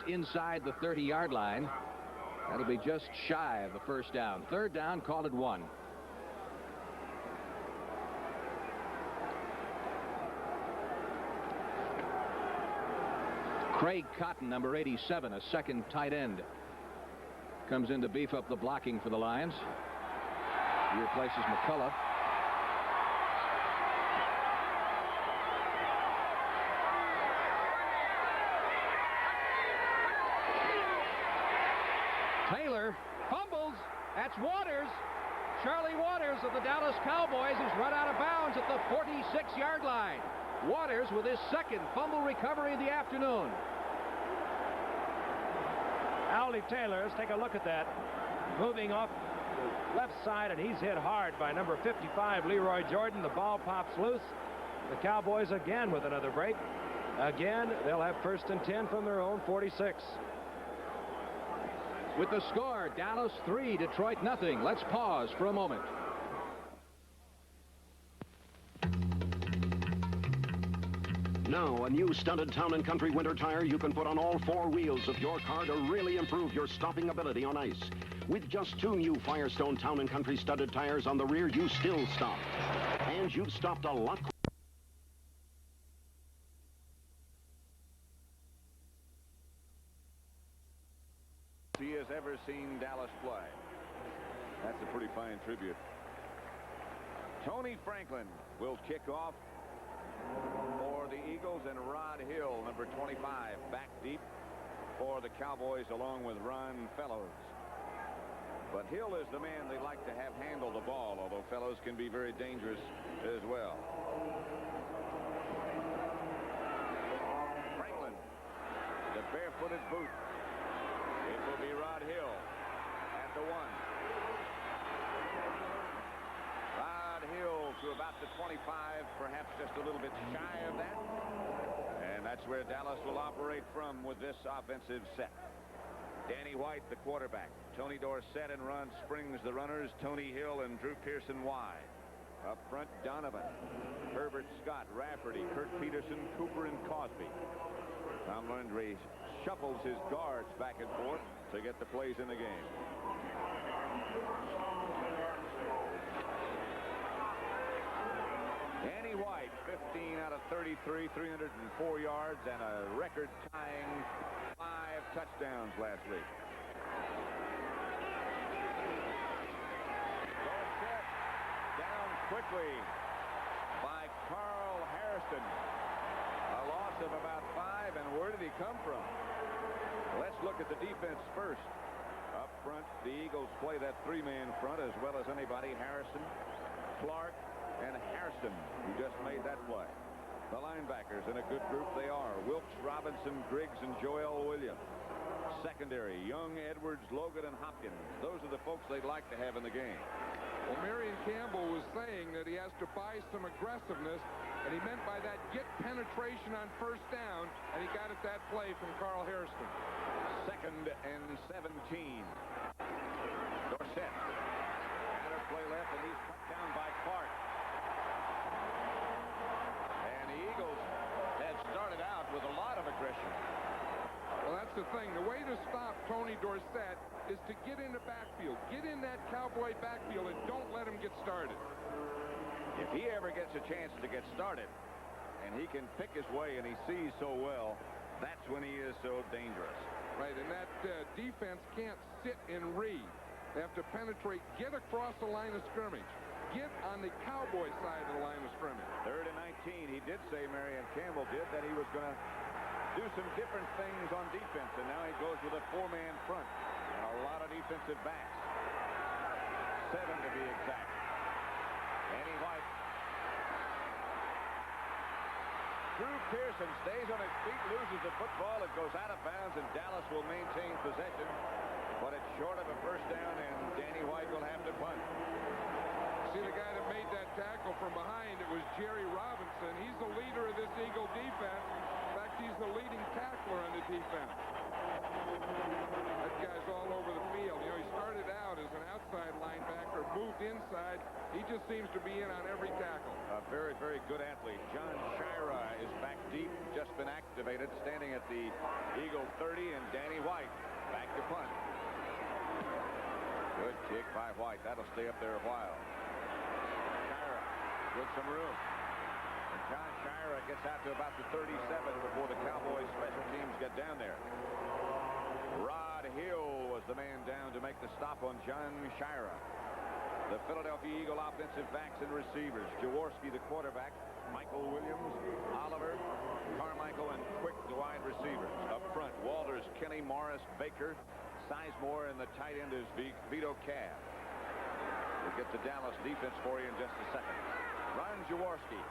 inside the 30-yard line. That'll be just shy of the first down. Third down, called at 1. Craig Cotton, number 87, a second tight end, comes in to beef up the blocking for the Lions. He replaces McCullough. Taylor fumbles. That's Waters. Charlie Waters of the Dallas Cowboys has run out of bounds at the 46-yard line. Waters with his second fumble recovery of the afternoon. Aldy Taylor, let's take a look at that. Moving off the left side, and he's hit hard by number 55, Leroy Jordan. The ball pops loose. The Cowboys again with another break. Again, they'll have 1st and 10 from their own 46. With the score, Dallas 3, Detroit nothing. Let's pause for a moment. Now, a new studded Town & Country winter tire you can put on all 4 wheels of your car to really improve your stopping ability on ice. With just 2 new Firestone Town & Country studded tires on the rear, you still stop. And you've stopped a lot quicker. He has ever seen Dallas play. That's a pretty fine tribute. Tony Franklin will kick off for the Eagles, and Rod Hill, number 25, back deep for the Cowboys along with Ron Fellows. But Hill is the man they like to have handle the ball, although Fellows can be very dangerous as well. Franklin, the barefooted boot. It will be Rod Hill at the 1. Rod Hill to about the 25, perhaps just a little bit shy of that. And that's where Dallas will operate from with this offensive set. Danny White, the quarterback. Tony Dorsett and Ron Springs, the runners. Tony Hill and Drew Pearson wide. Up front, Donovan, Herbert Scott, Rafferty, Kurt Peterson, Cooper, and Cosby. Tom Landry shuffles his guards back and forth to get the plays in the game. Danny White, 15 out of 33, 304 yards, and a record-tying 5 touchdowns last week. Dorsett down quickly by Carl Hairston. A loss of about 5, and where did he come from? Let's look at the defense first. Up front, the Eagles play that 3-man front as well as anybody. Harrison, Clark, and Hairston, who just made that play. The linebackers in a good group they are. Wilkes, Robinson, Griggs, and Joel Williams. Secondary, Young, Edwards, Logan, and Hopkins. Those are the folks they'd like to have in the game. Well, Marion Campbell was saying that he has to buy some aggressiveness, and he meant by that get penetration on 1st down, and he got it that play from Carl Hairston. 2nd and 17. Dorsett. Batter play left, and he's cut down by Clark. And the Eagles had started out with a lot of aggression. Well, that's the thing. The way to stop Tony Dorsett is to get in the backfield. Get in that Cowboy backfield and don't let him get started. If he ever gets a chance to get started, and he can pick his way, and he sees so well, that's when he is so dangerous. Right, and that defense can't sit and read. They have to penetrate, get across the line of scrimmage. Get on the Cowboy side of the line of scrimmage. 3rd and 19. He did say, Marion Campbell did, that he was going to do some different things on defense, and now he goes with a 4-man front and a lot of defensive backs. 7 to be exact. Danny White. Drew Pearson stays on his feet, loses the football. It goes out of bounds, and Dallas will maintain possession, but it's short of a 1st down, and Danny White will have to punt. See the guy that made that tackle from behind? It was Jerry Robinson. He's the leader of this Eagle defense. In fact, he's the leading tackler on the defense. That guy's all over the field. You know, he started out as an outside linebacker, moved inside. He just seems to be in on every tackle. A very, very good athlete. John Shira is back deep, just been activated, standing at the Eagle 30, and Kick by White. That'll stay up there a while. Shira with some room. And John Shira gets out to about the 37 before the Cowboys special teams get down there. Rod Hill was the man down to make the stop on John Shira. The Philadelphia Eagle offensive backs and receivers. Jaworski, the quarterback. Michael Williams, Oliver, Carmichael, and Quick, the wide receivers. Up front, Walters, Kenny, Morris, Baker, Sizemore, and the tight end is Vito Cav. We'll get the Dallas defense for you in just a second. Ron Jaworski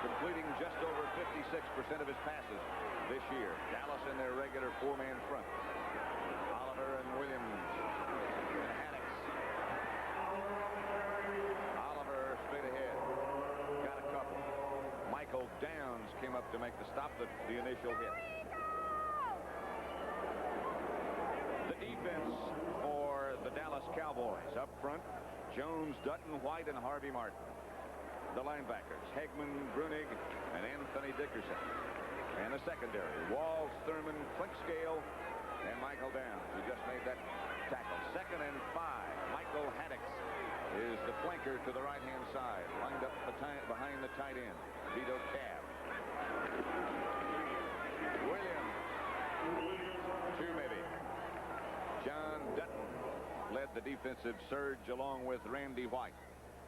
completing just over 56% of his passes this year. Dallas in their regular four-man front. Oliver and Williams and Haddix. Oliver straight ahead. Got a couple. Michael Downs came up to make the stop, the initial hit. The defense for the Dallas Cowboys. Up front, Jones, Dutton, White, and Harvey Martin. The linebackers, Hegman, Brunig, and Anthony Dickerson. And the secondary, Walls, Thurman, Clinkscale, and Michael Downs, who just made that tackle. 2nd and 5. Michael Haddix is the flanker to the right-hand side, lined up behind the tight end, Vito Cav. Williams. 2 maybe. John Dutton led the defensive surge along with Randy White.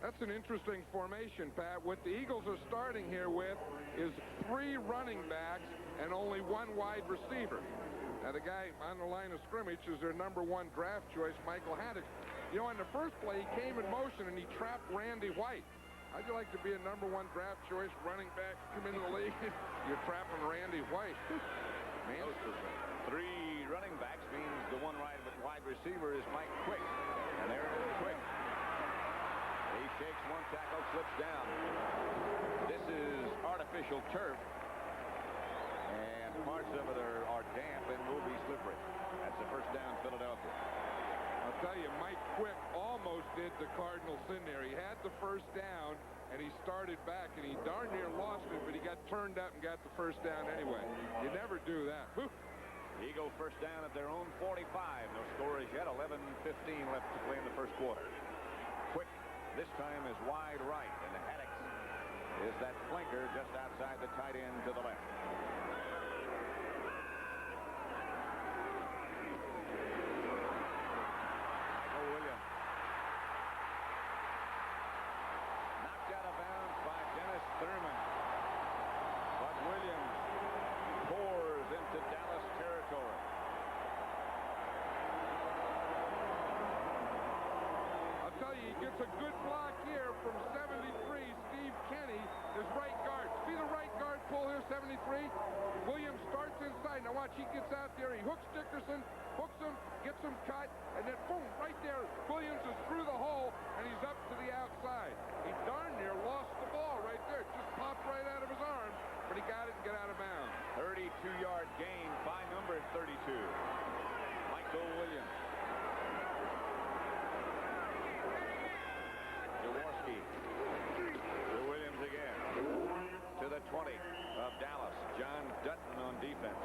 That's an interesting formation, Pat. What the Eagles are starting here with is 3 running backs and only 1 wide receiver. Now, the guy on the line of scrimmage is their #1 draft choice, Michael Haddix. You know, on the first play, he came in motion and he trapped Randy White. How'd you like to be a #1 draft choice running back, come into the league? You're trapping Randy White. Man. 3 running backs means the 1 wide receiver is Mike Quick. And there it is, Quick. He shakes 1 tackle, slips down. This is artificial turf. And parts of it are damp and will be slippery. That's the first down, Philadelphia. I'll tell you, Mike Quick almost did the Cardinals in there. He had the first down, and he started back, and he darn near lost it, but he got turned up and got the first down anyway. You never do that. Whew. Eagle first down at their own 45. No score as yet. 11:15 left to play in the first quarter. Quick this time is wide right, and Haddix is that flanker just outside the tight end to the left. Michael Williams. Knocked out of bounds by Dennis Thurman. But Williams pours into Dallas territory. He gets a good block here from 73, Steve Kenny, his right guard. See the right guard pull here, 73? Williams starts inside. Now watch, he gets out there. He hooks Dickerson, hooks him, gets him cut, and then boom, right there. Williams is through the hole, and he's up to the outside. He darn near lost the ball right there. It just popped right out of his arm, but he got it and got out of bounds. 32-yard gain by number 32. Michael Williams. Jaworski to Williams again. To the 20 of Dallas. John Dutton on defense.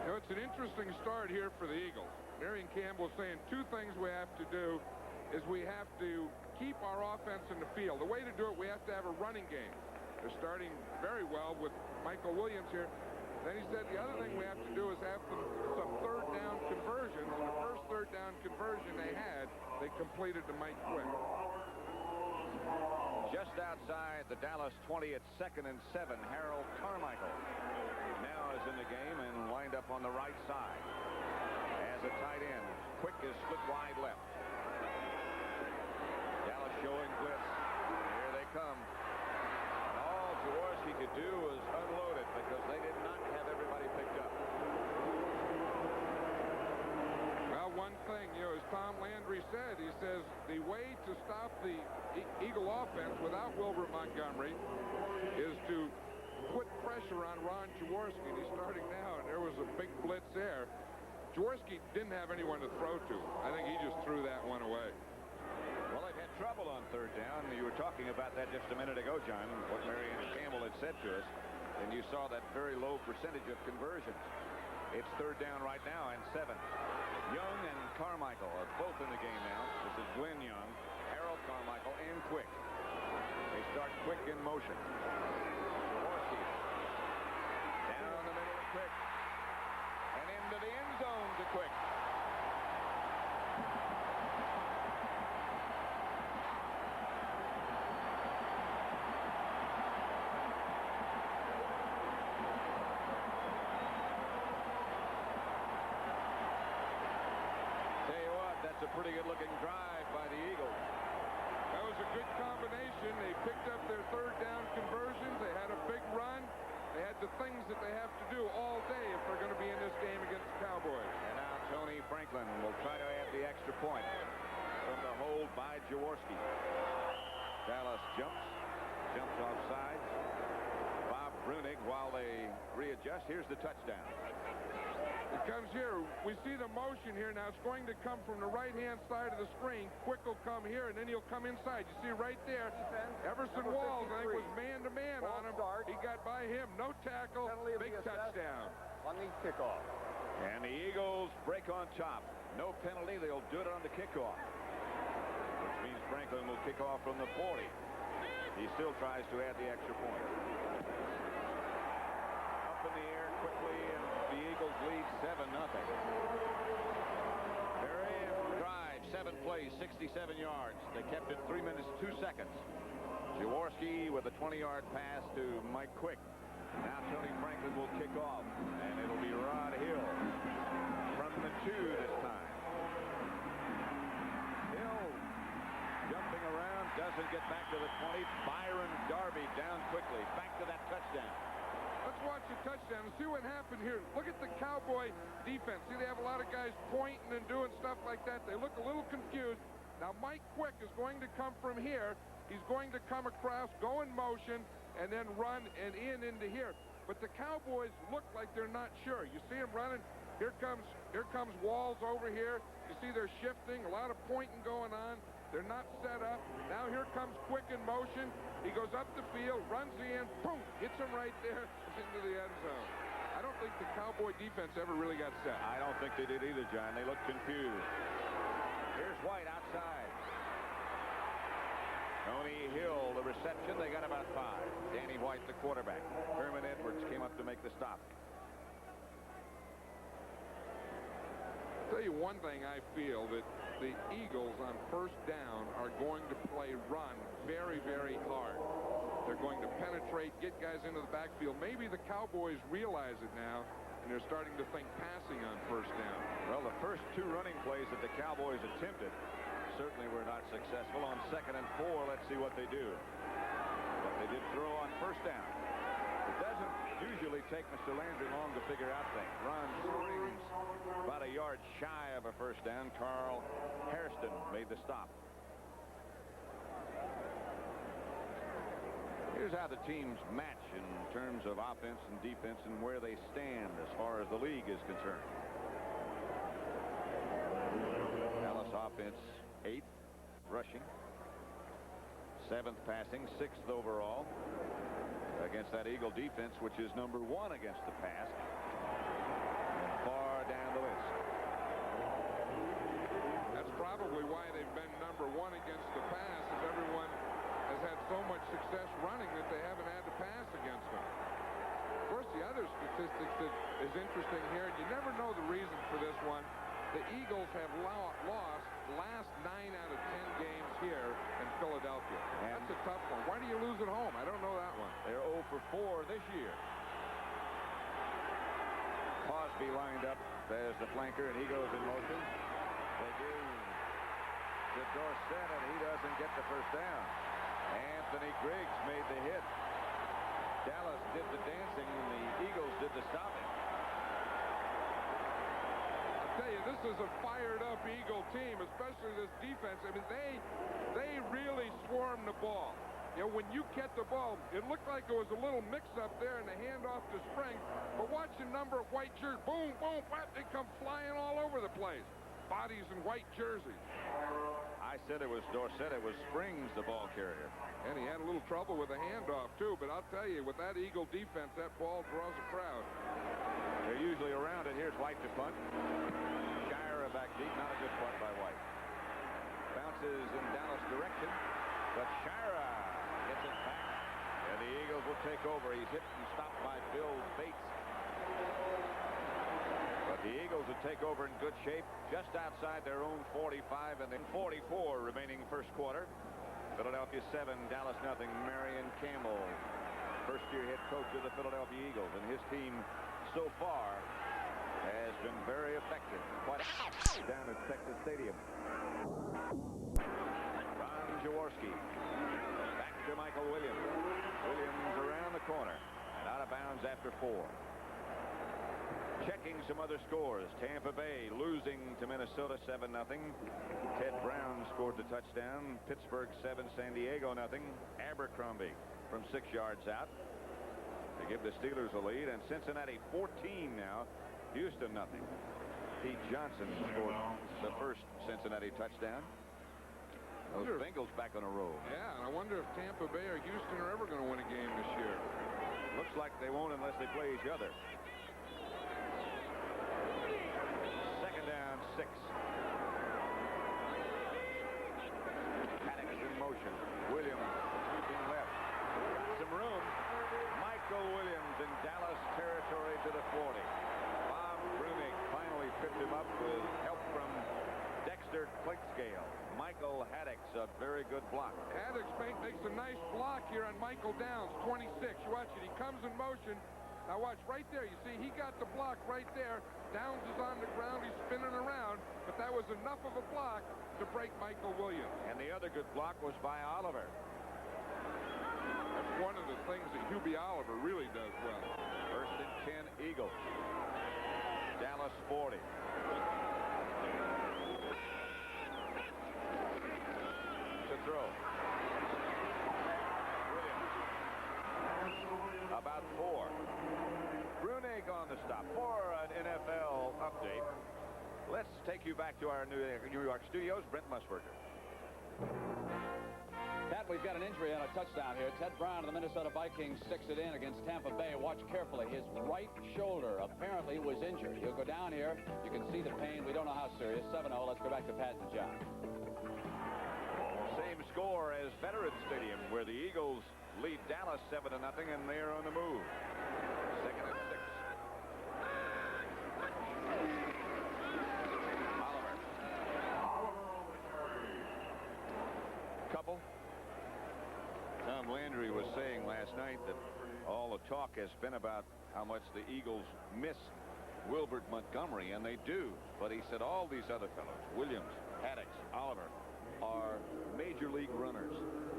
You know, it's an interesting start here for the Eagles. Marion Campbell saying 2 things we have to do is we have to keep our offense in the field. The way to do it, we have to have a running game. They're starting very well with Michael Williams here. Then he said the other thing we have to do is have some 3rd down conversions. And the first 3rd down conversion they had, they completed to Mike Quick. Just outside the Dallas 20 at 2nd and 7, Harold Carmichael now is in the game and lined up on the right side as a tight end. Quick is split wide left. Dallas showing blitz. Here they come. And all Jaworski could do was unload it because they did not have everybody picked up. Well, one thing, you know, as Tom Landry said, he says the way to stop the Eagle offense without Wilbert Montgomery is to put pressure on Ron Jaworski. And he's starting now, and there was a big blitz there. Jaworski didn't have anyone to throw to. I think he just threw that one away. Well, they've had trouble on 3rd down. You were talking about that just a minute ago, John, what Marion Campbell had said to us. And you saw that very low percentage of conversions. It's third down right now and 7. Young and Carmichael are both in the game now. This is Glenn Young, Harold Carmichael, and Quick. They start Quick in motion. Jaworski down the middle of Quick. And into the end zone to Quick. That's a pretty good-looking drive by the Eagles. That was a good combination. They picked up their third down conversions. They had a big run. They had the things that they have to do all day if they're going to be in this game against the Cowboys. And now Tony Franklin will try to add the extra point from the hold by Jaworski. Dallas jumps offside. Bob Brunig, while they readjust, here's the touchdown. It comes here. We see the motion here now. It's going to come from the right-hand side of the screen. Quick will come here, and then he'll come inside. You see right there, Everson Walls, I think, was man-to-man on him. He got by him. No tackle. Big touchdown. On the kickoff. And the Eagles break on top. No penalty. They'll do it on the kickoff. Which means Franklin will kick off from the 40. He still tries to add the extra point. Up in the air quickly, and the Eagles lead 7-0. Very drive, 7 plays, 67 yards. They kept it 3 minutes, 2 seconds. Jaworski with a 20-yard pass to Mike Quick. Now Tony Franklin will kick off, and it'll be Rod Hill from the 2 this time. Hill jumping around, doesn't get back to the 20. Byron Darby down quickly, back to that touchdown. Let's watch the touchdown and see what happened here. Look at the Cowboy defense. See, they have a lot of guys pointing and doing stuff like that. They look a little confused. Now, Mike Quick is going to come from here. He's going to come across, go in motion, and then run and into here. But the Cowboys look like they're not sure. You see him running. Here comes Walls over here. You see they're shifting, a lot of pointing going on. They're not set up. Now here comes Quick in motion. He goes up the field, runs in, boom, hits him right there into the end zone. I don't think the Cowboy defense ever really got set. I don't think they did either, John. They looked confused. Here's White outside. Tony Hill, the reception. They got about 5. Danny White, the quarterback. Herman Edwards came up to make the stop. I'll tell you one thing, I feel that the Eagles on first down are going to play run very, very hard. They're going to penetrate, get guys into the backfield. Maybe the Cowboys realize it now, and they're starting to think passing on first down. Well, the first 2 running plays that the Cowboys attempted certainly were not successful. On 2nd and 4, let's see what they do. But they did throw on first down. It doesn't usually take Mr. Landry long to figure out things. Runs, springs, about a yard shy of a first down. Carl Hairston made the stop. Here's how the teams match in terms of offense and defense and where they stand as far as the league is concerned. Dallas offense 8th rushing, 7th passing, 6th overall against that Eagle defense, which is number 1 against the pass and far down the list. That's probably why they've been number 1 against the pass, as everyone has had so much success running that they haven't had to pass against them. Of course, the other statistic that is interesting here, and you never know the reason for this one, the Eagles have lost last 9 out of 10 games here in Philadelphia. And that's a tough one. Why do you lose at home? I don't know that one. They're 0 for 4 this year. Cosby lined up as the flanker, and he goes in motion. They do to Dorsett, and he doesn't get the first down. Anthony Griggs made the hit. Dallas did the dancing, and the Eagles did the stopping. I'll tell you, this is a fired-up Eagle team, especially this defense. I mean, they really swarm the ball. You know, when you get the ball, it looked like there was a little mix-up there in the handoff to Spring. But watch the number of white jerseys. Boom, boom, whap, they come flying all over the place. Bodies in white jerseys. I said it was Dorsett. It was Springs, the ball carrier. And he had a little trouble with the handoff, too. But I'll tell you, with that Eagle defense, that ball draws a crowd. They're usually around it here. White to punt. Shire back deep. Not a good punt by White. Bounces in Dallas direction, but Shire gets it back, and the Eagles will take over. He's hit and stopped by Bill Bates. But the Eagles will take over in good shape, just outside their own 45, and then 44 remaining first quarter. Philadelphia 7, Dallas nothing. Marion Campbell, first-year head coach of the Philadelphia Eagles, and his team so far has been very effective. Quite down at Texas Stadium. Ron Jaworski back to Michael Williams. Williams around the corner and out of bounds after 4. Checking some other scores. Tampa Bay losing to Minnesota 7-0. Ted Brown scored the touchdown. Pittsburgh 7, San Diego 0. Abercrombie from 6 yards out to give the Steelers a lead, and Cincinnati 14 now. Houston 0. Pete Johnson scored the first Cincinnati touchdown. Those Bengals back on a roll. Yeah, and I wonder if Tampa Bay or Houston are ever going to win a game this year. Looks like they won't unless they play each other. Second down, 6. Haddock is in motion. Williams sweeping left. Got some room. Michael Williams in Dallas territory to the 40. Bob Brunig finally tripped him up with help from Dexter Clinkscale. Michael Haddock's a very good block. Haddock makes a nice block here on Michael Downs, 26. You watch it. He comes in motion. Now watch right there. You see, he got the block right there. Downs is on the ground. He's spinning around. But that was enough of a block to break Michael Williams. And the other good block was by Oliver. That's one of the things that Hubie Oliver really does well. First and 10 Eagles. Dallas 40. To throw. Williams. About 4. Brunig on the stop. For an NFL update, let's take you back to our New York studios. Brent Musburger. Pat, we've got an injury and a touchdown here. Ted Brown of the Minnesota Vikings sticks it in against Tampa Bay. Watch carefully. His right shoulder apparently was injured. He'll go down here. You can see the pain. We don't know how serious. 7-0. Let's go back to Pat and John. Same score as Veterans Stadium, where the Eagles lead Dallas 7-0, and they're on the move. Second and 6. Oliver. Couple. Tom Landry was saying last night that all the talk has been about how much the Eagles miss Wilbert Montgomery, and they do. But he said all these other fellows, Williams, Haddock, Oliver, are major league runners.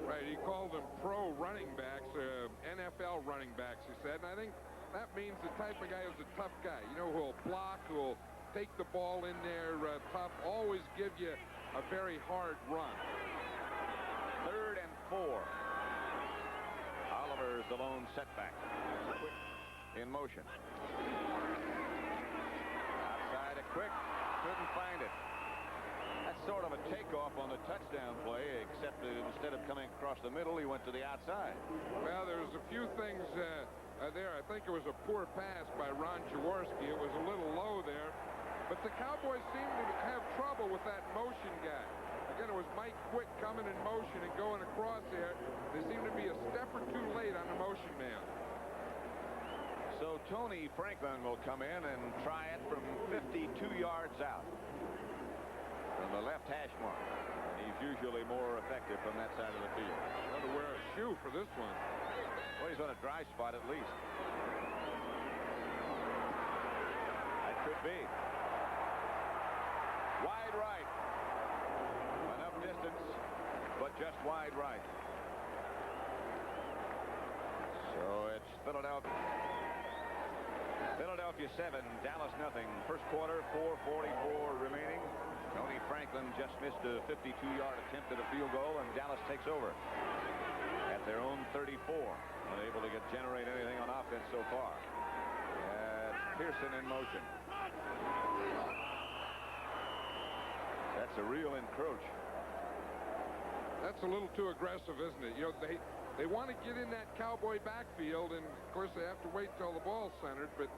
Right, he called them pro running backs, NFL running backs, he said. And I think that means the type of guy who's a tough guy. You know, who'll block, who'll take the ball in there tough, always give you a very hard run. Third and 4. Oliver's the lone setback. Quick in motion. Outside a quick. Couldn't find it. That's sort of a takeoff on the touchdown play, except that instead of coming across the middle, he went to the outside. Well, there's a few things there. I think it was a poor pass by Ron Jaworski. It was a little low there. But the Cowboys seem to have trouble with that motion guy. Again, it was Mike Quick coming in motion and going across there. They seem to be a step or two late on the motion man. So Tony Franklin will come in and try it from 52 yards out. From the left hash mark. He's usually more effective from that side of the field. Got to wear a shoe for this one. Well, he's on a dry spot at least. That could be. Wide right. Enough distance, but just wide right. So it's Philadelphia 7, Dallas nothing. First quarter, 4:44 remaining. Tony Franklin just missed a 52-yard attempt at a field goal, and Dallas takes over at their own 34. Unable to generate anything on offense so far. Pearson in motion. That's a real encroach. That's a little too aggressive, isn't it? You know, they want to get in that Cowboy backfield, and of course they have to wait till the ball's centered. But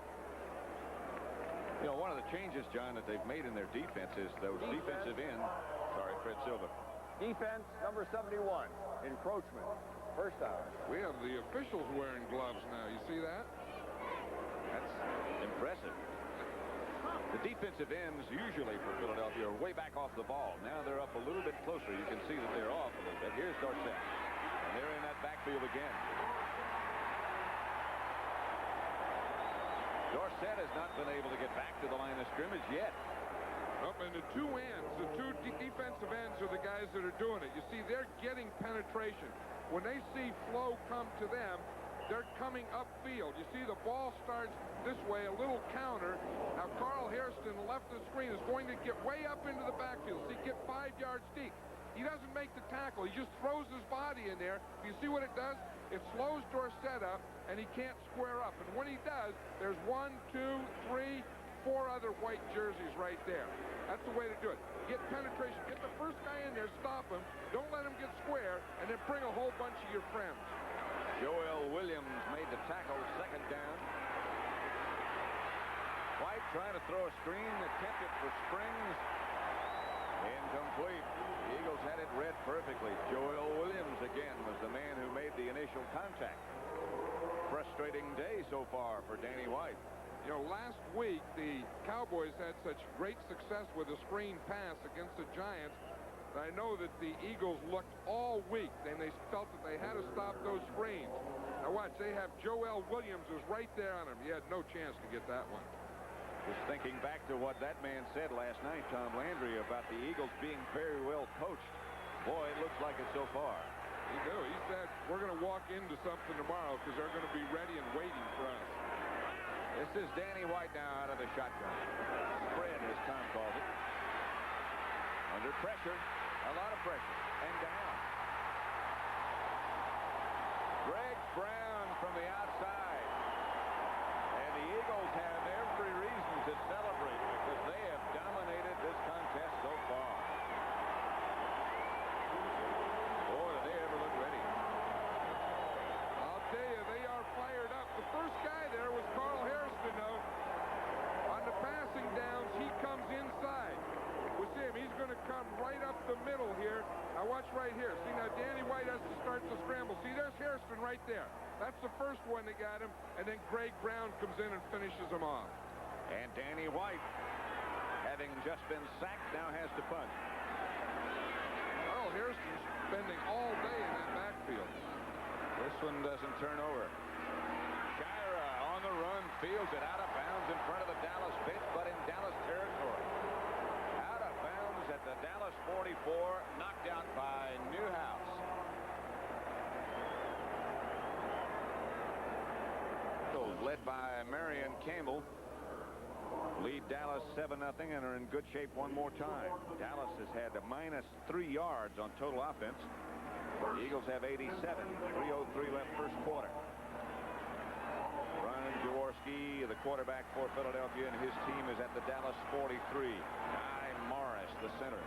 you know, one of the changes, John, that they've made in their defense is those defensive ends. Sorry, Fred Silva. Defense, number 71, encroachment. First down. We have the officials wearing gloves now. You see that? That's impressive. The defensive ends usually for Philadelphia are way back off the ball. Now they're up a little bit closer. You can see that they're off a little bit. Here's Dorsett. And they're in that backfield again. Dorsett has not been able to get back to the line of scrimmage yet. Up in the two ends, the two defensive ends are the guys that are doing it. You see, they're getting penetration. When they see flow come to them, they're coming upfield. You see the ball starts this way, a little counter. Now Carl Hairston, left of the screen, is going to get way up into the backfield. See, get 5 yards deep. He doesn't make the tackle. He just throws his body in there. You see what it does? It slows Dorsett up, and he can't square up. And when he does, there's 1, 2, 3, 4 other white jerseys right there. That's the way to do it. Get penetration. Get the first guy in there, stop him. Don't let him get square, and then bring a whole bunch of your friends. Joel Williams made the tackle, second down. White trying to throw a screen, attempted for Springs. Incomplete. The Eagles had it read perfectly. Joel Williams again was the man who made the initial contact. Frustrating day so far for Danny White. You know, last week the Cowboys had such great success with a screen pass against the Giants. I know that the Eagles looked all week, and they felt that they had to stop those screens. Now watch, they have Joel Williams who's right there on him. He had no chance to get that one. Just thinking back to what that man said last night, Tom Landry, about the Eagles being very well coached. Boy, it looks like it so far. He do. He said, we're going to walk into something tomorrow because they're going to be ready and waiting for us. This is Danny White now out of the shotgun. Spread, as Tom calls it. Under pressure. A lot of pressure. And down. Greg Brown from the outside. And the Eagles have every reason to celebrate because they have dominated this contest so far. Boy, do they ever look ready. I'll tell you, they are fired up. The first guy there was Carl Hairston, though. On the passing downs, he comes inside. With him, he's going to come right up the middle here. Now watch right here. See, now Danny White has to start the scramble. See, there's Hairston right there. That's the first one that got him. And then Greg Brown comes in and finishes him off. And Danny White, having just been sacked, now has to punt. Carl Hairston's spending all day in that backfield. This one doesn't turn over. Shira on the run, fields it out of bounds in front of the Dallas bench, but in Dallas territory. Out of bounds at the Dallas 44, knocked out by Newhouse. Led by Marion Campbell. Lead Dallas 7-0 and are in good shape one more time. Dallas has had a -3 yards on total offense. The Eagles have 87. 3:03 left first quarter. Ron Jaworski, the quarterback for Philadelphia, and his team is at the Dallas 43. Guy Morris, the center.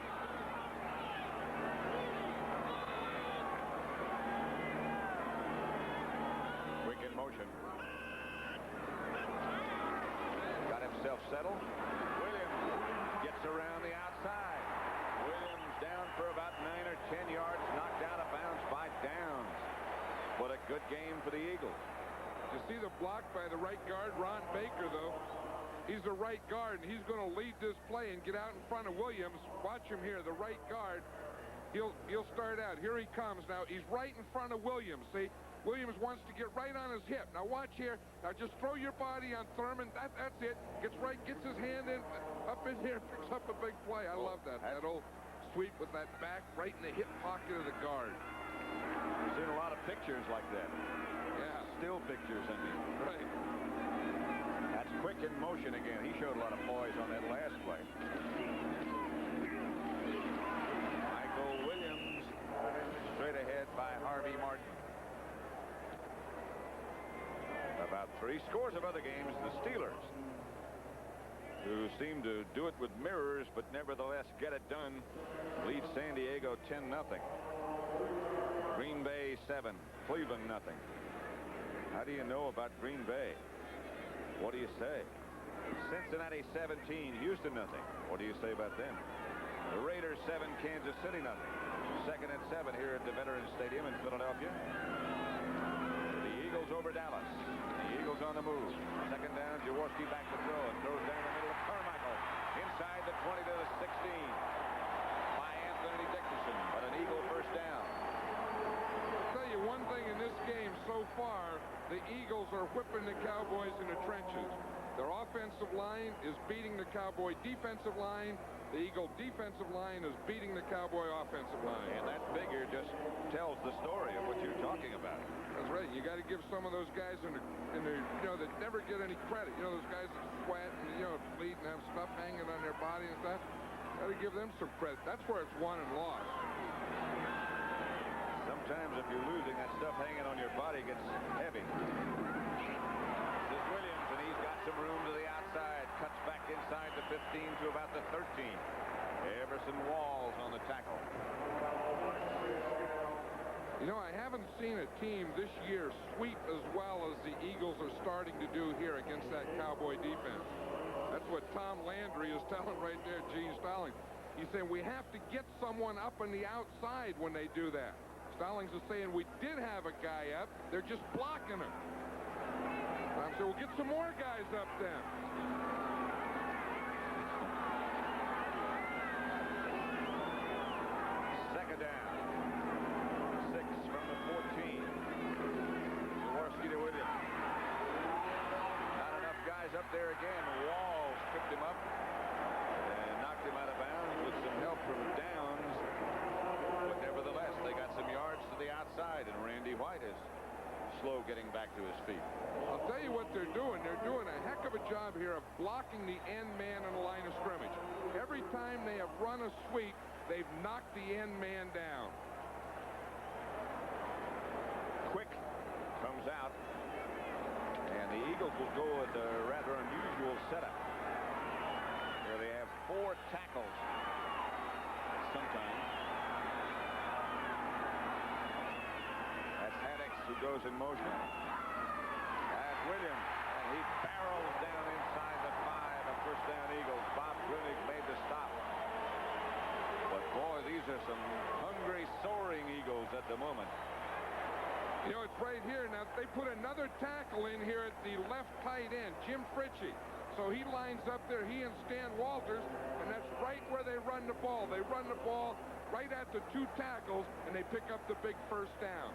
Quick in motion. Got himself settled. Williams gets around the outside. Williams down for about 9 or 10 yards, knocked out of bounds by Downs. What a good game for the Eagles. You see the block by the right guard, Ron Baker, though. He's the right guard, and he's going to lead this play and get out in front of Williams. Watch him here, the right guard. He'll start out. Here he comes now. He's right in front of Williams, see? Williams wants to get right on his hip. Now watch here. Now just throw your body on Thurman. That's it. Gets his hand in, up in here, picks up a big play. I love that. That old sweep with that back right in the hip pocket of the guard. I've seen a lot of pictures like that. Yeah. Still pictures, I mean. Right. That's quick in motion again. He showed a lot of poise on that last play. Michael Williams straight ahead by Harvey Martin. About 3 scores of other games, the Steelers, who seem to do it with mirrors but nevertheless get it done, lead San Diego 10-0. Green Bay 7, Cleveland 0. How do you know about Green Bay? What do you say? Cincinnati 17, Houston nothing. What do you say about them? The Raiders 7, Kansas City nothing. 2nd and 7 here at the Veterans Stadium in Philadelphia. The Eagles over Dallas. The Eagles on the move. 2nd down, Jaworski back to throw and throws down the middle of Carmichael. Inside the 20 to the 16 by Anthony Dickerson, but an Eagle first down. I'll tell you one thing in this game so far, the Eagles are whipping the Cowboys in the trenches. Their offensive line is beating the Cowboy defensive line. The Eagle defensive line is beating the Cowboy offensive line. And that figure just tells the story of what you're talking about. That's right. You got to give some of those guys in the that never get any credit. Those guys that sweat and bleed and have stuff hanging on their body and stuff. Got to give them some credit. That's where it's won and lost. Sometimes if you're losing, that stuff hanging on your body gets heavy. This is Williams, and he's got some room to the outside. Cuts back inside the 15 to about the 13. Everson Walls on the tackle. I haven't seen a team this year sweep as well as the Eagles are starting to do here against that Cowboy defense. That's what Tom Landry is telling right there, Gene Stallings. He's saying we have to get someone up on the outside when they do that. Stallings is saying we did have a guy up. They're just blocking him. Tom said, we'll get some more guys up then. Second down. 6 from the 14. Jaworski to Williams. Not enough guys up there again. Walls tripped him up and knocked him out of bounds with some help from Downs. But nevertheless, they got some yards to the outside, and Randy White is slow getting back to his feet. I'll tell you what they're doing. They're doing a heck of a job here of blocking the end man on the line of scrimmage. Every time they have run a sweep, they've knocked the end man down. Quick comes out, and the Eagles will go with a rather unusual setup. Here they have 4 tackles sometimes. That's Haddix who goes in motion. That's Williams, and he barrels down inside the 5 of first down Eagles. Bob Klunig made the stop. But boy, these are some hungry, soaring Eagles at the moment. It's right here. Now, they put another tackle in here at the left tight end, Jim Fritchie. So he lines up there, he and Stan Walters, and that's right where they run the ball. They run the ball right at the 2 tackles, and they pick up the big first down.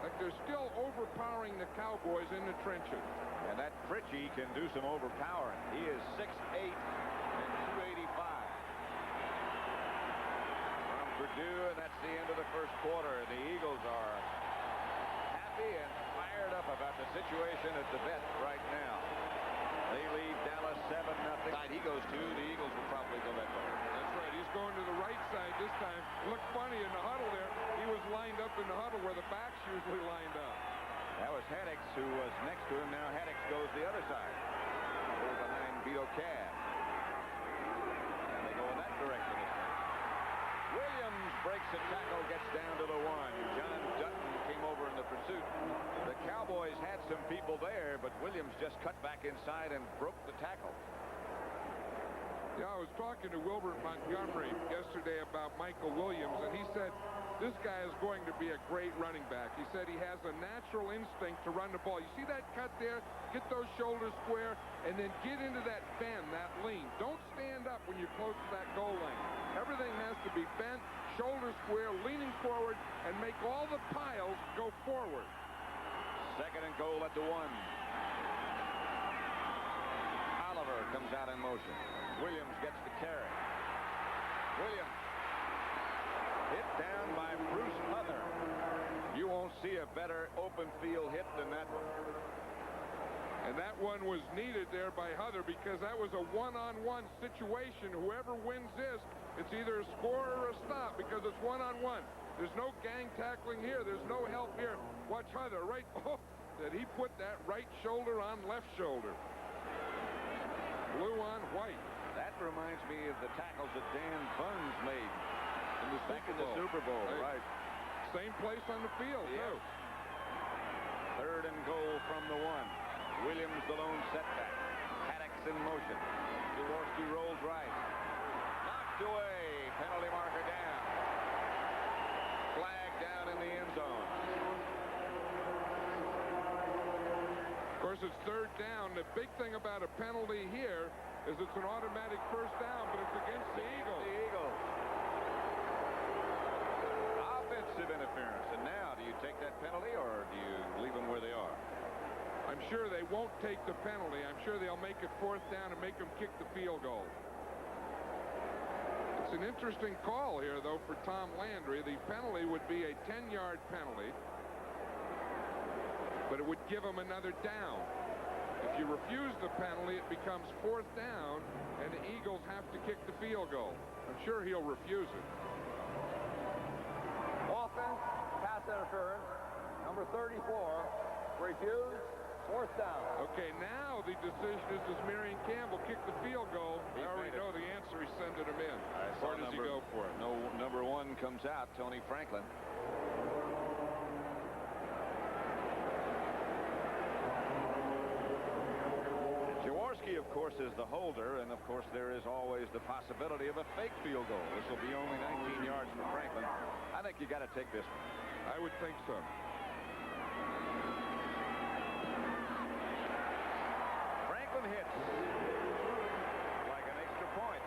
Like they're still overpowering the Cowboys in the trenches. And that Fritchie can do some overpowering. He is 6'8" and 285. From Purdue, and that's the end of the first quarter. The Eagles are happy and fired up about the situation at the vet right now. They lead Dallas 7-0. He goes to. The Eagles will probably go that way. That's right. He's going to the right side this time. Looked funny in the huddle there. He was lined up in the huddle where the backs usually lined up. That was Haddix who was next to him. Now Haddix goes the other side. Over behind Vito Cav. And they go in that direction this time. Williams breaks a tackle, gets down to the 1. John Dutton came over in the pursuit. The Cowboys had some people there, but Williams just cut back inside and broke the tackle. Yeah, I was talking to Wilbert Montgomery yesterday about Michael Williams, and he said this guy is going to be a great running back. He said he has a natural instinct to run the ball. You see that cut there? Get those shoulders square, and then get into that bend, that lean. Don't stand up when you're close to that goal line. Everything has to be bent, shoulders square, leaning forward, and make all the piles go forward. 2nd and goal at the 1. Oliver comes out in motion. Williams gets the carry. Williams hit down by Bruce Huther. You won't see a better open field hit than that one. And that one was needed there by Huther because that was a one-on-one situation. Whoever wins this, it's either a score or a stop because it's one-on-one. There's no gang tackling here. There's no help here. Watch Huther right. Oh, that he put that right shoulder on left shoulder. Blue on white. That reminds me of the tackles that Dan Buns made back in the Super Bowl. Right. Same place on the field, too. 3rd and goal from the 1. Williams the lone setback. Haddix sets in motion. Jaworski rolls right. Knocked away. Penalty marker down. Flag down in the end zone. Of course, it's third down. The big thing about a penalty here is it's an automatic first down, but it's against the Eagles. The Eagles. Offensive interference. And now, do you take that penalty or do you leave them where they are? I'm sure they won't take the penalty. I'm sure they'll make it fourth down and make them kick the field goal. It's an interesting call here, though, for Tom Landry. The penalty would be a 10-yard penalty, but it would give him another down. If you refuse the penalty, it becomes fourth down, and the Eagles have to kick the field goal. I'm sure he'll refuse it. Offense, pass interference, number 34, refused, fourth down. Okay, now the decision is, does Marion Campbell kick the field goal? I already know the answer. He's sending him in. Or does he go for it? No, number 1 comes out, Tony Franklin. Jaworski, of course, is the holder, and of course there is always the possibility of a fake field goal. This will be only 19 yards for Franklin. I think you got to take this one. I would think so. Franklin hits like an extra point.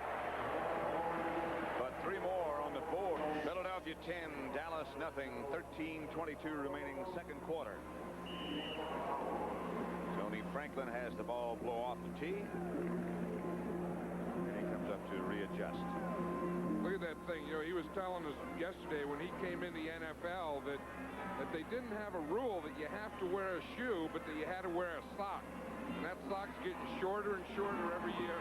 But 3 more on the board. Philadelphia 10, Dallas nothing. 13:22 remaining second quarter. Tony Franklin has the ball blow off the tee. And he comes up to readjust. Look at that thing. You know, he was telling us yesterday when he came in the NFL that they didn't have a rule that you have to wear a shoe, but that you had to wear a sock. And that sock's getting shorter and shorter every year.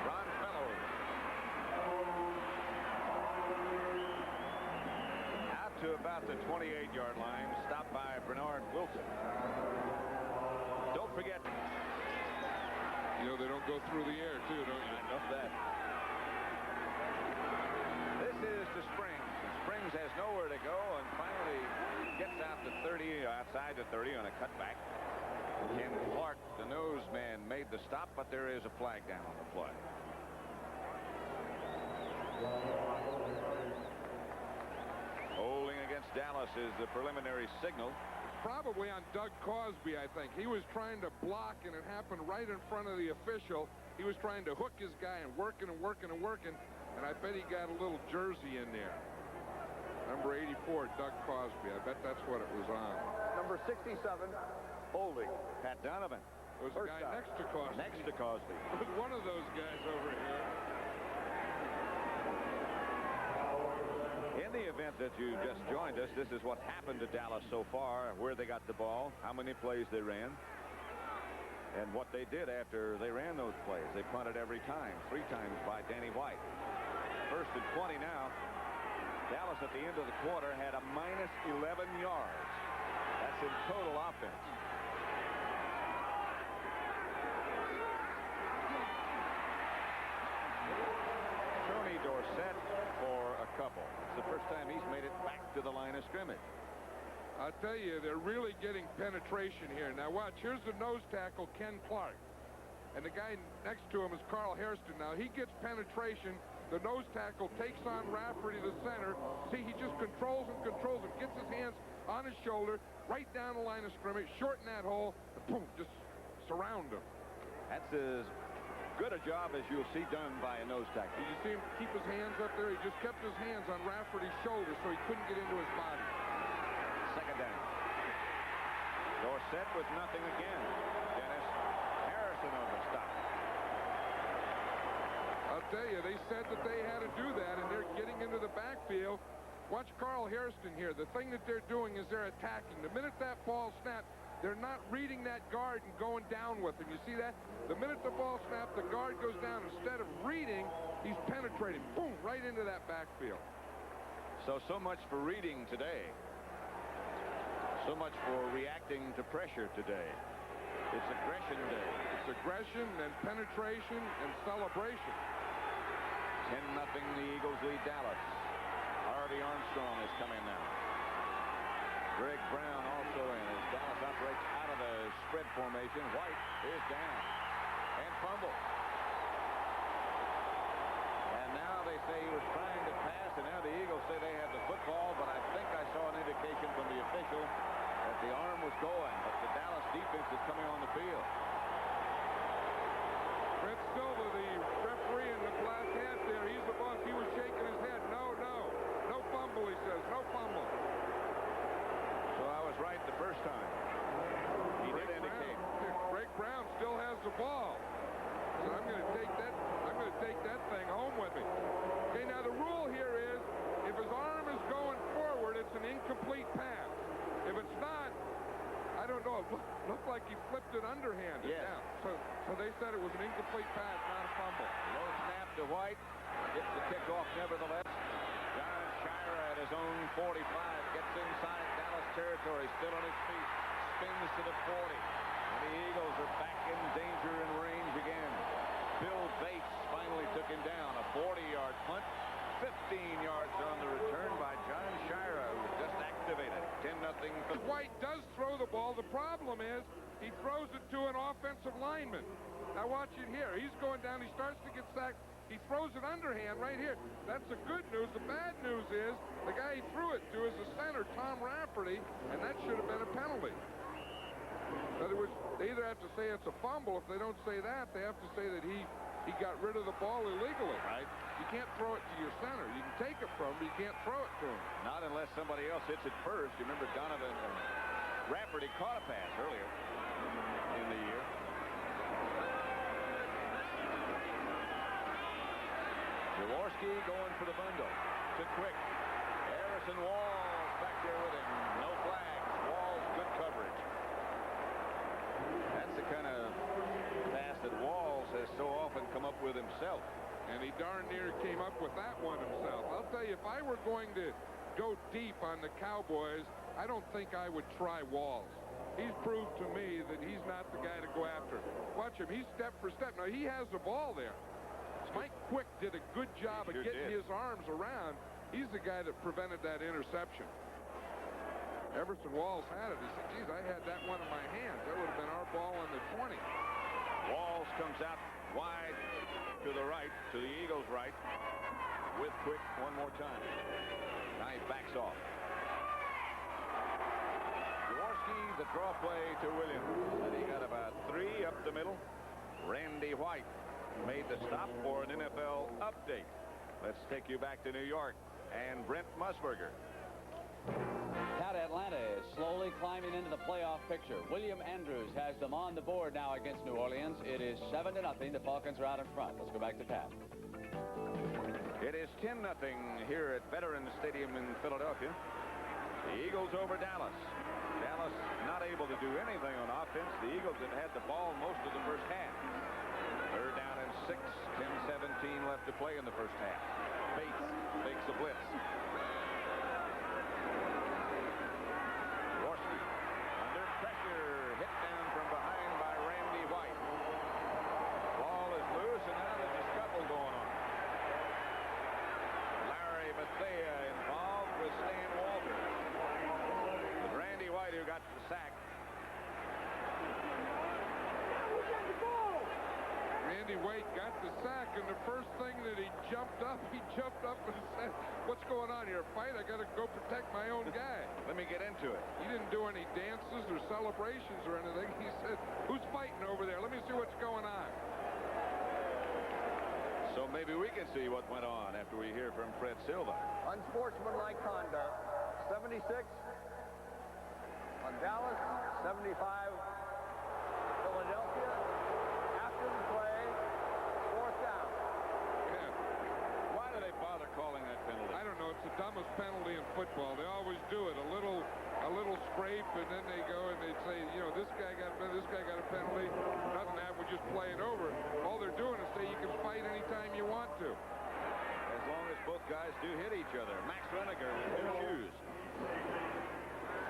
Ron Fellows. Out to about the 28-yard line, stopped by Bernard Wilson. Don't forget. You know, they don't go through the air, too, don't you? I know that. This is to Springs. Springs has nowhere to go and finally gets out to 30, outside the 30 on a cutback. Ken Clark, the nose man, made the stop, but there is a flag down on the play. Holding against Dallas is the preliminary signal. Probably on Doug Cosby, I think. He was trying to block, and it happened right in front of the official. He was trying to hook his guy and working and working and working, and I bet he got a little jersey in there. Number 84, Doug Cosby. I bet that's what it was on. Number 67, holding. Pat Donovan. It was a guy next to Cosby. Next to Cosby. It was one of those guys over here. In the event that you just joined us, this is what happened to Dallas so far, where they got the ball, how many plays they ran, and what they did after they ran those plays. They punted every time, 3 times by Danny White. First and 20 now. Dallas at the end of the quarter had a minus 11 yards. That's in total offense. Tony Dorsett for a couple. It's the first time he's made it back to the line of scrimmage. I'll tell you, they're really getting penetration here. Now watch, here's the nose tackle, Ken Clark. And the guy next to him is Carl Hairston. Now he gets penetration. The nose tackle takes on Rafferty, the center. See, he just controls him, gets his hands on his shoulder, right down the line of scrimmage, shorten that hole, and boom, just surround him. That's as good a job as you'll see done by a nose tackle. Did you see him keep his hands up there? He just kept his hands on Rafferty's shoulder so he couldn't get into his body. Second down. Dorsett with nothing again. Dennis Harrison on the stop. I'll tell you, they said that they had to do that, and they're getting into the backfield. Watch Carl Hairston here. The thing that they're doing is they're attacking. The minute that ball snapped, they're not reading that guard and going down with him. You see that? The minute the ball snapped, the guard goes down. Instead of reading, he's penetrating. Boom, right into that backfield. So much for reading today. So much for reacting to pressure today. It's aggression day. It's aggression and penetration and celebration. 10-0 the Eagles lead Dallas. Harvey Armstrong is coming now. Greg Brown also in as Dallas operates out of the spread formation. White is down and fumble. And now they say he was trying to pass, and now the Eagles say they have the football, but I think I saw an indication from the official that the arm was going, but the Dallas defense is coming on the field. Brett Silva, the referee in the black hat there, he's the boss. He was shaking his head. No, no. No fumble, he says. No fumble. So I was right the first time. He did indicate. Greg Brown still has the ball. So I'm going to take that. I'm going to take that thing home with me. Okay, now the rule here is if his arm is going forward, it's an incomplete pass. If it's not, I don't know. It looked like he flipped it underhand. Yes. Yeah. So they said it was an incomplete pass, not a fumble. Low snap to White. Gets the kickoff nevertheless. John Shira at his own 45 gets inside Dallas territory, still on his feet, spins to the 40, and the Eagles are back in danger and range again. Bill Bates finally took him down. A 40-yard punt, 15 yards on the return by John Shira, who was just activated. 10-0. White does throw the ball. The problem is he throws it to an offensive lineman. Now watch it here. He's going down. He starts to get sacked. He throws it underhand right here. That's the good news. The bad news is the guy he threw it to is the center, Tom Rafferty, and that should have been a penalty. In other words, they either have to say it's a fumble. If they don't say that, they have to say that he got rid of the ball illegally. Right. You can't throw it to your center. You can take it from him, but you can't throw it to him. Not unless somebody else hits it first. You remember Donovan and Rafferty caught a pass earlier in the year. Jaworski going for the bundle to Quick. Harrison Walls back there with him. No flags. Walls good coverage. That's the kind of pass that Walls has so often come up with himself. And he darn near came up with that one himself. I'll tell you, if I were going to go deep on the Cowboys, I don't think I would try Walls. He's proved to me that he's not the guy to go after. Watch him. He's step for step. Now, he has the ball there. Mike Quick did a good job of getting his arms around. He's the guy that prevented that interception. Everson Walls had it. He said, geez, I had that one in my hands. That would have been our ball on the 20. Walls comes out wide to the right, to the Eagles' right, with Quick one more time. Now he backs off. Jaworski, the draw play to Williams. And he got about 3 up the middle. Randy White made the stop for an NFL update. Let's take you back to New York and Brent Musburger. Cat Atlanta is slowly climbing into the playoff picture. William Andrews has them on the board now against New Orleans. It is 7-0. The Falcons are out in front. Let's go back to Pat. It is 10-0 here at Veterans Stadium in Philadelphia. The Eagles over Dallas. Dallas not able to do anything on offense. The Eagles have had the ball most of the first half. Third down and 6, 10-17 left to play in the first half. Bates makes a blitz. Jaworski under pressure, hit down from behind by Randy White. Ball is loose, and now there's a scuffle going on. Larry Bethea involved with Stan Walters. But Randy White, who got the sack. Randy White got the sack, and the first thing that he jumped up and said, what's going on here, fight? I got to go protect my own guy. Let me get into it. He didn't do any dances or celebrations or anything. He said, who's fighting over there? Let me see what's going on. So maybe we can see what went on after we hear from Fred Silva. Unsportsmanlike conduct. 76 on Dallas, 75 Philadelphia. After the play, 4th down. Yeah. Why do they bother calling that penalty? I don't know. It's the dumbest penalty in football. They always do it. A little scrape, and then they go and they say, you know, this guy got a penalty. Nothing happened. We just play it over. All they're doing is say you can fight anytime you want to. As long as both guys do hit each other. Max Reniger with new shoes.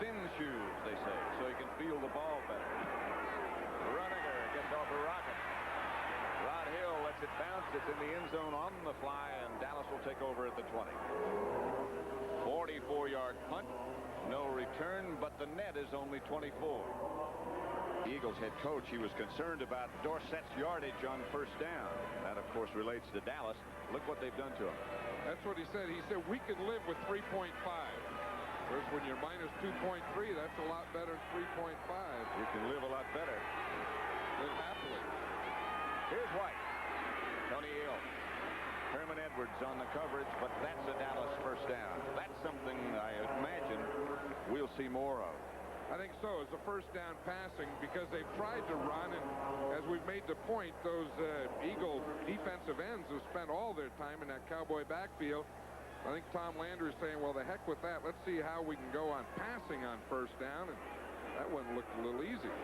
Thin shoes, they say, so he can feel the ball better. Reniger gets off a rocket. Rod Hill lets it bounce. It's in the end zone on the fly, and Dallas will take over at the 20. 44-yard punt, no return, but the net is only 24. Eagles head coach, he was concerned about Dorsett's yardage on first down. That, of course, relates to Dallas. Look what they've done to him. That's what he said. He said, we can live with 3.5. Whereas when you're minus 2.3, that's a lot better than 3.5. You can live a lot better. Live happily. Here's White. Tony Hill. Herman Edwards on the coverage, but that's a Dallas first down. That's something I imagine we'll see more of. I think so. It's a first down passing because they've tried to run, and as we've made the point, those Eagle defensive ends have spent all their time in that Cowboy backfield. I think Tom Landry is saying, well, the heck with that. Let's see how we can go on passing on first down, and that one looked a little easy.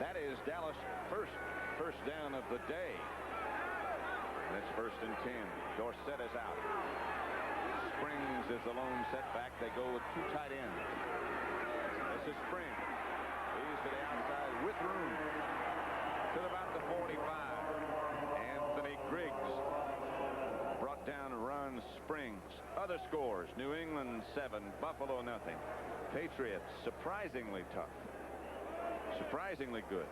That is Dallas' first down of the day. And it's 1st and 10. Dorsett is out. Springs is the lone setback. They go with 2 tight ends. This is Springs. He's to the outside with room to about the 45. Anthony Griggs brought down runs Springs. Other scores: New England 7, Buffalo nothing. Patriots surprisingly tough, surprisingly good.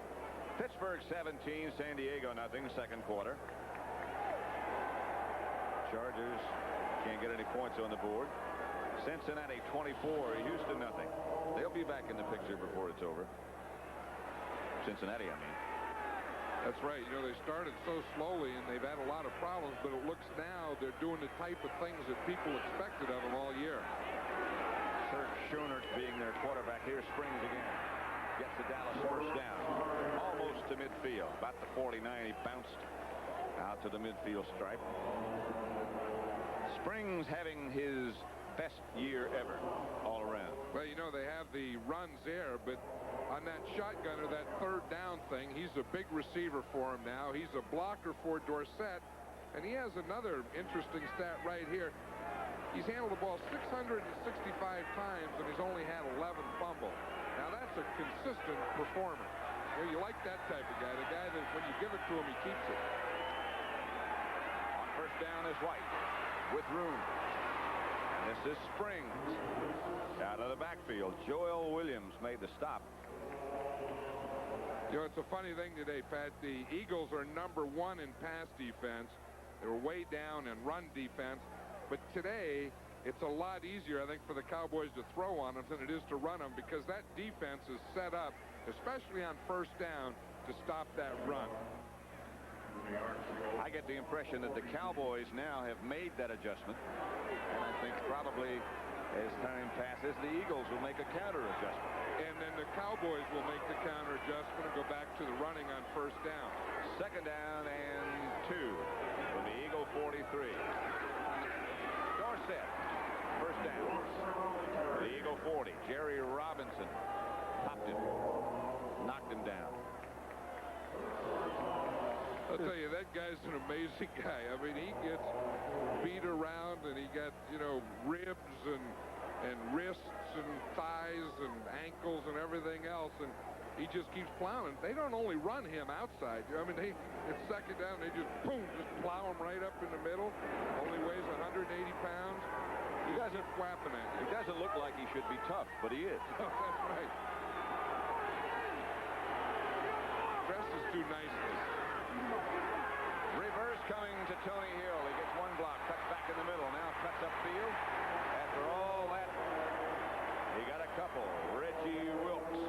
Pittsburgh 17, San Diego nothing, second quarter. Chargers can't get any points on the board. Cincinnati 24, Houston nothing. They'll be back in the picture before it's over. Cincinnati, I mean. That's right. You know, they started so slowly and they've had a lot of problems, but it looks now they're doing the type of things that people expected of them all year. Kirk Schoenert being their quarterback here. Springs again. Gets the Dallas first down. Almost to midfield. About the 49. He bounced out to the midfield stripe. Springs having his best year ever all around. Well, you know, they have the runs there, but on that shotgunner, that third down thing, he's a big receiver for him now. He's a blocker for Dorsett, and he has another interesting stat right here. He's handled the ball 665 times, and he's only had 11 fumbles. Now, that's a consistent performance. You like that type of guy, the guy that when you give it to him, he keeps it. On first down is White with room. And this is Springs out of the backfield. Joel Williams made the stop. You know, it's a funny thing today, Pat. The Eagles are number 1 in pass defense. They were way down in run defense. But today, it's a lot easier, I think, for the Cowboys to throw on them than it is to run them, because that defense is set up, especially on first down, to stop that run. I get the impression that the Cowboys now have made that adjustment. And I think probably as time passes, the Eagles will make a counter adjustment. And then the Cowboys will make the counter adjustment and go back to the running on first down. Second down and 2 from the Eagle 43. Dorsett, first down. The Eagle 40. Jerry Robinson popped him, knocked him down. I'll tell you, that guy's an amazing guy. I mean, he gets beat around, and he got, you know, ribs and wrists and thighs and ankles and everything else, and he just keeps plowing. They don't only run him outside. I mean, it's second down, they just, boom, just plow him right up in the middle. Only weighs 180 pounds. He doesn't whapping at you. He doesn't look like he should be tough, but he is. Oh, that's right. Dresses too nicely. Reverse coming to Tony Hill. He gets one block, cuts back in the middle, now cuts upfield. After all that, he got a couple. Reggie Wilkes.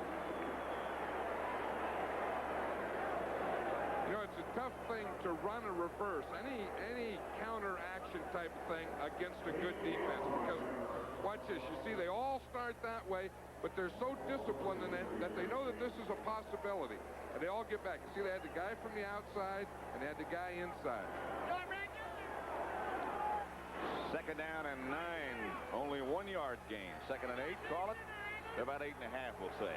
You know, it's a tough thing to run a reverse, any counter action type of thing against a good defense, because watch this, you see they all start that way, but they're so disciplined in it that they know that this is a possibility, and they all get back. You see, they had the guy from the outside and they had the guy inside. Second down and 9, only 1 yard gain. Second and 8, call it. About 8.5, we'll say.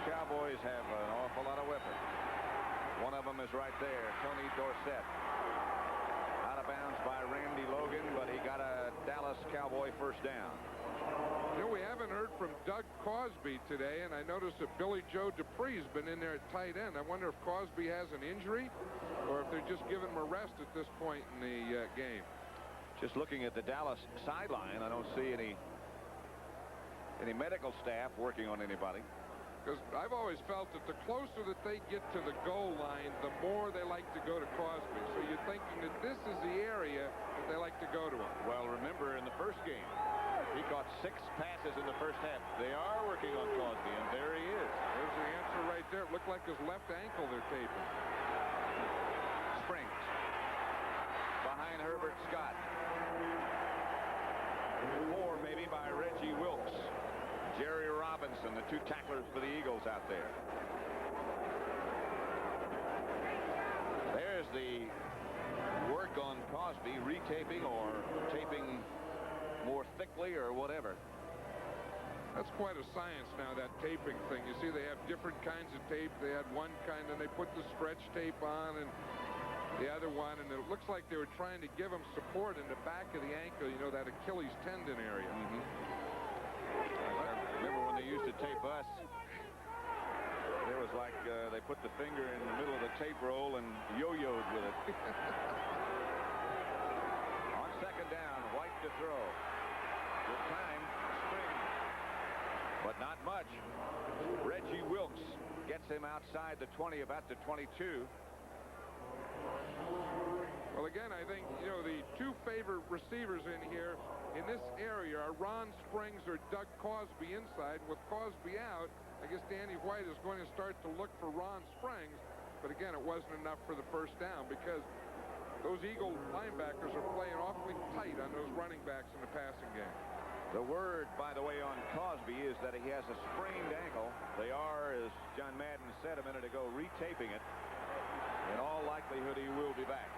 Cowboys have an awful lot of weapons. One of them is right there, Tony Dorsett. Out of bounds by Randy Logan, but he got a Dallas Cowboy first down. You know, we haven't heard from Doug Cosby today, and I noticed that Billy Joe Dupree's been in there at tight end. I wonder if Cosby has an injury or if they're just giving him a rest at this point in the game. Just looking at the Dallas sideline, I don't see any medical staff working on anybody. Because I've always felt that the closer that they get to the goal line, the more they like to go to Cosby. So you're thinking that this is the area that they like to go to him. Well, remember in the first game, he caught 6 passes in the first half. They are working on Cosby, and there he is. There's the answer right there. It looked like his left ankle they're taping. Springs behind Herbert Scott. 4 maybe by Reggie Wilkes. Jerry Robinson, the 2 tacklers for the Eagles out there. There's the work on Cosby, retaping or taping more thickly or whatever. That's quite a science now, that taping thing. You see they have different kinds of tape. They had one kind and they put the stretch tape on and the other one, and it looks like they were trying to give him support in the back of the ankle, you know, that Achilles tendon area. I remember when they used to tape us, there was like they put the finger in the middle of the tape roll and yo-yoed with it. On second down, White to throw. Good time, Spring, but not much. Reggie Wilkes gets him outside the 20, about the 22. Well, again, I think, you know, the 2 favorite receivers in here in this area are Ron Springs or Doug Cosby inside. With Cosby out, I guess Danny White is going to start to look for Ron Springs. But again, it wasn't enough for the first down because those Eagle linebackers are playing awfully tight on those running backs in the passing game. The word, by the way, on Cosby is that he has a sprained ankle. They are, as John Madden said a minute ago, retaping it. In all likelihood, he will be back.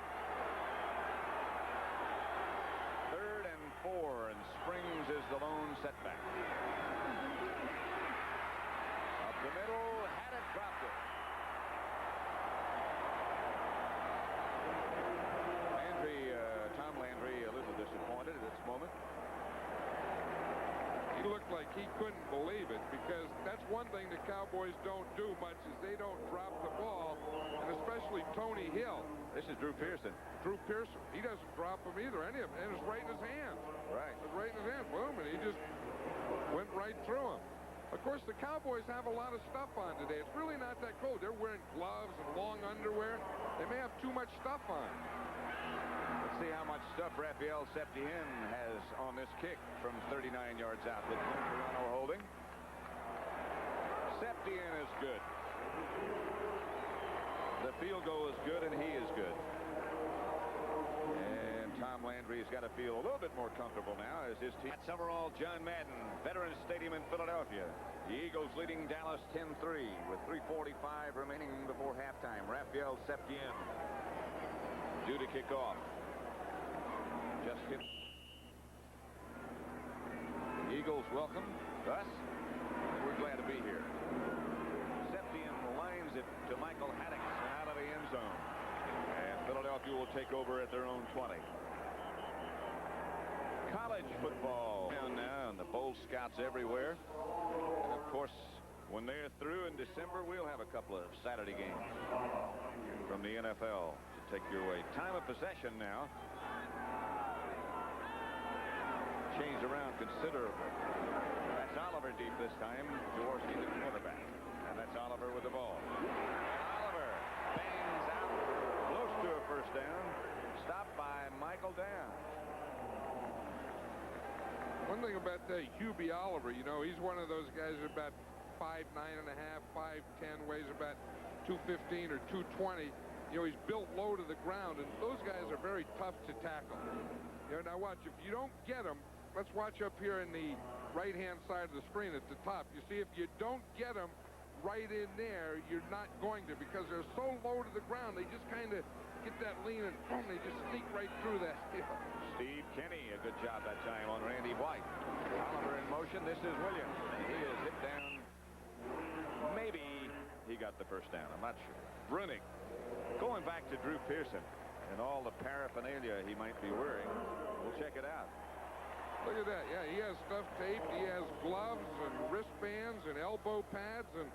3rd and 4, and Springs is the lone setback. Up the middle, had it, dropped it. Tom Landry, a little disappointed at this moment. He looked like he couldn't believe it, because that's one thing the Cowboys don't do much is they don't drop the ball, and especially Tony Hill. This is Drew Pearson. Drew Pearson, he doesn't drop them either, any of them, and it's right in his hands. Right. It was right in his hands, boom, and he just went right through him. Of course, the Cowboys have a lot of stuff on today. It's really not that cold. They're wearing gloves and long underwear. They may have too much stuff on. See how much stuff Rafael Septien has on this kick from 39 yards out with Toronto holding. Septien is good. The field goal is good, and he is good. And Tom Landry has got to feel a little bit more comfortable now as his team. At Summerall, John Madden, Veterans Stadium in Philadelphia. The Eagles leading Dallas 10-3 with 3:45 remaining before halftime. Rafael Septien due to kick off. Just hit. Eagles welcome us, and we're glad to be here. Septien lines it to Michael Haddix and out of the end zone. And Philadelphia will take over at their own 20. College football down now, and the Bowl Scouts everywhere. And of course, when they're through in December, we'll have a couple of Saturday games from the NFL to take your way. Time of possession now changed around considerably. That's Oliver deep this time. Jaworski, the quarterback. And that's Oliver with the ball. Oliver bangs out, close to a first down. Stopped by Michael Downs. One thing about Hubie Oliver, you know, he's one of those guys about 5'9 and a half, 5'10", weighs about 215 or 220. You know, he's built low to the ground, and those guys are very tough to tackle. You know, now watch, if you don't get them, let's watch up here in the right-hand side of the screen at the top. You see, if you don't get them right in there, you're not going to, because they're so low to the ground, they just kind of get that lean and boom, they just sneak right through that. Steve Kenny, a good job that time on Randy White. Oliver in motion. This is Williams. He is hit down. Maybe he got the first down. I'm not sure. Brunig. Going back to Drew Pearson and all the paraphernalia he might be wearing. We'll check it out. Look at that. Yeah, he has stuff taped. He has gloves and wristbands and elbow pads and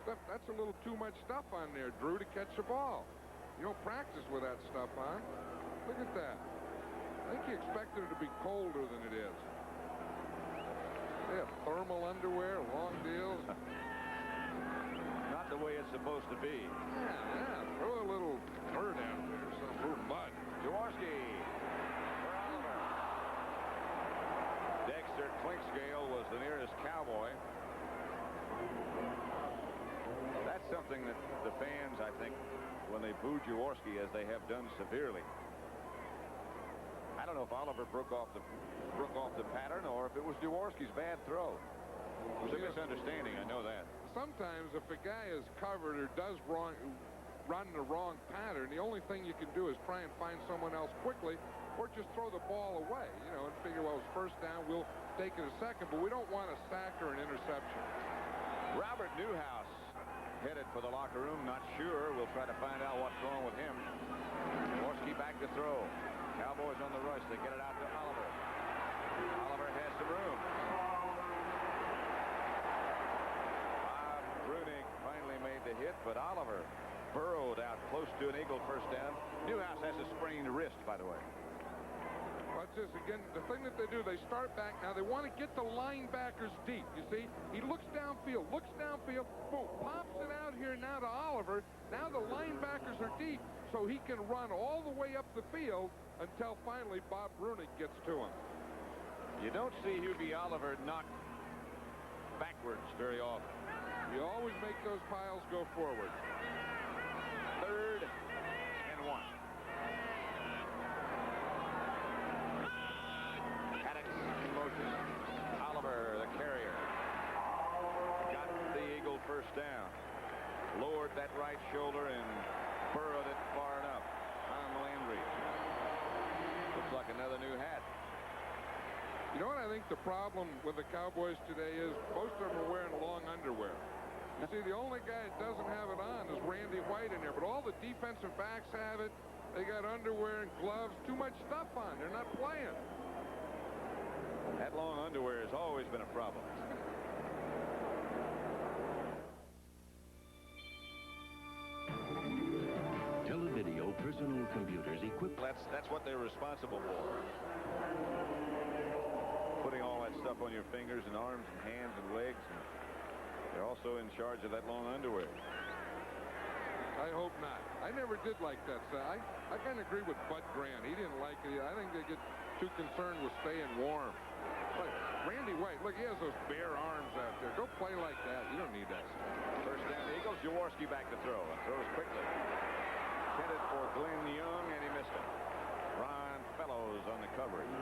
stuff. That's a little too much stuff on there, Drew, to catch the ball. You don't practice with that stuff on. Look at that. I think he expected it to be colder than it is. They have thermal underwear, long deals. Not the way it's supposed to be. Yeah. Throw a little dirt out there, some little mud. Jaworski for Oliver. Dexter Clinkscale was the nearest Cowboy. That's something that the fans, I think, when they boo Jaworski, as they have done severely. I don't know if Oliver broke off the pattern or if it was Jaworski's bad throw. It was a misunderstanding, I know that. Sometimes if a guy is covered or does run the wrong pattern, the only thing you can do is try and find someone else quickly or just throw the ball away, you know, and figure, well, it's first down, we'll take it a second, but we don't want a sack or an interception. Robert Newhouse headed for the locker room, not sure. We'll try to find out what's wrong with him. Jaworski back to throw. Cowboys on the rush. They get it out to Oliver. Oliver has some room. Bob Brunig finally made the hit, but Oliver burrowed out close to an Eagle first down. Newhouse has a sprained wrist, by the way. Watch this again. The thing that they do, they start back now. They want to get the linebackers deep. You see, he looks downfield, boom, pops it out here now to Oliver. Now the linebackers are deep, so he can run all the way up the field until finally Bob Brunig gets to him. You don't see Hubie Oliver knock backwards very often. You always make those piles go forward. 3rd and 1. Oliver, the carrier, got the Eagle first down. Lowered that right shoulder and burrowed it far enough. Tom Landry. Looks like another new hat. You know what I think the problem with the Cowboys today is? Most of them are wearing long underwear. You see, the only guy that doesn't have it on is Randy White in there, but all the defensive backs have it. They got underwear and gloves, too much stuff on. They're not playing. That long underwear has always been a problem. Televideo personal computers equipped. That's what they're responsible for. Putting all that stuff on your fingers and arms and hands and legs. And they're also in charge of that long underwear. I hope not. I never did like that. So I kind of agree with Bud Grant. He didn't like it. I think they get too concerned with staying warm. But Randy White, look, he has those bare arms out there. Go play like that. You don't need that stuff. First down, Eagles. Jaworski back to throw. And throws quickly. Headed for Glenn Young, and he missed it. Ron Fellows on the coverage.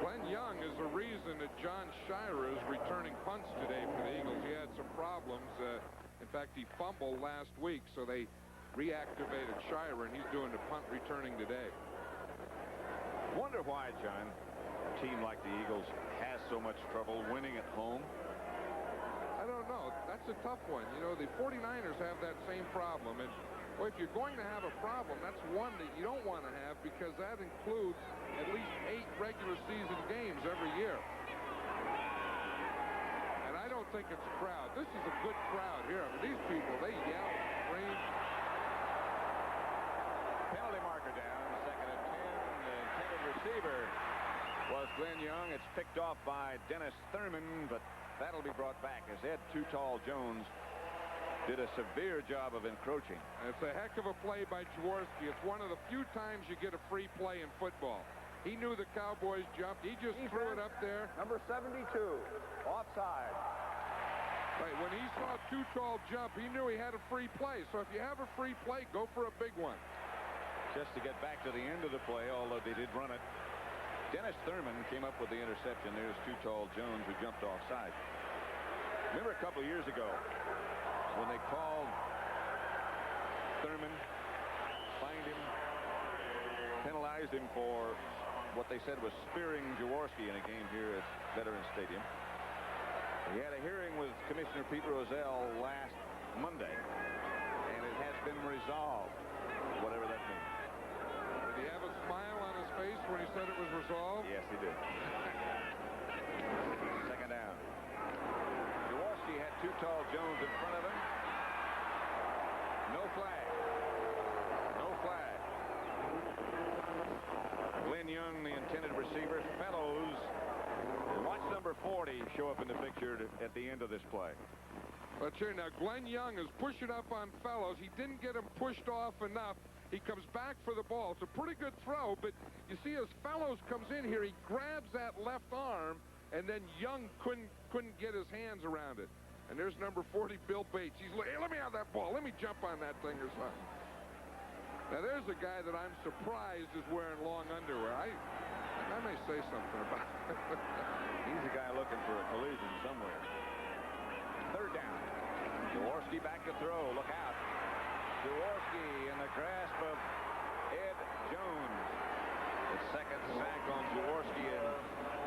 Glenn Young is the reason that John Shira is returning punts today for the Eagles. He had some problems. In fact, he fumbled last week, so they reactivated Shira, and he's doing the punt returning today. Wonder why, John, a team like the Eagles has so much trouble winning at home. I don't know. That's a tough one. You know, the 49ers have that same problem. And, well, if you're going to have a problem, that's one that you don't want to have because that includes at least 8 regular season games every year. And I don't think it's a crowd. This is a good crowd here. I mean, these people, they yell, scream. Penalty marker down. 2nd and 10. The intended receiver was Glenn Young. It's picked off by Dennis Thurman, but that'll be brought back as Ed Too Tall Jones did a severe job of encroaching. It's a heck of a play by Jaworski. It's one of the few times you get a free play in football. He knew the Cowboys jumped. He just threw it up there. Number 72, offside. Right, when he saw Too Tall jump, he knew he had a free play. So if you have a free play, go for a big one. Just to get back to the end of the play, although they did run it. Dennis Thurman came up with the interception. There's Too Tall Jones, who jumped offside. Remember a couple of years ago when they called Thurman, fined him, penalized him for what they said was spearing Jaworski in a game here at Veterans Stadium. He had a hearing with Commissioner Pete Rozelle last Monday, and it has been resolved, whatever that means. Did he have a smile on his face when he said it was resolved? Yes, he did. 2nd down. Jaworski had Too Tall Jones in front of him. No flag. No flag. receiver, Fellows. And watch number 40 show up in the picture at the end of this play. Let's hear now. Glenn Young is pushing up on Fellows. He didn't get him pushed off enough. He comes back for the ball. It's a pretty good throw, but you see as Fellows comes in here, he grabs that left arm, and then Young couldn't get his hands around it. And there's number 40, Bill Bates. He's like, hey, let me have that ball. Let me jump on that thing or something. Now, there's a guy that I'm surprised is wearing long underwear. I may say something about it. He's a guy looking for a collision somewhere. Third down. Jaworski back to throw. Look out. Jaworski in the grasp of Ed Jones. The second sack on Jaworski, and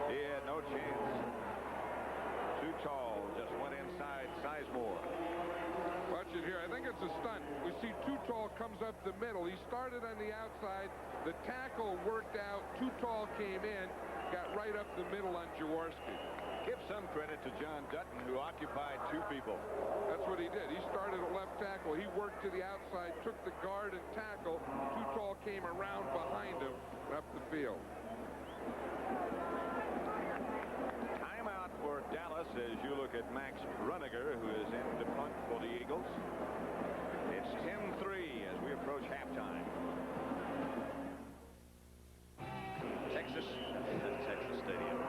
he had no chance. Too tall. Just went inside Sizemore. Watch it here. I think it's a stunt. We see Too Tall comes up the middle. He started on the outside. The tackle worked out. Too Tall came in, got right up the middle on Jaworski. Give some credit to John Dutton, who occupied two people. That's what he did. He started at left tackle. He worked to the outside, took the guard and tackle. Too Tall came around behind him up the field. Timeout for Dallas as you look at Max Runniger, who is in the punt for the Eagles. It's 10-3 as we approach halftime. Texas Stadium.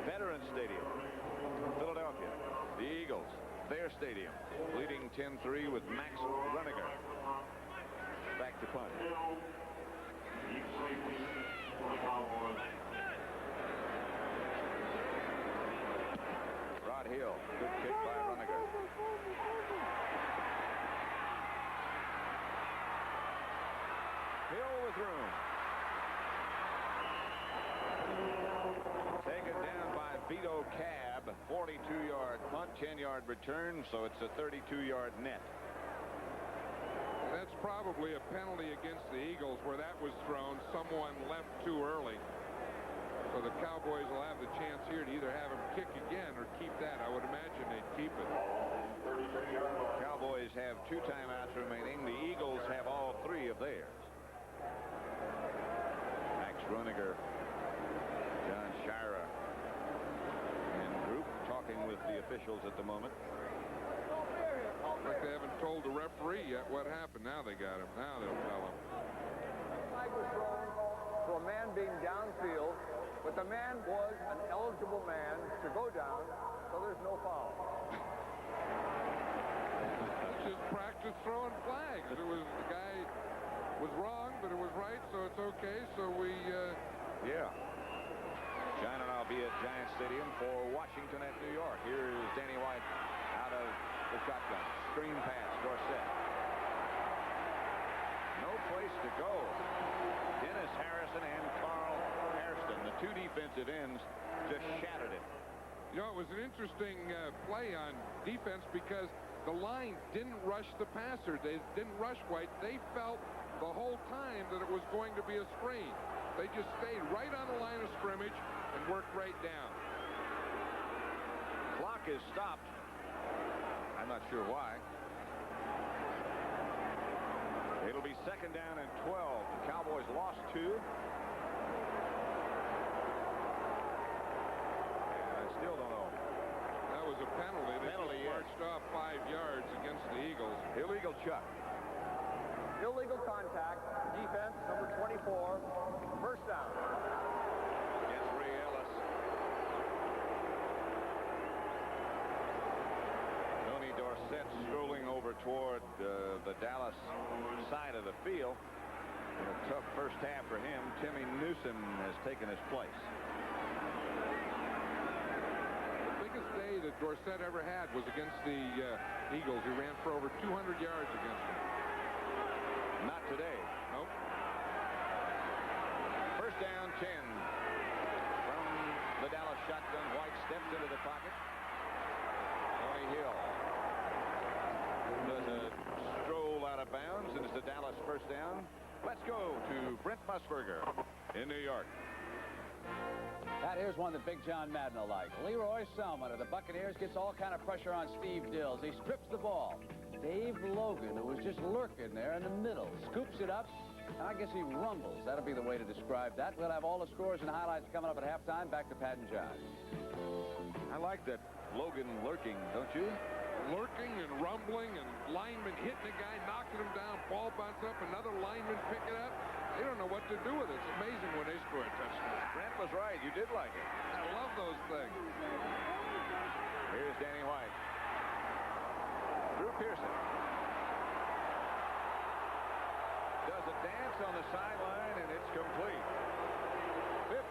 Veterans Stadium. Philadelphia. The Eagles. Their stadium. Leading 10-3 with Max Runniger. Back to punt. Rod Hill. Good kick by Runniger. Hill with room. Taken down by Vito Cab. 42-yard punt, 10-yard return, so it's a 32-yard net. That's probably a penalty against the Eagles where that was thrown. Someone left too early. So the Cowboys will have the chance here to either have him kick again or keep that. I would imagine they'd keep it. Cowboys have 2 timeouts remaining. The Eagles have all 3 of theirs. Max Runniger, John Shira, and group talking with the officials at the moment. Like they haven't told the referee yet what happened. Now they got him. Now they'll tell him. Flag was thrown for a man being downfield, but the man was an eligible man to go down, so there's no foul. It's just practice throwing flags. It was the guy was wrong, but it was right, so it's okay. So we, Yeah. Giant will be at Giant Stadium for Washington at New York. Here is Danny White out of the shotgun. Screen pass, Dorsett. No place to go. Dennis Harrison and Carl Hairston, the 2 defensive ends, just shattered it. you know, it was an interesting play on defense because the line didn't rush the passer. They didn't rush White. They felt the whole time that it was going to be a screen. They just stayed right on the line of scrimmage and worked right down. Clock is stopped. I'm not sure why. It'll be 2nd down and 12. The Cowboys lost 2. And I still don't know. That was a penalty. They Penalty, just marched off 5 yards against the Eagles. Illegal chuck. Illegal contact. Defense, number 24. First down. Against Ray Ellis. Tony Dorsett strolling over toward the Dallas side of the field. In a tough first half for him. Timmy Newsome has taken his place. The biggest day that Dorsett ever had was against the Eagles. He ran for over 200 yards against them. Not today. Nope. First down, 10. From the Dallas shotgun, White steps into the pocket. Tony Hill does a stroll out of bounds, and it's the Dallas first down. Let's go to Brent Musburger in New York. Pat, here's one that Big John Madden will like. Leroy Selman of the Buccaneers gets all kind of pressure on Steve Dills. He strips the ball. Dave Logan, who was just lurking there in the middle, scoops it up, I guess he rumbles. That'll be the way to describe that. We'll have all the scores and highlights coming up at halftime. Back to Pat and John. I like that Logan lurking, don't you? Lurking and rumbling and lineman hitting a guy, knocking him down, ball bounce up, another lineman pick it up. They don't know what to do with it. It's amazing when they score a touchdown. Brent was right. You did like it. I love those things. Here's Danny White. Drew Pearson does a dance on the sideline, and it's complete.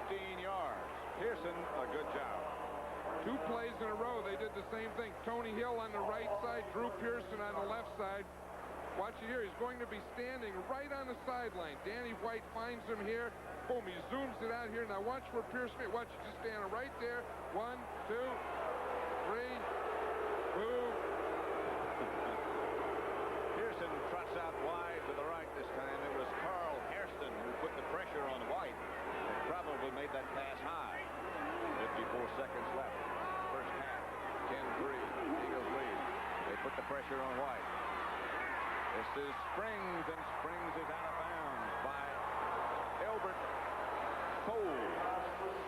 15 yards. Pearson, a good job. 2 plays in a row, they did the same thing. Tony Hill on the right side, Drew Pearson on the left side. Watch it here. He's going to be standing right on the sideline. Danny White finds him here. Boom, he zooms it out here. Now watch where Pearson, watch it, just standing right there. 1, 2, 3, boom. Pearson trots out wide to the right this time. It was Carl Hairston who put the pressure on White and probably made that pass high. 54 seconds left. First half. 10-3. Eagles lead. They put the pressure on White. This is Springs, and Springs is out of bounds by Elbert Cole,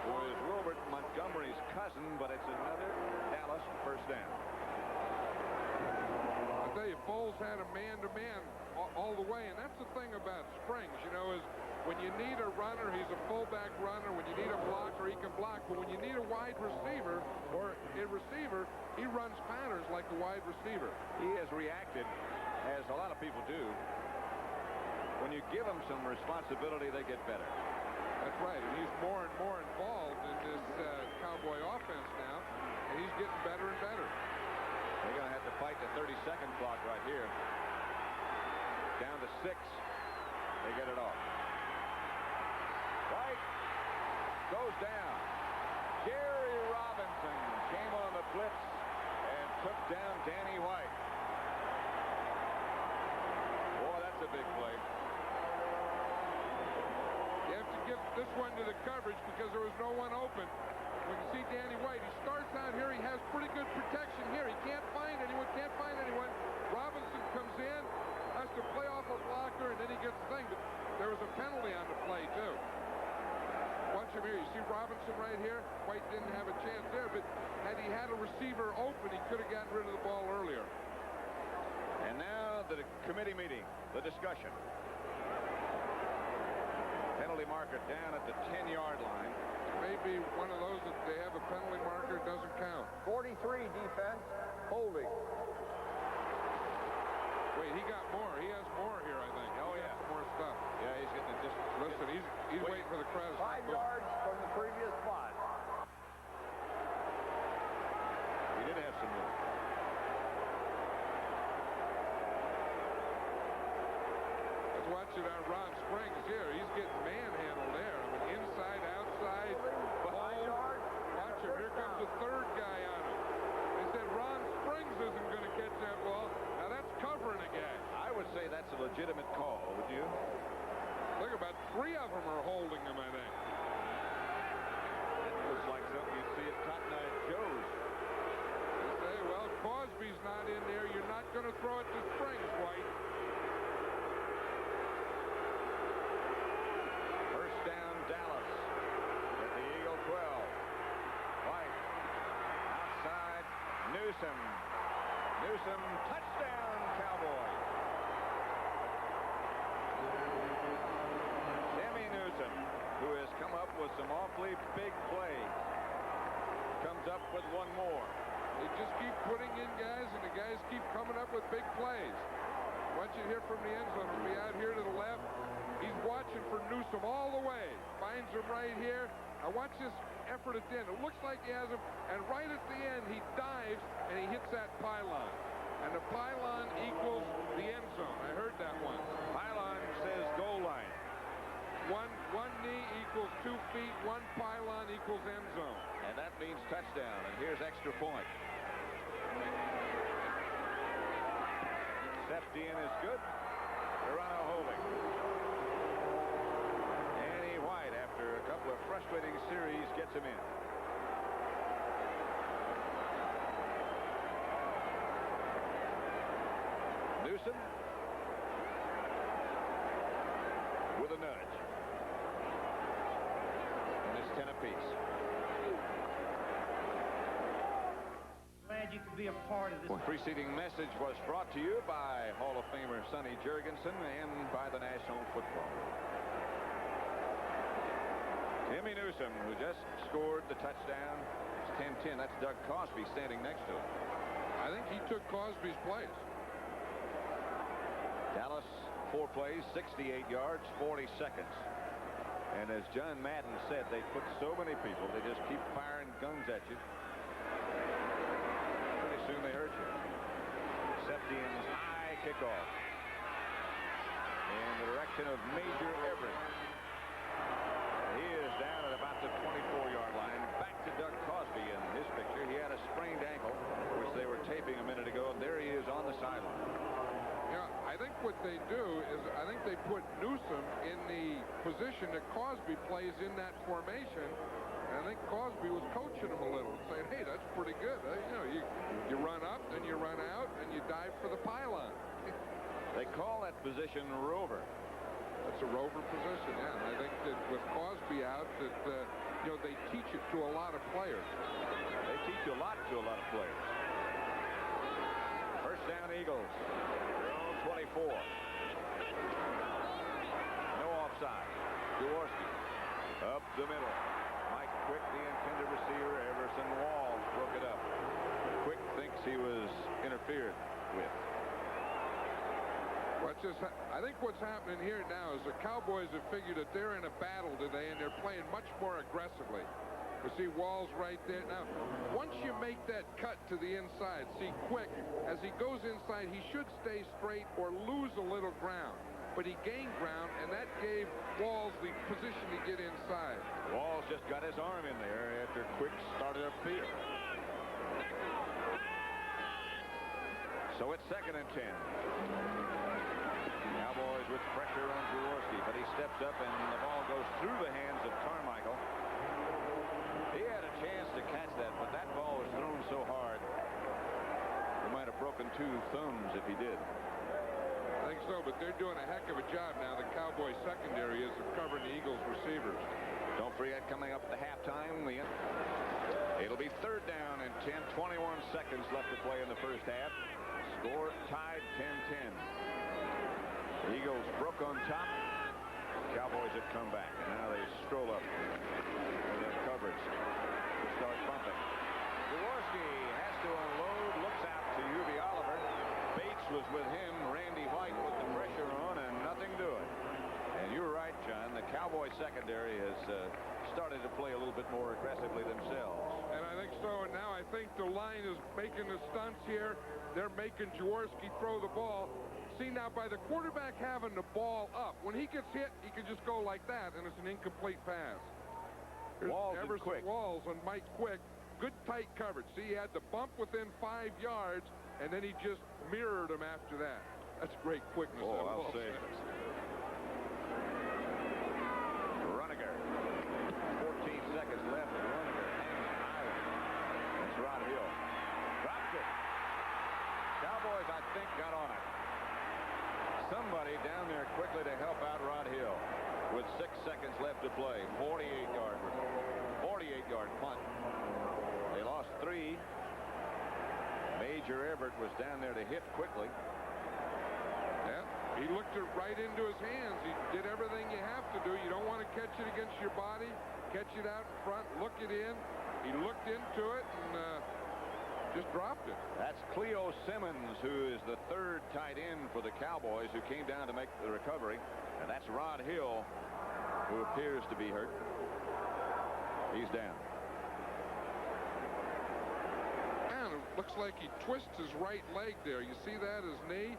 who is Wilbert Montgomery's cousin, but it's another Dallas first down. I'll tell you, Foles had a man-to-man all the way, and that's the thing about Springs, you know, is when you need a runner, he's a fullback runner. When you need a blocker, he can block. But when you need a wide receiver or a receiver, he runs patterns like a wide receiver. He has reacted, as a lot of people do. When you give them some responsibility, they get better. That's right, and he's more and more involved in this Cowboy offense now, and he's getting better and better. They're going to have to fight the 30-second clock right here. Down to 6. They get it off. White goes down. Gary Robinson came on the blitz and took down Danny White. Boy, that's a big play. You have to give this one to the coverage because there was no one open. When you see Danny White, he starts out here. He has pretty good protection here. He can't find anyone, Robinson comes in, has to play off a blocker, and then he gets the thing. But there was a penalty on the play, too. Watch him here. You see Robinson right here? White didn't have a chance there, but had he had a receiver open, he could have gotten rid of the ball earlier. And now the committee meeting, the discussion. Penalty marker down at the 10-yard line. It may be one of those that they have a penalty marker, doesn't count. 43 defense, holding. Wait, he got more. He has more here, I think. Oh, He yeah. has more stuff. Yeah, he's getting it just... Listen, he's waiting for the crowd. 5 yards from the previous spot. He did have some more. Let's watch it on Ron Springs here. He's getting manhandled there. I mean, inside, outside. Behind yards. Watch him. Here comes the third guy on him. They said Ron Springs isn't going to catch that ball. Now that's covering a guy. I would say that's a legitimate call, would you? Look, about 3 of them are holding him, I think. That looks like something you'd see at Cotton Eye Joe's. They say, well, Cosby's not in there. You're not going to throw it to Springs, White. First down, Dallas at the Eagle 12. White outside, Newsome. Newsome, touchdown, Cowboys. Timmy Newsome, who has come up with some awfully big plays, comes up with one more. They just keep putting in guys, and the guys keep coming up with big plays. Watch it here from the end zone. It'll be out here to the left. He's watching for Newsome all the way. Finds him right here. Now watch this effort at the end. It looks like he has him, and right at the end, he dives, and he hits that pylon. And the pylon equals the end zone. I heard that one. Pylon says goal line. One knee equals 2 feet. One pylon equals end zone. And that means touchdown. And here's extra point. Septien is good. Toronto holding. Danny White, after a couple of frustrating series, gets him in. Newsome. a nudge. And it's 10 apiece. Glad you could be a part of this. The preceding message was brought to you by Hall of Famer Sonny Jurgensen and by the National Football League. Timmy Newsome, who just scored the touchdown. It's 10-10. That's Doug Cosby standing next to him. I think he took Cosby's place. Dallas, 4 plays, 68 yards, 40 seconds. And as John Madden said, they put so many people, they just keep firing guns at you. Pretty soon they hurt you. Septien's high kickoff in the direction of Major Everett. He is down at about the 24-yard line. Back to Doug Cosby in his picture. He had a sprained ankle, which they were taping a minute ago, and there he is on the sideline. Yeah, I think what they do is I think they put Newsome in the position that Cosby plays in that formation. And I think Cosby was coaching him a little, saying, hey, that's pretty good. You know, you run up, then you run out, and you dive for the pylon. They call that position rover. That's a rover position, yeah. And I think that with Cosby out, that you know, they teach it to a lot of players. They teach a lot to a lot of players. First down, Eagles. Their own 24. No offside. Jaworski up the middle. Mike Quick, the intended receiver. Everson Walls broke it up. Quick thinks he was interfered with. Well, I think what's happening here now is the Cowboys have figured that they're in a battle today, and they're playing much more aggressively. You see Walls right there. Now, once you make that cut to the inside, see Quick, as he goes inside, he should stay straight or lose a little ground. But he gained ground, and that gave Walls the position to get inside. Walls just got his arm in there after Quick started upfield. So it's 2nd and 10. Cowboys with pressure on Jaworski, but he steps up and the ball goes through the hands of Carmichael. He had a chance to catch that, but that ball was thrown so hard he might have broken 2 thumbs if he did. I think so, but they're doing a heck of a job now. The Cowboys secondary is covering the Eagles receivers. Don't forget, coming up at the halftime, it'll be 3rd down and 10, 21 seconds left to play in the first half. Score tied 10-10. The Eagles broke on top. Cowboys have come back, and now they stroll up with their coverage to start bumping. Jaworski has to unload, looks out to Hubie Oliver. Bates was with him. Randy White put the pressure on, and nothing doing. And you're right, John. The Cowboy secondary has started to play a little bit more aggressively themselves. And I think so. And now I think the line is making the stunts here. They're making Jaworski throw the ball. See, now, by the quarterback having the ball up, when he gets hit, he can just go like that, and it's an incomplete pass. Here's Walls and Everson Quick. Walls on Mike Quick. Good tight coverage. See, he had the bump within 5 yards, and then he just mirrored him after that. That's great quickness. Oh, I'll say it. Runniger. 14 seconds left, and Runniger hangs high. That's Rod Hill. Drops it. Cowboys, I think, got on it. Somebody down there quickly to help out Rod Hill with 6 seconds left to play. 48-yard punt. They lost 3. Major Everett was down there to hit quickly. Yeah, he looked it right into his hands. He did everything you have to do. You don't want to catch it against your body. Catch it out in front. Look it in. He looked into it and just dropped it. That's Cleo Simmons, who is the 3rd tight end for the Cowboys, who came down to make the recovery. And that's Rod Hill, who appears to be hurt. He's down. And it looks like he twists his right leg there. You see that, his knee?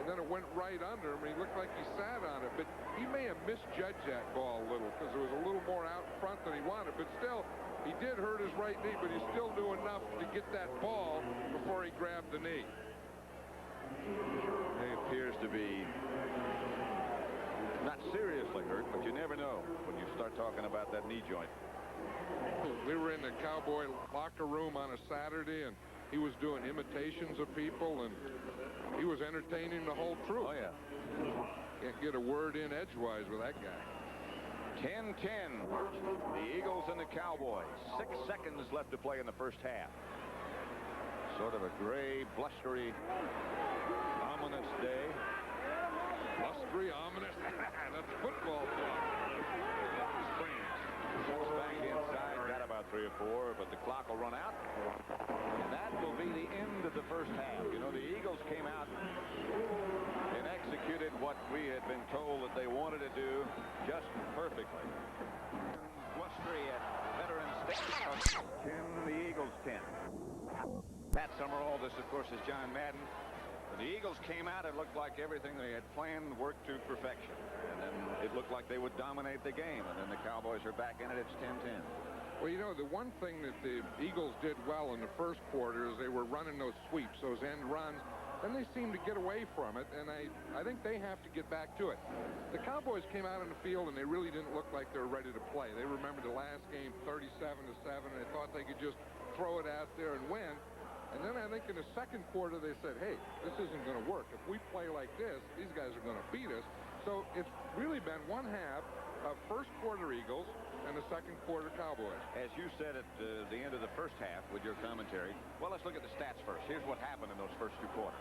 And then it went right under him. He looked like he sat on it. But he may have misjudged that ball a little because it was a little more out in front than he wanted. But still, he did hurt his right knee, but he still knew enough to get that ball before he grabbed the knee. He appears to be not seriously hurt, but you never know when you start talking about that knee joint. We were in the Cowboy locker room on a Saturday, and he was doing imitations of people, and He was entertaining the whole troop. Oh, yeah. Can't get a word in edgewise with that guy. 10-10. The Eagles and the Cowboys. 6 seconds left to play in the first half. Sort of a gray, blustery, ominous day. Blustery, ominous. That's football talk. Goes back inside, got about 3 or 4, but the clock will run out. And that will be the end of the first half. You know, the Eagles came out and executed what we had been told that they wanted to do just perfectly. Blustery at Veterans Stadium. 10, the Eagles 10. Pat Summerall, this of course is John Madden. When the Eagles came out, it looked like everything they had planned worked to perfection. And then it looked like they would dominate the game. And then the Cowboys are back in it. It's 10-10. Well, you know, the one thing that the Eagles did well in the first quarter is they were running those sweeps, those end runs. Then they seemed to get away from it, and I think they have to get back to it. The Cowboys came out on the field, and they really didn't look like they were ready to play. They remembered the last game 37-7, and they thought they could just throw it out there and win. And then I think in the second quarter they said, hey, this isn't going to work. If we play like this, these guys are going to beat us. So it's really been one half of first quarter Eagles and the second quarter Cowboys. As you said at the end of the first half with your commentary, well, let's look at the stats first. Here's what happened in those first 2 quarters.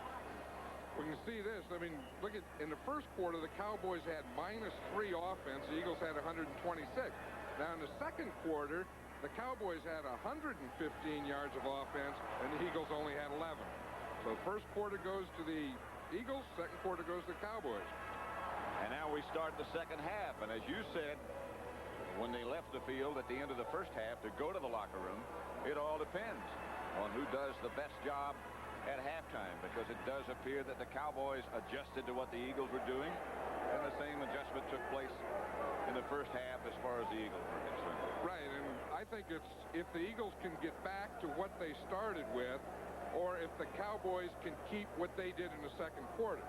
We can see this. I mean, look at in the first quarter, the Cowboys had -3 offense. The Eagles had 126. Now in the second quarter, the Cowboys had 115 yards of offense, and the Eagles only had 11. So first quarter goes to the Eagles, second quarter goes to the Cowboys. And now we start the second half. And as you said, when they left the field at the end of the first half to go to the locker room, it all depends on who does the best job at halftime, because it does appear that the Cowboys adjusted to what the Eagles were doing, and the same adjustment took place in the first half as far as the Eagles were concerned. Right, and I think it's if the Eagles can get back to what they started with, or if the Cowboys can keep what they did in the second quarter.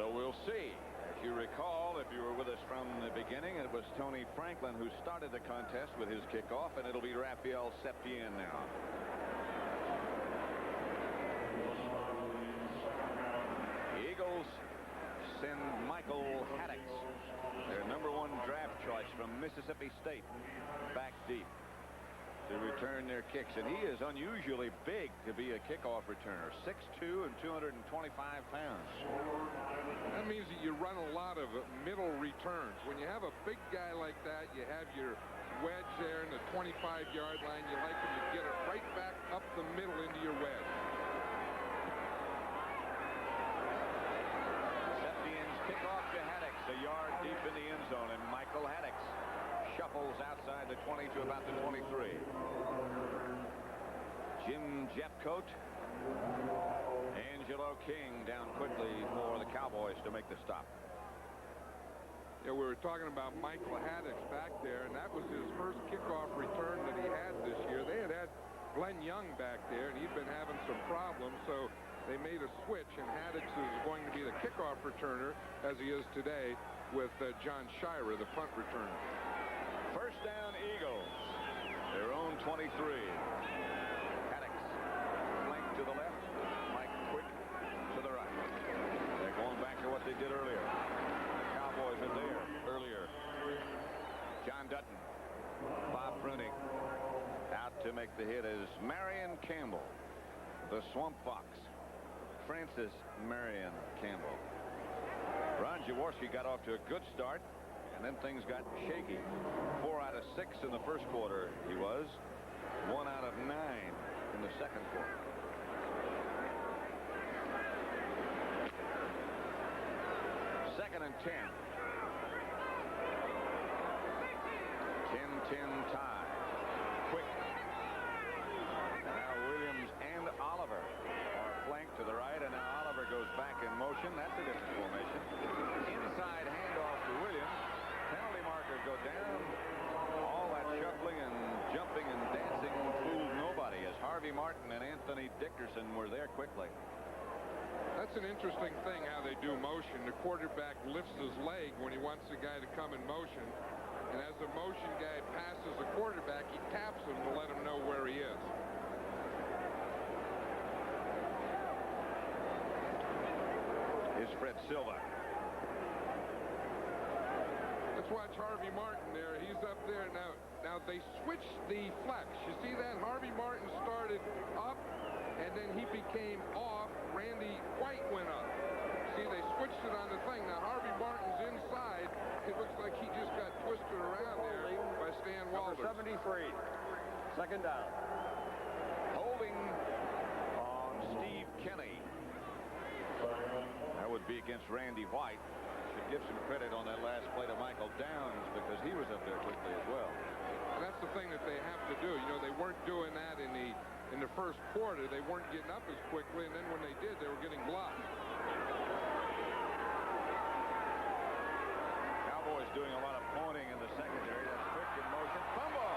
So we'll see. As you recall, if you were with us from the beginning, it was Tony Franklin who started the contest with his kickoff, and it'll be Rafael Septien now. The Eagles send Michael Haddix, their #1 draft choice from Mississippi State, back deep to return their kicks. And he is unusually big to be a kickoff returner, 6'2" and 225 pounds. That means that you run a lot of middle returns. When you have a big guy like that, you have your wedge there in the 25-yard line. You like him to get it right back up the middle into your wedge. Septien's kickoff to Haddix, a yard deep in the end zone, and Michael Haddix shuffles outside the 20 to about the 23. Jim Jeffcoat, Angelo King down quickly for the Cowboys to make the stop. Yeah, we were talking about Michael Haddix back there, and that was his first kickoff return that he had this year. They had Glenn Young back there, and he'd been having some problems, so they made a switch, and Haddix is going to be the kickoff returner, as he is today, with John Shira, the punt returner. First down, Eagles. Their own 23. Haddix flank to the left. Mike Quick to the right. They're going back to what they did earlier. The Cowboys are there earlier. John Dutton. Bob Bruning. Out to make the hit is Marion Campbell. The Swamp Fox. Francis Marion Campbell. Ron Jaworski got off to a good start, and then things got shaky. 4 out of 6 in the first quarter he was. 1 out of 9 in the second quarter. Second and 10. 10-10 tie. Quick. Now Williams and Oliver are flanked to the right, and now Oliver goes back in motion. That's a different formation. Inside handoff to Williams. Penalty markers go down. All that shuffling and jumping and dancing fooled nobody, as Harvey Martin and Anthony Dickerson were there quickly. That's an interesting thing how they do motion. The quarterback lifts his leg when he wants the guy to come in motion. And as the motion guy passes the quarterback, he taps him to let him know where he is. Here's Fred Silva. Let's watch Harvey Martin there. He's up there now. Now they switched the flex. You see that? Harvey Martin started up, and then he became off. Randy White went up. See, they switched it on the thing. Now Harvey Martin's inside. It looks like he just got twisted around there by Stan Walters. Number 73. Second down. Holding on Steve Kenny. That would be against Randy White. Should give some credit on that last play to Michael Downs because he was up there quickly as well. And that's the thing that they have to do. You know, they weren't doing that in the first quarter. They weren't getting up as quickly, and then when they did, they were getting blocked. Cowboys doing a lot of pointing in the secondary. That's quick in motion. Fumble.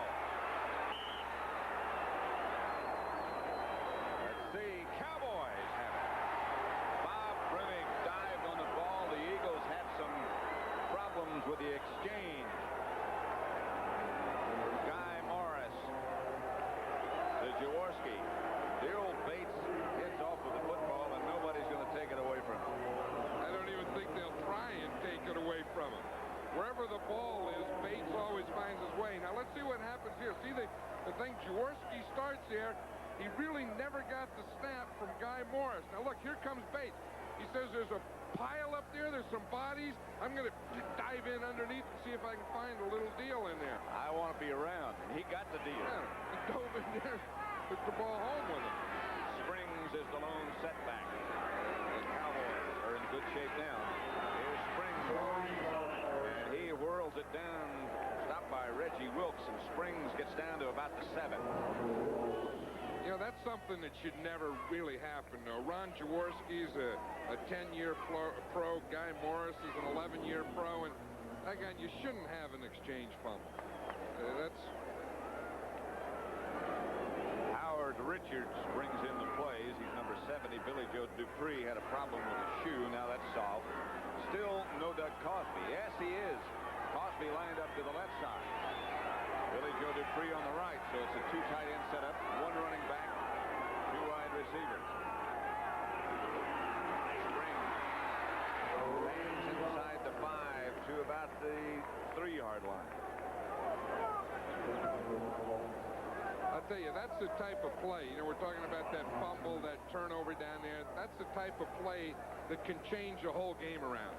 Let's see. Cowboys have it. Bob Brimmick dived on the ball. The Eagles had some problems with the exchange. Guy Morris to Jaworski. Daryl Bates hits off with the football, and nobody's going to take it away from him. I don't even think they'll try and take it away from him. Wherever the ball is, Bates always finds his way. Now let's see what happens here. See the thing, Jaworski starts there. He really never got the snap from Guy Morris. Now look, here comes Bates. He says there's a pile up there. There's some bodies. I'm going to dive in underneath and see if I can find a little deal in there. I want to be around. And he got the deal. Yeah, he dove in there, took the ball home with him. Springs is the lone setback. The Cowboys are in good shape now. Here's Springs. And he whirls it down. Stopped by Reggie Wilkes, and Springs gets down to about the 7. You know, that's something that should never really happen. Ron Jaworski's a 10-year pro. Guy Morris is an 11-year pro. And again, you shouldn't have an exchange fumble. That's... Howard Richards brings in the plays. He's number 70. Billy Joe Dupree had a problem with his shoe. Now that's solved. Still no Doug Cosby. Yes, he is. Cosby lined up to the left side. Billy Joe Dupree on the right, so it's a 2 tight end setup, 1 running back, 2 wide receivers. Springs lands inside the 5 to about the 3-yard line. I'll tell you, that's the type of play. You know, we're talking about that fumble, that turnover down there. That's the type of play that can change the whole game around.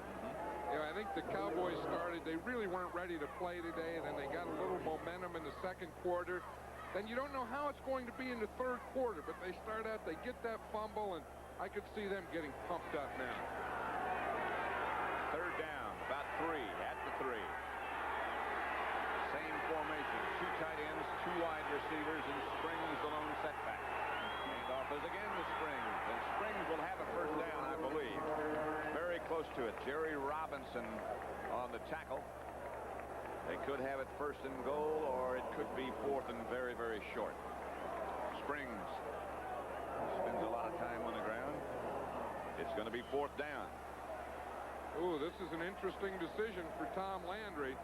You know, I think the Cowboys started, they really weren't ready to play today, and then they got a little momentum in the second quarter. Then you don't know how it's going to be in the third quarter, but they start out, they get that fumble, and I could see them getting pumped up now. Third down, about 3, at the 3. Same formation, 2 tight ends, 2 wide receivers, and Springs the lone setback. Handoff is again to Springs, and Springs will have a first down, I believe. Very close to it. Jerry Robinson on the tackle. They could have it 1st and goal, or it could be 4th and very, very short. Springs spends a lot of time on the ground. It's going to be 4th down. Ooh, this is an interesting decision for Tom Landry.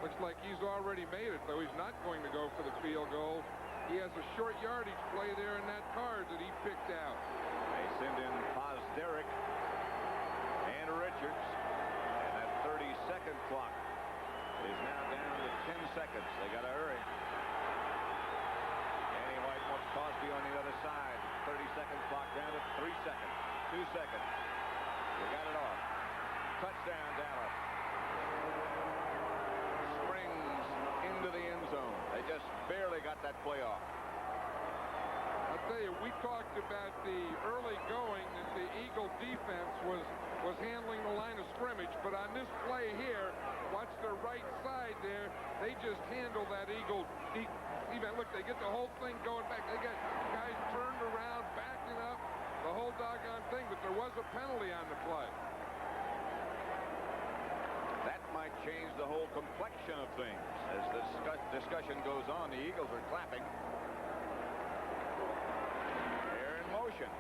Looks like he's already made it, though he's not going to go for the field goal. He has a short yardage play there in that card that he picked out. They send in Pozderick and Richards, and that 30-second clock is now down to 10 seconds. They got to hurry. Danny White wants Cosby on the other side. 30-second clock down to 3 seconds. 2 seconds. They got it off. Touchdown, Dallas. Springs into the end zone. They just barely got that play off. I'll tell you, we talked about the early going that the Eagle defense was handling the line of scrimmage, but on this play here, watch their right side there, they just handle that Eagle even look, they get the whole thing going back. They got guys turned around, backing up, the whole doggone thing, but there was a penalty on the play. That might change the whole complexion of things. As the discussion goes on, the Eagles are clapping. They're in motion.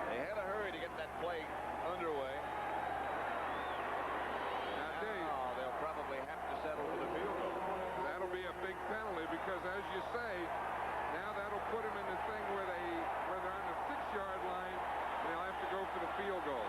They had a hurry to get that play underway. Now they'll probably have to settle for the field goal. That'll be a big penalty because, as you say, now that'll put them in the thing where they're on the 6-yard line, and they'll have to go for the field goal.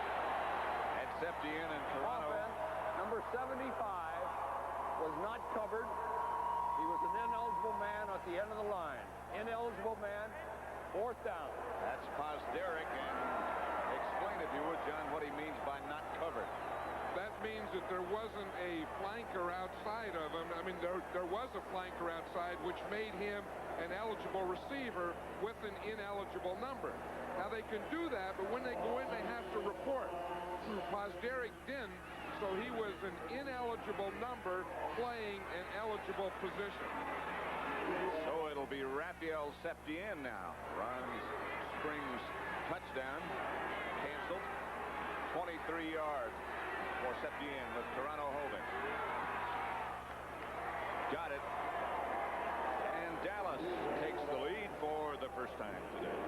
wasn't a flanker outside of him. I mean, there was a flanker outside, which made him an eligible receiver with an ineligible number. Now, they can do that, but when they go in, they have to report. Posderick didn't, so he was an ineligible number playing an eligible position. So it'll be Rafael Septien now. Runs, springs, touchdown, canceled. 23 yards for Septien with Toronto holding. Got it. And Dallas takes the lead for the first time today.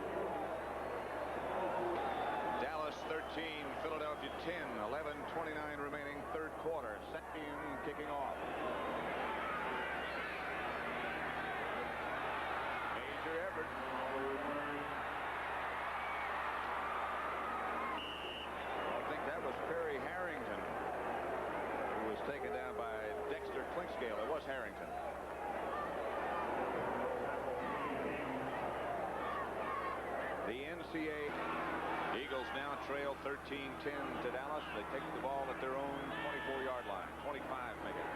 Dallas 13, Philadelphia 10, 11:29 remaining, third quarter. Septien kicking off. Major effort. I think that was Perry Harrington, who was taken down by Dexter Clinkscale. It was Harrington. The NCAA Eagles now trail 13-10 to Dallas. They take the ball at their own 24-yard line. 25 make it.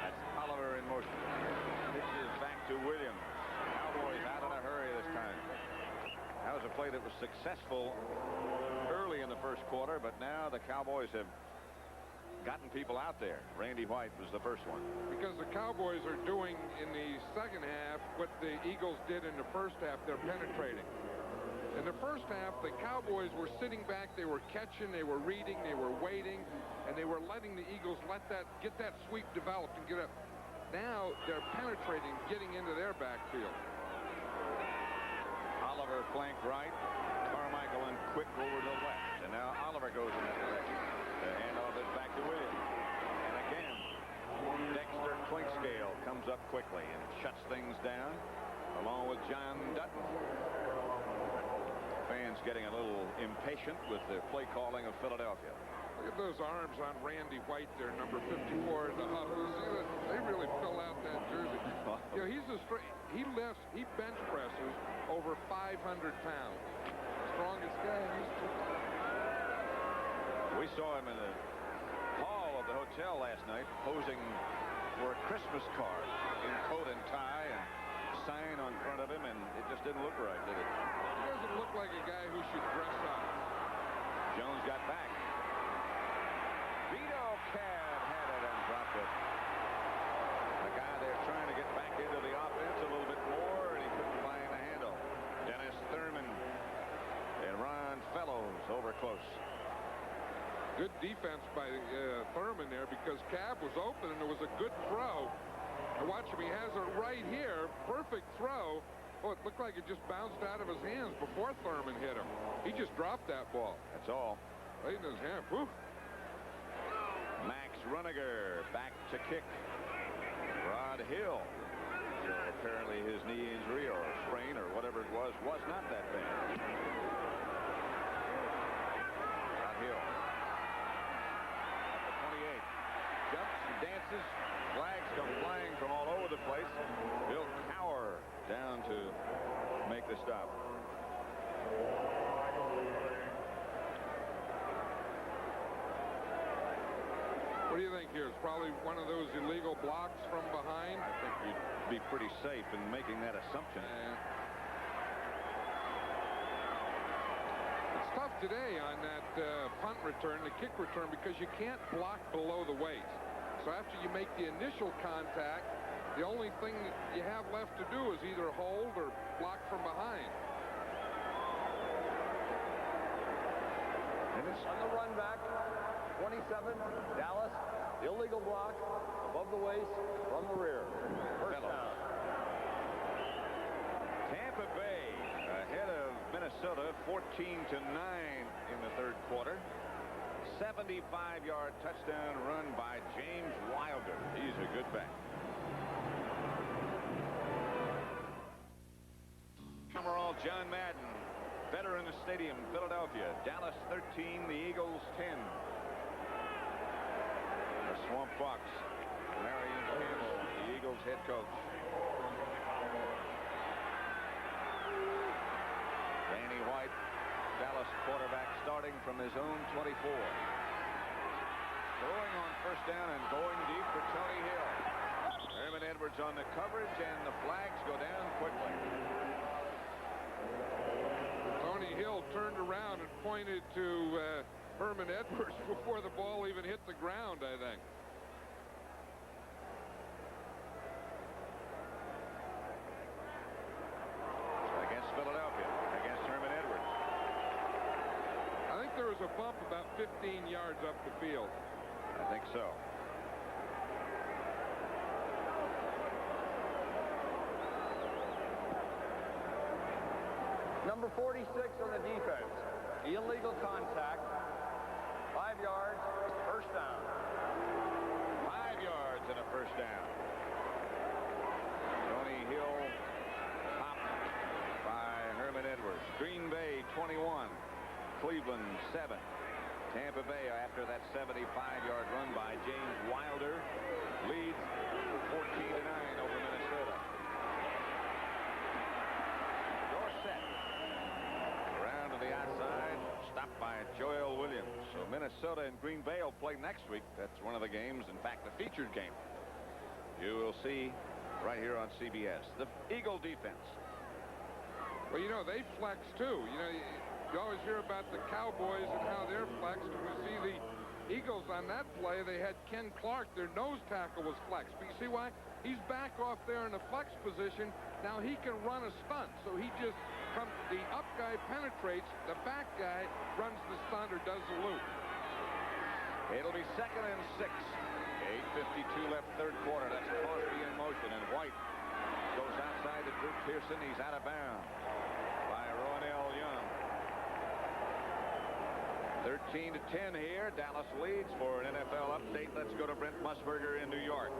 That's Oliver in motion. Pitches back to Williams. Cowboys out in a hurry this time. That was a play that was successful early in the first quarter, but now the Cowboys have gotten people out there. Randy White was the first one. Because the Cowboys are doing in the second half what the Eagles did in the first half. They're penetrating. In the first half, the Cowboys were sitting back. They were catching, they were reading, they were waiting, and they were letting the Eagles get that sweep developed and get up. Now they're penetrating, getting into their backfield. Oliver flank right, Carmichael and Quick over to the left, and now Oliver goes in that direction. The handoff is back to Williams, and again Dexter Clinkscale comes up quickly and shuts things down along with John Dutton. Fans getting a little impatient with the play calling of Philadelphia. Look at those arms on Randy White there, number 54 in the huddle. They really fill out that jersey. You know, he bench presses over 500 pounds. Strongest guy in history. We saw him in the hall of the hotel last night posing for a Christmas card in coat and tie and sign on front of him, and it just didn't look right, did it? He doesn't look like a guy who should dress up. Jones got back. Vito Cab had it and dropped it. The guy there trying to get back into the offense a little bit more, and he couldn't find the handle. Dennis Thurman and Ron Fellows over close. Good defense by Thurman there, because Cab was open and it was a good throw. And watch him, he has it right here. Perfect throw. Oh, it looked like it just bounced out of his hands before Thurman hit him. He just dropped that ball. That's all. Right in his hand. Whew. Max Runiger back to kick. Rod Hill. So apparently his knee injury or sprain or whatever it was not that bad. Rod Hill. At the 28. Jumps and dances. Flags come flying from all over the place. Bill Cowher down to make the stop. What do you think here? It's probably one of those illegal blocks from behind. I think you'd be pretty safe in making that assumption. It's tough today on that punt return, the kick return, because you can't block below the waist. So after you make the initial contact, the only thing that you have left to do is either hold or block from behind. And it's on the run back, 27, Dallas, illegal block, above the waist, from the rear. First down. Tampa Bay ahead of Minnesota, 14-9 in the third quarter. 75-yard touchdown run by James Wilder. He's a good back. Overall, John Madden, better in the stadium, Philadelphia. Dallas 13, the Eagles 10. The Swamp Fox, Marion Campbell, the Eagles head coach. Danny White, Dallas quarterback, starting from his own 24. Throwing on first down and going deep for Tony Hill. Herman Edwards on the coverage, and the flags go down quickly. Tony Hill turned around and pointed to Herman Edwards before the ball even hit the ground, I think. Against Philadelphia, against Herman Edwards. I think there was a bump about 15 yards up the field. I think so. Number 46 on the defense. Illegal contact. 5 yards, first down. 5 yards and a first down. Tony Hill popped by Herman Edwards. Green Bay 21. Cleveland 7. Tampa Bay, after that 75-yard run by James Wilder, leads 14-9 over Minnesota. Dorsett around to the outside, stopped by Joel Williams. So Minnesota and Green Bay will play next week. That's one of the games, in fact, the featured game. You will see right here on CBS. The Eagle defense. Well, you know, they flex too. You know, you always hear about the Cowboys and how they're flexed. And we see the Eagles on that play. They had Ken Clark. Their nose tackle was flexed. But you see why? He's back off there in the flex position. Now he can run a stunt. So he just comes. The up guy penetrates. The back guy runs the stunt or does the loop. It'll be 2nd and 6. 8:52 left, third quarter. That's Crosby in motion, and White goes outside to Drew Pearson. He's out of bounds by Ronell Young. 13-10 here. Dallas leads. For an NFL update, let's go to Brent Musburger in New York.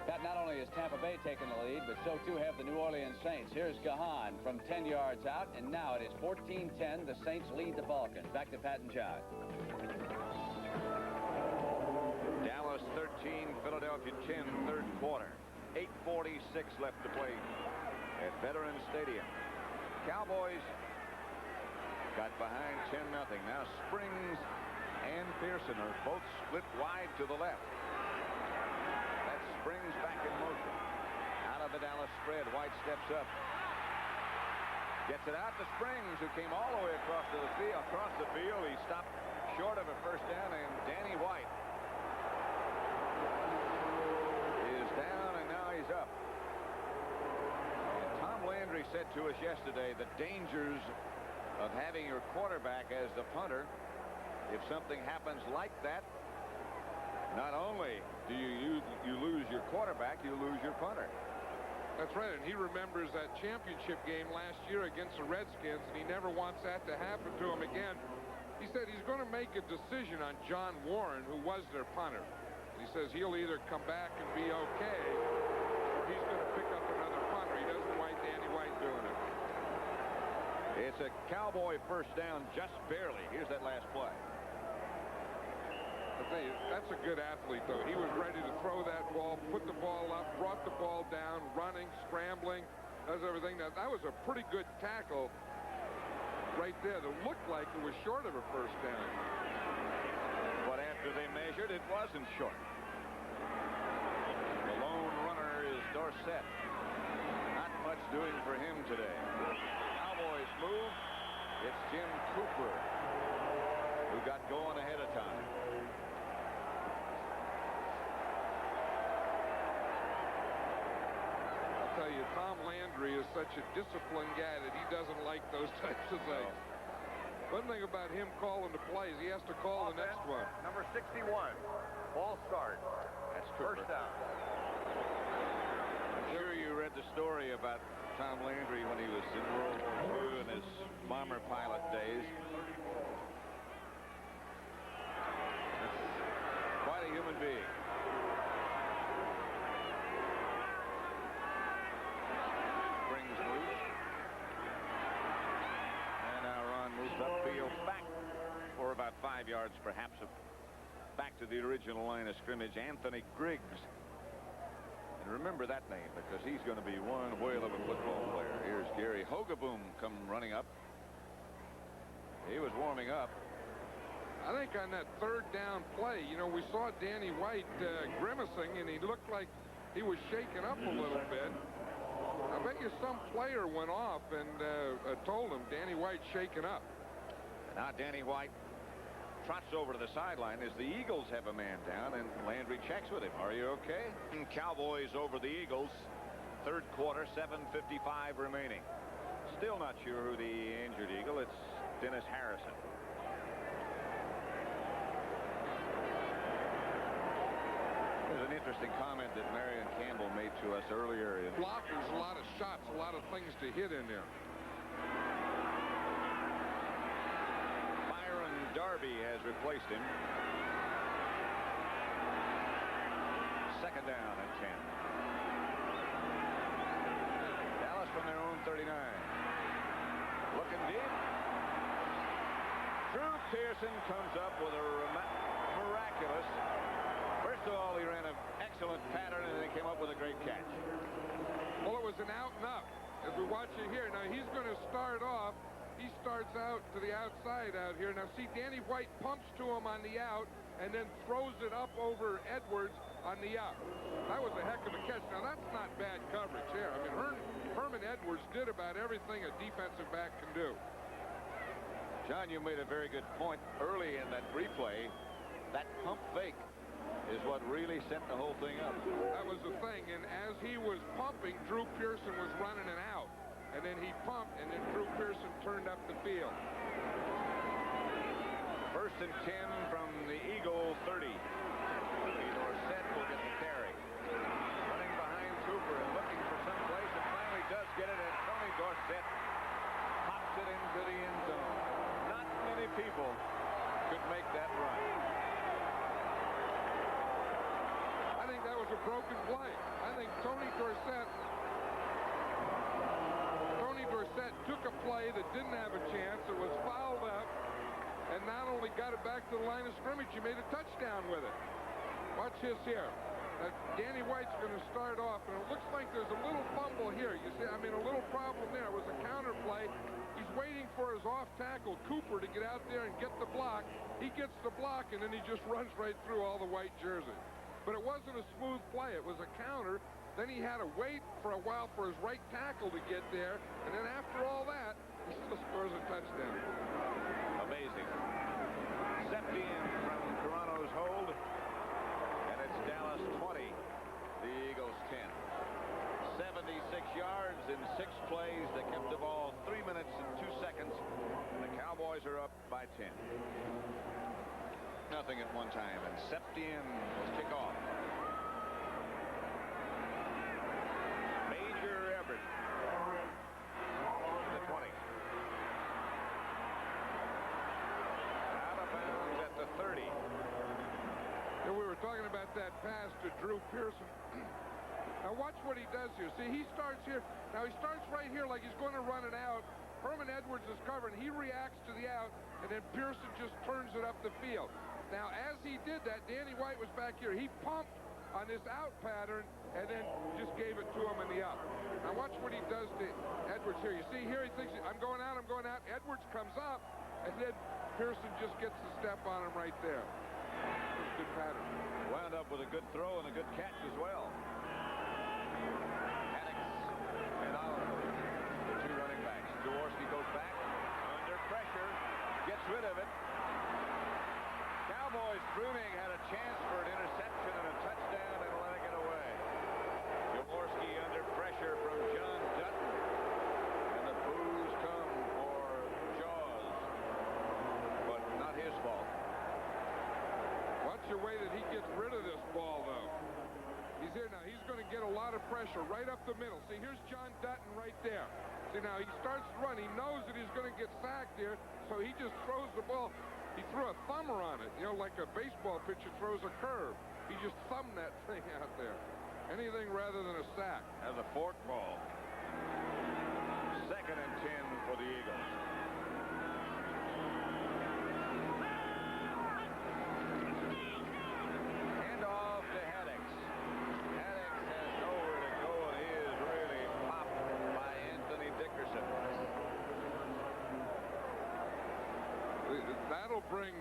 That not only has Tampa Bay taken the lead, but so too have the New Orleans Saints. Here's Gahan from 10 yards out, and now it is 14-10. The Saints lead the Falcons. Back to Pat and John. Dallas 13, Philadelphia 10, third quarter. 8:46 left to play at Veterans Stadium. Cowboys got behind 10-0. Now Springs and Pearson are both split wide to the left. That's Springs back in motion. Out of the Dallas spread, White steps up. Gets it out to Springs, who came all the way across the field. He stopped short of a first down, and Danny White is down, and now he's up. And Tom Landry said to us yesterday the dangers of having your quarterback as the punter. If something happens like that, not only do you lose your quarterback, you lose your punter. That's right, and he remembers that championship game last year against the Redskins, and he never wants that to happen to him again. He said he's going to make a decision on John Warren, who was their punter. He says he'll either come back and be okay, or he's going to pick up another punter. He doesn't like Danny White doing it. It's a Cowboy first down, just barely. Here's that last play. I'll tell you, that's a good athlete, though. He was ready to throw that ball, put the ball up, brought the ball down, running, scrambling, does everything. Now, that was a pretty good tackle right there that looked like it was short of a first down. But after they measured, it wasn't short. The lone runner is Dorsett. Not much doing for him today. Cowboys move. It's Jim Cooper who got going ahead of time. I'll tell you, Tom Landry is such a disciplined guy that he doesn't like those types of things. One thing about him calling the plays, he has to call the next one. Number 61, ball start. That's Cooper. First down. I'm sure you read the story about Tom Landry when he was in World War II in his bomber pilot days. That's quite a human being. Springs moves. And now Ron moves upfield back for about 5 yards, perhaps, back to the original line of scrimmage. Anthony Griggs. And remember that name, because he's going to be one whale of a football player. Here's Gary Hogeboom come running up. He was warming up. I think on that third down play, you know, we saw Danny White grimacing, and he looked like he was shaken up a little bit. I bet you some player went off and told him Danny White's shaken up. Now Danny White trots over to the sideline as the Eagles have a man down, and Landry checks with him. Are you okay? Cowboys over the Eagles. Third quarter, 7:55 remaining. Still not sure who the injured Eagle. It's Dennis Harrison. There's an interesting comment that Marion Campbell made to us earlier. Blockers, a lot of shots, a lot of things to hit in there. Byron Darby has replaced him. Second down and 10. Dallas from their own 39. Looking deep. Drew Pearson comes up with a miraculous. First of all, he ran an excellent pattern, and then he came up with a great catch. Well, it was an out and up, as we watch it here. Now, he's going to start off. He starts out to the outside out here. Now, see, Danny White pumps to him on the out and then throws it up over Edwards on the up. That was a heck of a catch. Now, that's not bad coverage here. I mean, Herman Edwards did about everything a defensive back can do. John, you made a very good point early in that replay. That pump fake is what really set the whole thing up. That was the thing, and as he was pumping, Drew Pearson was running an out. And then he pumped, and then Drew Pearson turned up the field. First and 10 from the Eagle 30. Dorsett will get the carry. Running behind Cooper and looking for some place, and finally does get it, and Tony Dorsett pops it into the end zone. Not many people could make that run. I think that was a broken play. I think Tony Dorsett took a play that didn't have a chance. It was fouled up, and not only got it back to the line of scrimmage, he made a touchdown with it. Watch this here. Danny White's going to start off, and it looks like there's a little fumble here. You see, I mean, a little problem there. It was a counter play. He's waiting for his off tackle, Cooper, to get out there and get the block. He gets the block, and then he just runs right through all the white jerseys. But it wasn't a smooth play. It was a counter. Then he had to wait for a while for his right tackle to get there. And then after all that, he still scores a touchdown. Amazing. Septien from Toronto's hold. And it's Dallas 20. The Eagles 10. 76 yards in 6 plays. They kept the ball 3 minutes and 2 seconds. The Cowboys are up by 10. Nothing at one time. And Septien will kick off. The 20. Out of bounds at the 30. And we were talking about that pass to Drew Pearson. Now watch what he does here. See, he starts here. Now he starts right here like he's going to run it out. Herman Edwards is covering. He reacts to the out, and then Pearson just turns it up the field. Now, as he did that, Danny White was back here. He pumped on this out pattern and then just gave it to him in the up. Now watch what he does to Edwards here. You see here, he thinks, I'm going out, I'm going out. Edwards comes up, and then Pearson just gets the step on him right there. That's a good pattern. Wound up with a good throw and a good catch as well. And Oliver, the 2 running backs. Jaworski goes back, under pressure, gets rid of it. Cowboys Bruning had a chance for an interception and a touchdown and letting it away. Jaworski under pressure from John Dutton. And the boos come for Jaws. But not his fault. Watch the way that he gets rid of this ball, though. He's here now. He's going to get a lot of pressure right up the middle. See, here's John Dutton right there. See, now he starts to run. He knows that he's going to get sacked here, so he just throws the ball. He threw a thumber on it, you know, like a baseball pitcher throws a curve. He just thumbed that thing out there. Anything rather than a sack. As a fork ball. 2nd and 10 for the Eagles. Hand off to Haddix. Haddix has nowhere to go, and he is really popped by Anthony Dickerson. That'll bring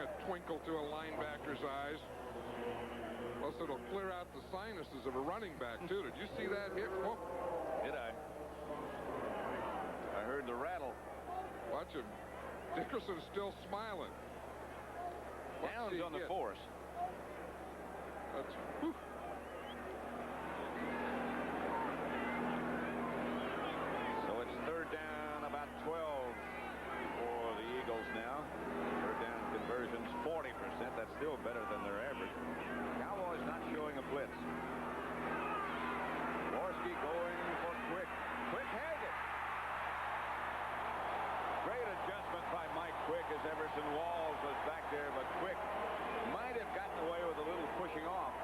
a twinkle to a linebacker's eyes. Plus, it'll clear out the sinuses of a running back, too. Did you see that hit? Whoop. Did I? I heard the rattle. Watch him. Dickerson's still smiling. Downs on the force. That's, whew. So it's third down, about 12 for the Eagles now. Third down conversions, 40%. That's still better than their average. Cowboys not showing a blitz. Jaworski going for Quick. Quick has it. Great adjustment by Mike Quick as Everson Walls was back there, but Quick might have gotten away with a little pushing off.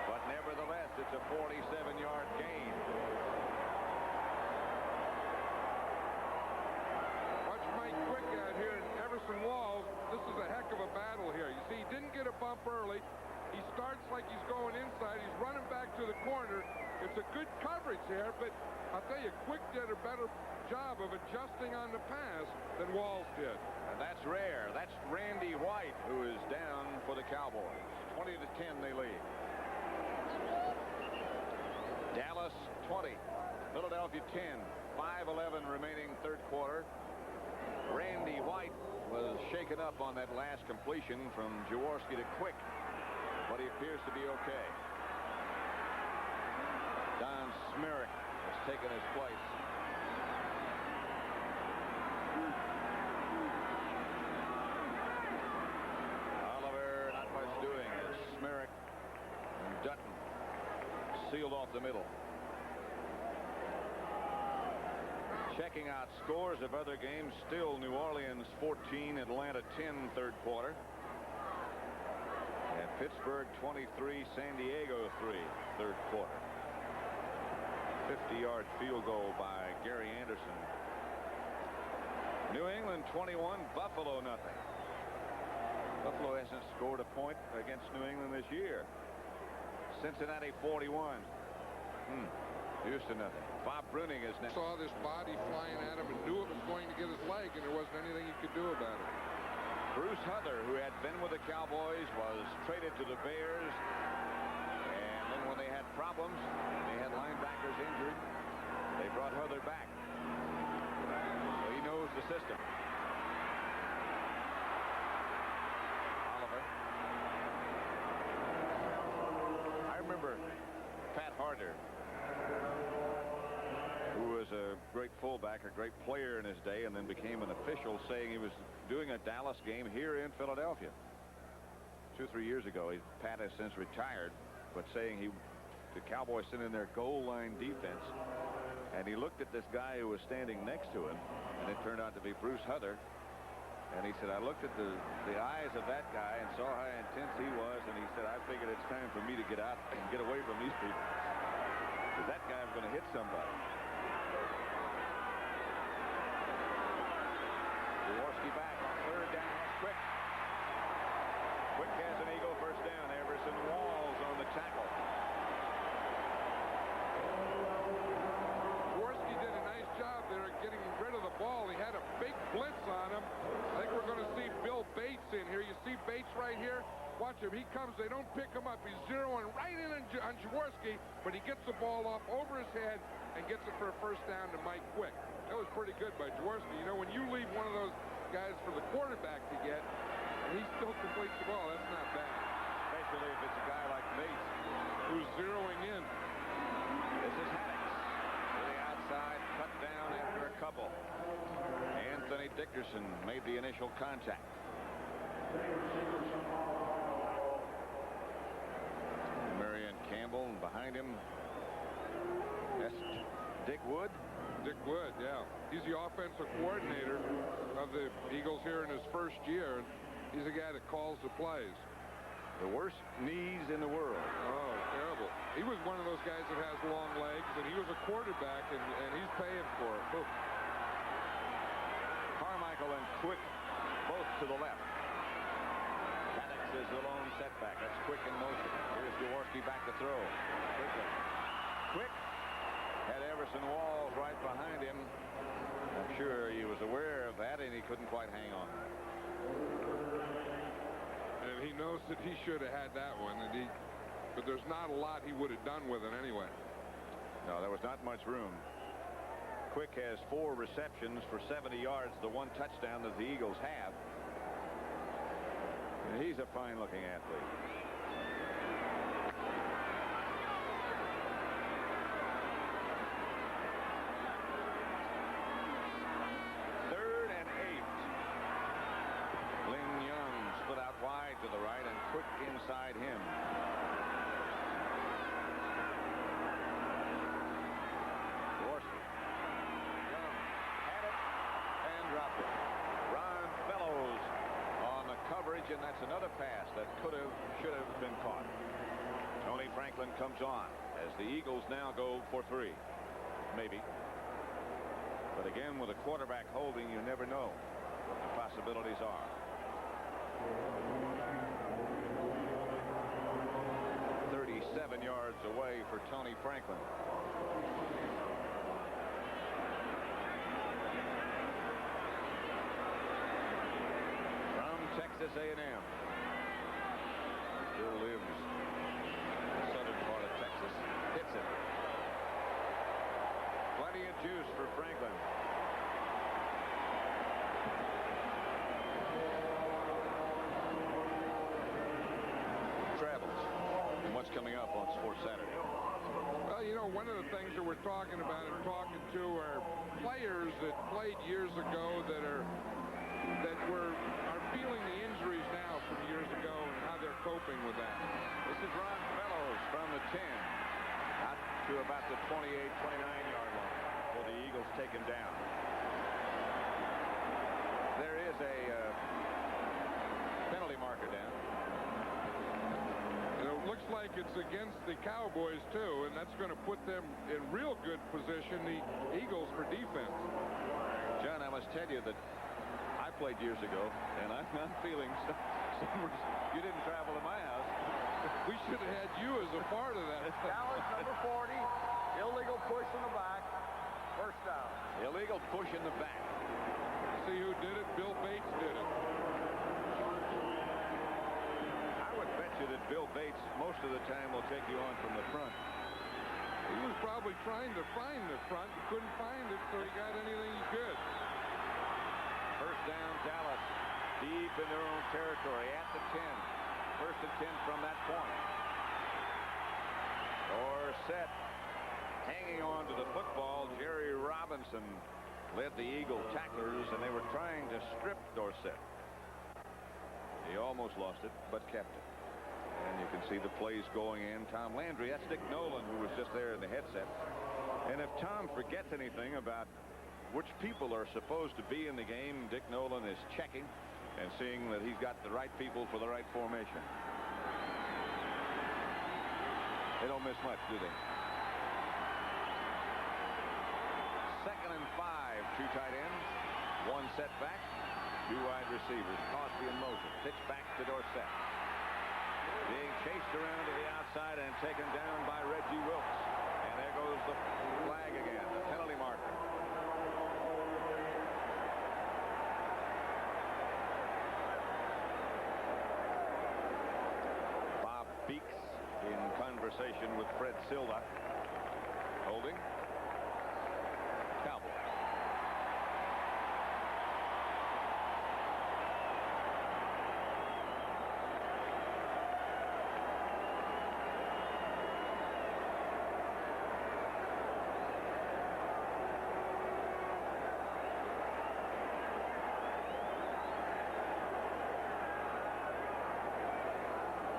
But nevertheless, it's a 47-yard gain. Watch Mike Quick out here and Everson Walls. This is a heck of a battle here. You see, he didn't get a bump early. He starts like he's going inside. He's running back to the corner. It's a good coverage there, but I'll tell you, Quick did a better job of adjusting on the pass than Walls did. And that's rare. That's Randy White, who is down for the Cowboys. 20-10 they lead. Dallas 20, Philadelphia 10, 5:11 remaining third quarter. Randy White was shaken up on that last completion from Jaworski to Quick, but he appears to be okay. Don Smerrick has taken his place. Oliver, not much doing as Smerrick and Dutton sealed off the middle. Checking out scores of other games, still New Orleans 14, Atlanta 10 third quarter. And Pittsburgh 23, San Diego 3 third quarter. 50-yard field goal by Gary Anderson. New England 21, Buffalo nothing. Buffalo hasn't scored a point against New England this year. Cincinnati 41. Houston nothing. Bob Bruning is next. Saw this body flying at him and knew it was going to get his leg, and there wasn't anything he could do about it. Bruce Huther, who had been with the Cowboys, was traded to the Bears. And then when they had problems, they had linebackers injured, they brought Huther back. So he knows the system. Oliver. I remember Pat Harder, who was a great fullback, a great player in his day, and then became an official, saying he was doing a Dallas game here in Philadelphia 2 or 3 years ago. Pat has since retired, but saying the Cowboys sent in their goal line defense, and he looked at this guy who was standing next to him, and it turned out to be Bruce Huther. And he said, I looked at the eyes of that guy and saw how intense he was, and he said, I figured it's time for me to get out and get away from these people, because that guy was going to hit somebody. Jaworski back on third down. Quick. Quick has an Eagle first down. Everson Walls on the tackle. Jaworski did a nice job there at getting rid of the ball. He had a big blitz on him. I think we're going to see Bill Bates in here. You see Bates right here? Watch him. He comes. They don't pick him up. He's zeroing right in on Jaworski, but he gets the ball off over his head and gets it for a first down to Mike Quick. That was pretty good by Jaworski. You know, when you leave one of those guys for the quarterback to get, and he still completes the ball, that's not bad. Especially if it's a guy like Bates who's zeroing in. This is Haddix to the outside, cut down after a couple. Anthony Dickerson made the initial contact. Marion Campbell, and behind him, that's Dick Wood. Dick Wood, yeah. He's the offensive coordinator of the Eagles here in his first year. He's the guy that calls the plays. The worst knees in the world. Oh, terrible. He was one of those guys that has long legs, and he was a quarterback, and he's paying for it. Boom. Carmichael and Quick both to the left. Haddix is the lone setback. That's Quick in motion. Here's Jaworski back to throw. Quick had Everson Walls right behind him. I'm sure he was aware of that, and he couldn't quite hang on. And he knows that he should have had that one, but there's not a lot he would have done with it anyway. No, there was not much room. Quick has 4 receptions for 70 yards, the 1 touchdown that the Eagles have. And he's a fine-looking athlete. To the right and Quick inside him. Dorsett. Young had it and dropped it. Ron Fellows on the coverage, and that's another pass that should have been caught. Tony Franklin comes on as the Eagles now go for 3. Maybe. But again, with a quarterback holding, you never know what the possibilities are. 37 yards away for Tony Franklin. From Texas A&M. Still lives in the southern part of Texas. Hits it. Plenty of juice for Franklin. Travels. And what's coming up on Sports Saturday? Well, you know, one of the things that we're talking about and talking to are players that played years ago that are feeling the injuries now from years ago and how they're coping with that. This is Ron Fellows from the 10. Out to about the 28, 29-yard line for the Eagles take him down. There is a penalty marker down. And it looks like it's against the Cowboys, too, and that's going to put them in real good position, the Eagles, for defense. John, I must tell you that I played years ago, and I'm feeling you didn't travel to my house. We should have had you as a part of that. Dallas, number 40, illegal push in the back, first down. Illegal push in the back. See who did it? Bill Bates did it. I would bet you that Bill Bates most of the time will take you on from the front. He was probably trying to find the front, couldn't find it, so he got anything he could. First down, Dallas, deep in their own territory at the 10. First and 10 from that point. Dorsett hanging on to the football. Jerry Robinson led the Eagle tacklers, and they were trying to strip Dorsett. He almost lost it, but kept it. And you can see the plays going in. Tom Landry, that's Dick Nolan, who was just there in the headset. And if Tom forgets anything about which people are supposed to be in the game, Dick Nolan is checking and seeing that he's got the right people for the right formation. They don't miss much, do they? Second and 5, 2 tight ends, 1 setback, 2 wide receivers. Cosby in motion. Pitch back to Dorsett. Being chased around to the outside and taken down by Reggie Wilkes. And there goes the flag again, the penalty marker. Bob Beeks in conversation with Fred Silva. Holding. Cowboys.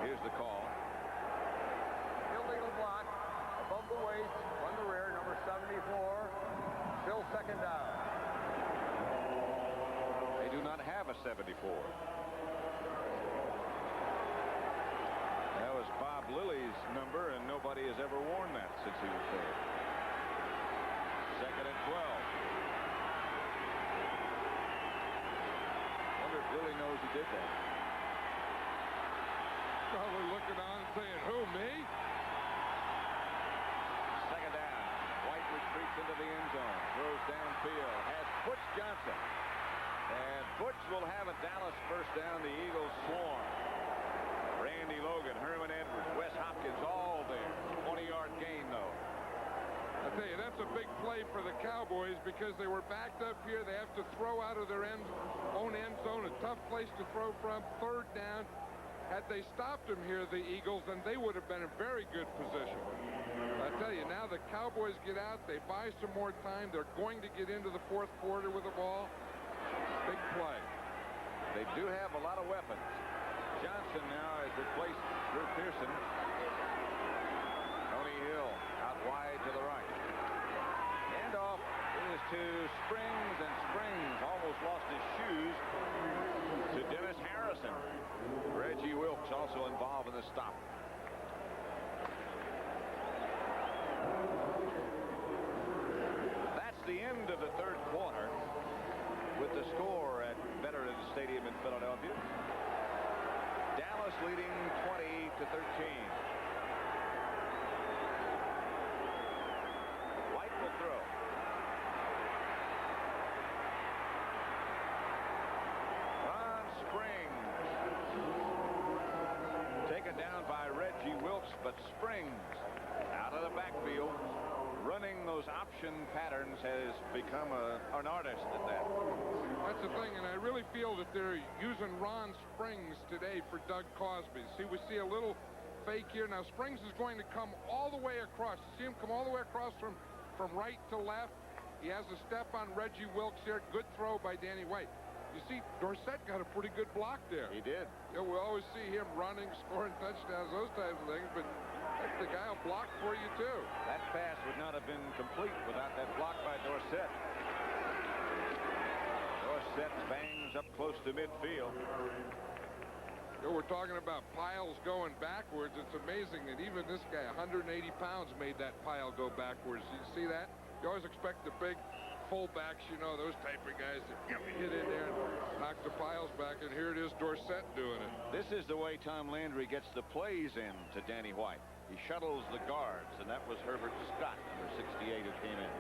Here's the call. Illegal block, above the waist, on the rear, number 74. Still second down. They do not have a 74. That was Bob Lilly's number, and nobody has ever worn that since he was there. Second and 12. Wonder if Lilly knows he did that. Probably looking on and saying, who, me? Second down. White retreats into the end zone. Throws downfield. Has Butch Johnson. And Butch will have a Dallas first down. The Eagles swarm. Randy Logan, Herman Edwards, Wes Hopkins, all there. 20-yard gain, though. I tell you, that's a big play for the Cowboys because they were backed up here. They have to throw out of their own end zone, a tough place to throw from. Third down. Had they stopped him here, the Eagles, then they would have been in very good position. I tell you, now the Cowboys get out. They buy some more time. They're going to get into the fourth quarter with the ball. Big play. They do have a lot of weapons. Johnson now has replaced Drew Pearson. Tony Hill out wide to the right. Handoff is to Springs, and Springs almost lost his shoes to Dennis Harrison. Reggie Wilkes also involved in the stop. That's the end of the third quarter with the score at Veterans Stadium in Philadelphia. Dallas leading 20-13. White will throw. Ron Springs. Taken down by Reggie Wilkes, but Springs out of the backfield. Running those option patterns has become an artist at that. That's the thing, and I really feel that they're using Ron Springs today for Doug Cosby. See, we see a little fake here. Now, Springs is going to come all the way across. You see him come all the way across from right to left. He has a step on Reggie Wilkes here. Good throw by Danny White. You see, Dorsett got a pretty good block there. He did. You know, we always see him running, scoring touchdowns, those types of things, but the guy will block for you, too. That pass would not have been complete without that block by Dorsett. Dorsett bangs up close to midfield. You know, we're talking about piles going backwards. It's amazing that even this guy, 180 pounds, made that pile go backwards. You see that? You always expect the big fullbacks, you know, those type of guys that hit in there and knock the piles back, and here it is, Dorsett doing it. This is the way Tom Landry gets the plays in to Danny White. He shuttles the guards, and that was Herbert Scott, number 68, who came in.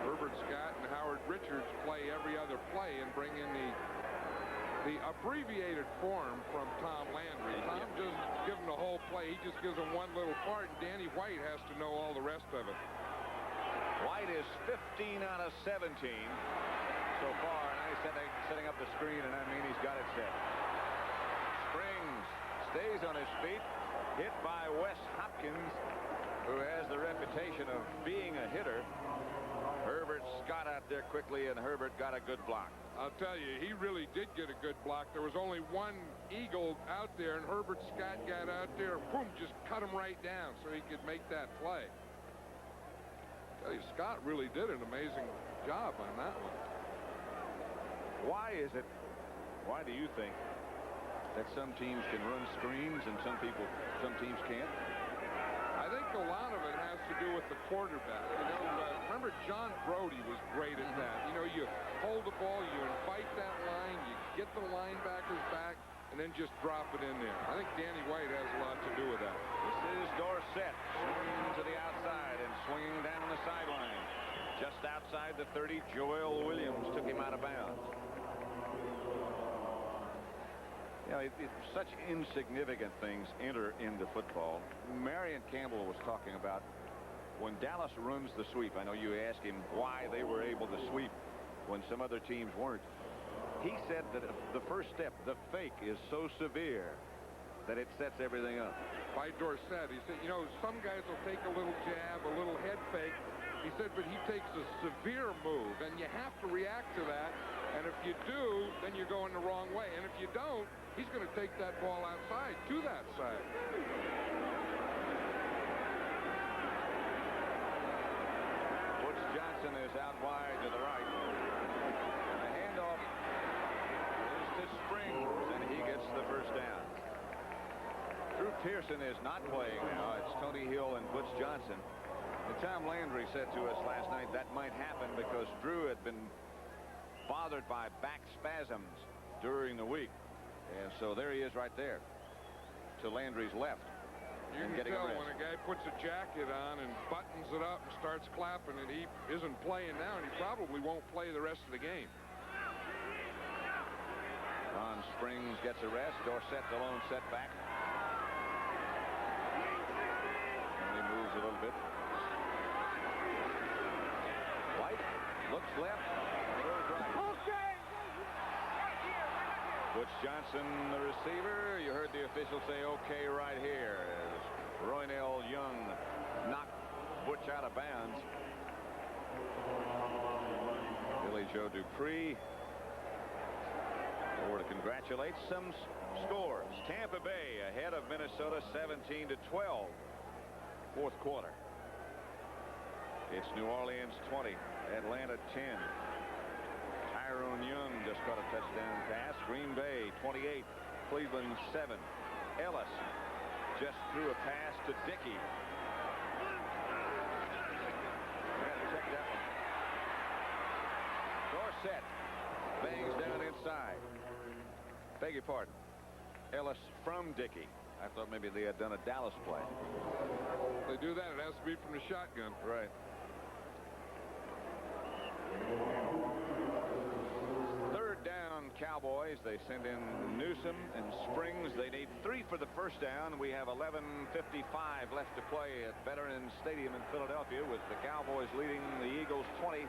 Herbert Scott and Howard Richards play every other play and bring in the abbreviated form from Tom Landry. Tom doesn't give him the whole play. He just gives him one little part, and Danny White has to know all the rest of it. White is 15 out of 17 so far, and he's setting up the screen, and I mean he's got it set. Springs stays on his feet, hit by Wes Hopkins, who has the reputation of being a hitter. Herbert Scott out there quickly, and Herbert got a good block. I'll tell you, he really did get a good block. There was only one Eagle out there, and Herbert Scott got out there, boom, just cut him right down so he could make that play. Scott really did an amazing job on that one. Why do you think that some teams can run screens and some teams can't? I think a lot of it has to do with the quarterback. You know, remember John Brody was great at that. You know, you hold the ball, you invite that line, you get the linebackers back, and then just drop it in there. I think Danny White has a lot to do with that. This is Dorsett swinging to the outside and swinging down the sideline. Just outside the 30, Joel Williams took him out of bounds. You know, such insignificant things enter into football. Marion Campbell was talking about when Dallas runs the sweep. I know you asked him why they were able to sweep when some other teams weren't. He said that the first step, the fake, is so severe that it sets everything up. By Dorsett, he said, you know, some guys will take a little jab, a little head fake. He said, but he takes a severe move, and you have to react to that. And if you do, then you're going the wrong way. And if you don't, he's going to take that ball outside to that side. Butch Johnson is out wide to the right. And the handoff is to Springs, and he gets the first down. Drew Pearson is not playing now. It's Tony Hill and Butch Johnson. And Tom Landry said to us last night that might happen because Drew had been bothered by back spasms during the week. And so there he is right there to Landry's left. You can tell when a guy puts a jacket on and buttons it up and starts clapping, and he isn't playing now, and he probably won't play the rest of the game. Ron Springs gets a rest. Dorsett the lone setback. And he moves a little bit. White looks left. Throws right. Butch Johnson, the receiver. You heard the official say, okay, right here. As Roynell Young knocked Butch out of bounds. Billy Joe Dupree over to congratulate. Some scores. Tampa Bay ahead of Minnesota 17-12. Fourth quarter. It's New Orleans 20, Atlanta 10. Tyrone Young just got a touchdown pass. Green Bay 28, Cleveland 7. Ellis just threw a pass to Dickey. Got to check that one. Dorsett bangs down inside. Beg your pardon. Ellis from Dickey. I thought maybe they had done a Dallas play. They do that. It has to be from the shotgun. Right. Third down, Cowboys. They send in Newsome and Springs. They need 3 for the first down. We have 11:55 left to play at Veterans Stadium in Philadelphia, with the Cowboys leading the Eagles 20-13.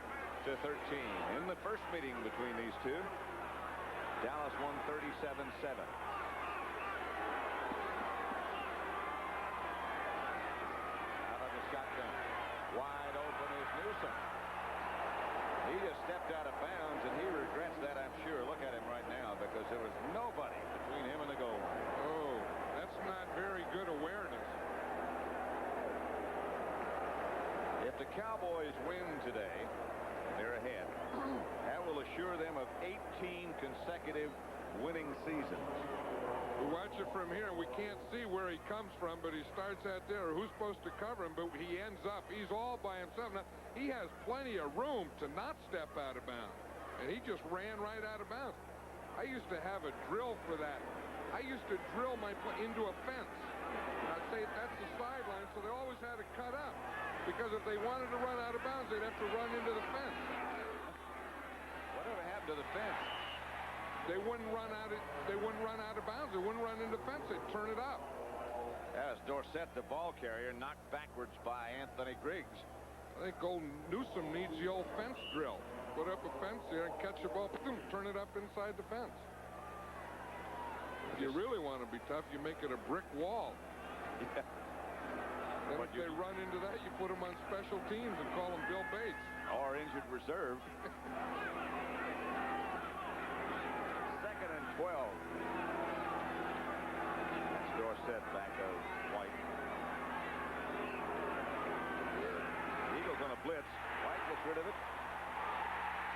In the first meeting between these two, Dallas won 37-7. Out of the shotgun. Wide open is Newsome. He just stepped out of bounds, and he regrets that, I'm sure. Look at him right now, because there was nobody between him and the goal line. Oh, that's not very good awareness. If the Cowboys win today, they're ahead. That will assure them of 18 consecutive winning seasons. We watch it from here, and we can't see where he comes from, but he starts out there. Who's supposed to cover him? But he ends up. He's all by himself. Now, he has plenty of room to not step out of bounds, and he just ran right out of bounds. I used to have a drill for that. I used to drill my play into a fence. And I'd say that's the sideline, so they always had to cut up, because if they wanted to run out of bounds, they'd have to run into the fence. Whatever happened to the fence? They wouldn't run out of bounds. They wouldn't run into the fence. They'd turn it up. That was Dorsett, the ball carrier, knocked backwards by Anthony Griggs. I think old Newsome needs the old fence drill. Put up a fence there and catch the ball, boom, turn it up inside the fence. If you really want to be tough, you make it a brick wall. Yeah. Then if they run into that, you put them on special teams and call them Bill Bates. Or injured reserve. 2nd and 12. That's Dorsett back of White. Eagles on a blitz. White gets rid of it.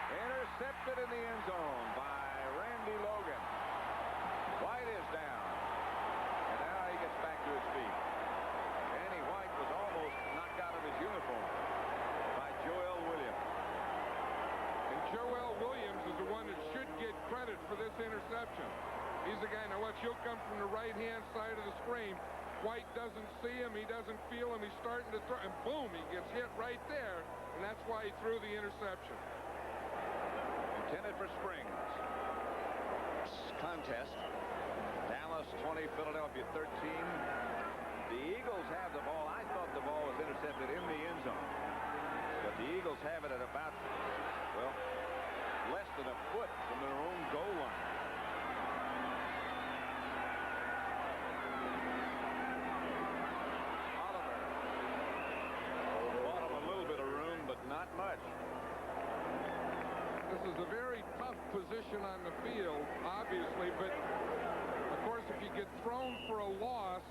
Intercepted in the end zone by Randy Logan. White is down. And now he gets back to his feet. Danny White was almost knocked out of his uniform by Joel Williams. And Joel Williams is the one that should get credit for this interception. He's the guy. Now watch, he'll come from the right-hand side of the screen. White doesn't see him. He doesn't feel him. He's starting to throw, and boom, he gets hit right there. And that's why he threw the interception. Intended for Springs. Contest. Dallas 20, Philadelphia 13. The Eagles have the ball. I thought the ball was intercepted in the end zone. But the Eagles have it at about, well, less than a foot from their own goal line. Oliver bought him a little bit of room, but not much. This is a very tough position on the field, obviously, but of course if you get thrown for a loss,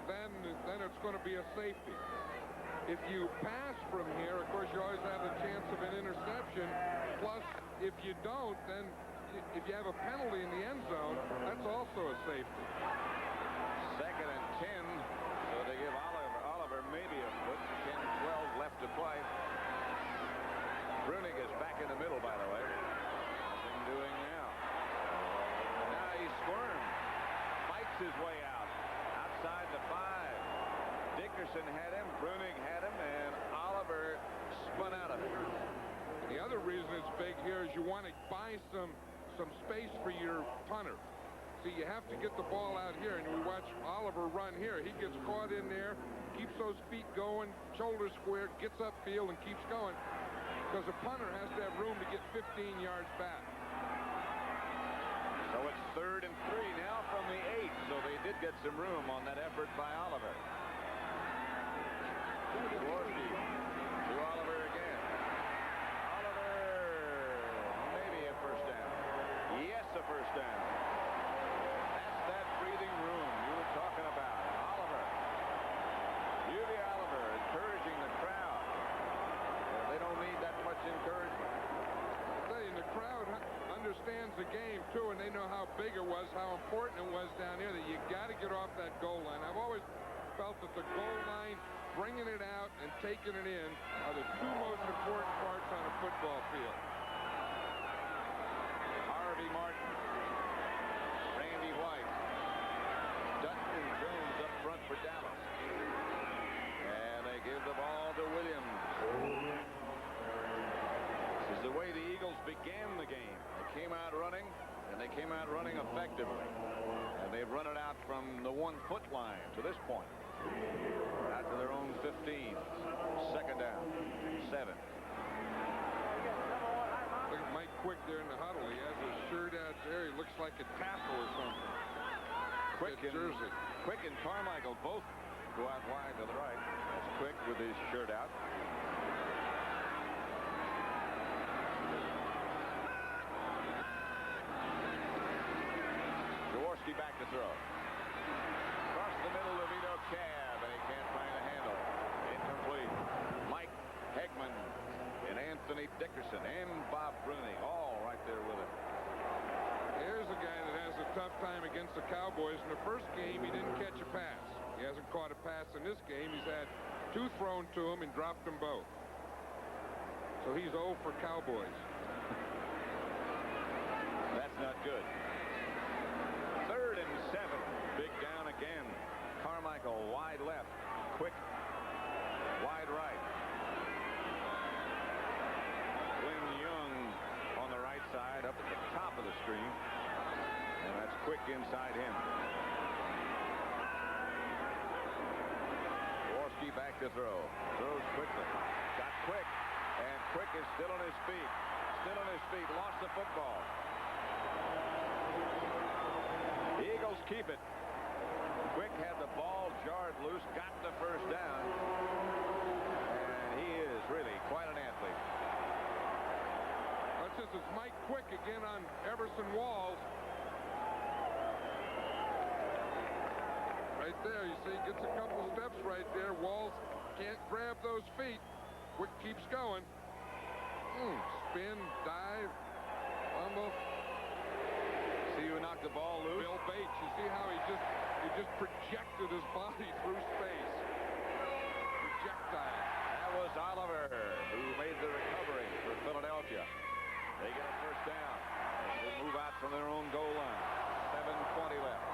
then it's going to be a safety. If you pass from here, of course, you always have a chance of an interception. Plus, if you don't, then if you have a penalty in the end zone, that's also a safety. 2nd and 10, so they give Oliver maybe a foot. 10-12 left to play. Brunig is back in the middle, by the way. Nothing doing now. Now he squirms. Fights his way out. Outside the 5. Dickerson had him. Brunig had him. And Oliver spun out of it. The other reason it's big here is you want to buy some some space for your punter. See, you have to get the ball out here, and we watch Oliver run here. He gets caught in there, keeps those feet going, shoulders squared, gets upfield, and keeps going. Because a punter has to have room to get 15 yards back. So it's 3rd and 3 now from the 8. So they did get some room on that effort by Oliver. Jaworski to Oliver again. Oliver, maybe a first down. Yes, a first down. That's that breathing room you were talking about. Oliver. Yubi Oliver encouraging the crowd. They don't need that much encouragement. I tell you, the crowd understands the game, too, and they know how big it was, how important it was down here, that you got to get off that goal line. I've always felt that the goal line, bringing it out and taking it in, are the 2 most important parts on a football field. Harvey Martin, Randy White, Dutton and Jones up front for Dallas. And they give the ball to Williams. This is the way the Eagles began the game. They came out running, and they came out running effectively. And they've run it out from the 1-foot line to this point. Out to their own 15. 2nd down. 7. Look at Mike Quick there in the huddle. He has his shirt out there. He looks like a tackle or something. Quick and Carmichael both go out wide to the right. That's Quick with his shirt out. Jaworski back to throw. Across the middle of Vito Cab, and he can't find a handle. Incomplete. Mike Hegman and Anthony Dickerson and Bob Bruning all right there with him. Here's a guy that has a tough time against the Cowboys. In the first game, he didn't catch a pass. He hasn't caught a pass in this game. He's had 2 thrown to him and dropped them both. So he's 0 for Cowboys. That's not good. 3rd and 7. Big down again. Carmichael wide left. Quick wide right. Glenn Young on the right side up at the top of the screen. And that's Quick inside him. Jaworski back to throw. Throws quickly. Got Quick. And Quick is still on his feet. Still on his feet. Lost the football. The Eagles keep it. Quick had the ball jarred loose. Got the first down. And he is really quite an athlete. Watch this. It's Mike Quick again on Everson Walls. Right there, you see, gets a couple steps right there. Walls can't grab those feet. Quick keeps going. Spin, dive, fumble. See who knocked the ball loose? Bill Bates. You see how he just projected his body through space. Projectile. That was Oliver who made the recovery for Philadelphia. They get a first down. They move out from their own goal line. 7:20 left.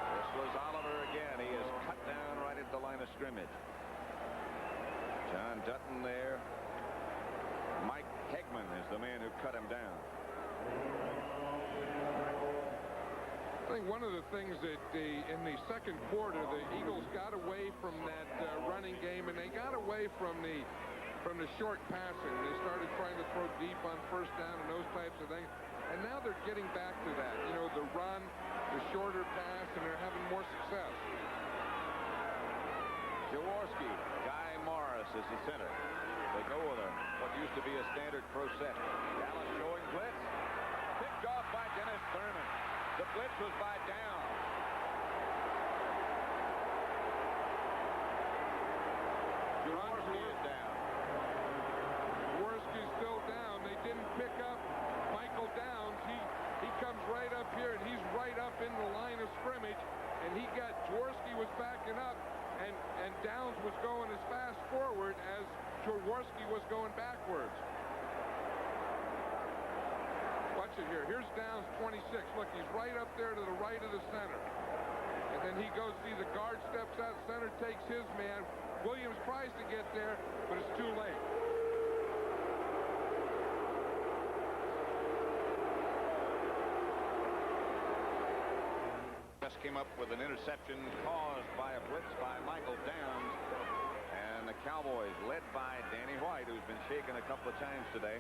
This was Oliver again. He is cut down right at the line of scrimmage. John Dutton there. Mike Hegman is the man who cut him down. I think one of the things that in the second quarter, the Eagles got away from that running game, and they got away from the short passing. They started trying to throw deep on first down and those types of things. And now they're getting back to that. You know, the run, the shorter pass, and they're having more success. Jaworski, Guy Morris is the center. They go with what used to be a standard pro set. Dallas showing blitz. Picked off by Dennis Thurman. The blitz was by Down. Jaworski is down. Jaworski's still down. They didn't pick up Michael Downs. He comes right up here, and he's right up in the line of scrimmage. And Jaworski was backing up, and Downs was going as fast forward as Jaworski was going backwards. Watch it here. Here's Downs, 26. Look, he's right up there to the right of the center. And then he goes, see, the guard steps out, center takes his man. Williams tries to get there, but it's too late. just came up with an interception caused by a blitz by Michael Downs. And the Cowboys, led by Danny White, who's been shaken a couple of times today,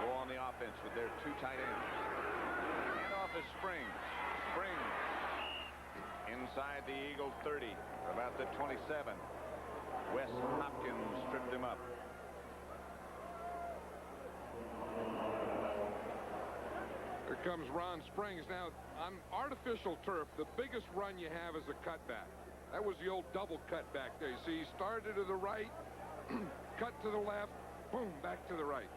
go on the offense with their 2 tight ends. Handoff is Springs. Springs inside the Eagle 30, about the 27. Wes Hopkins stripped him up. Here comes Ron Springs. Now, on artificial turf, the biggest run you have is a cutback. That was the old double cutback there. You see, he started to the right, cut to the left, boom, back to the right.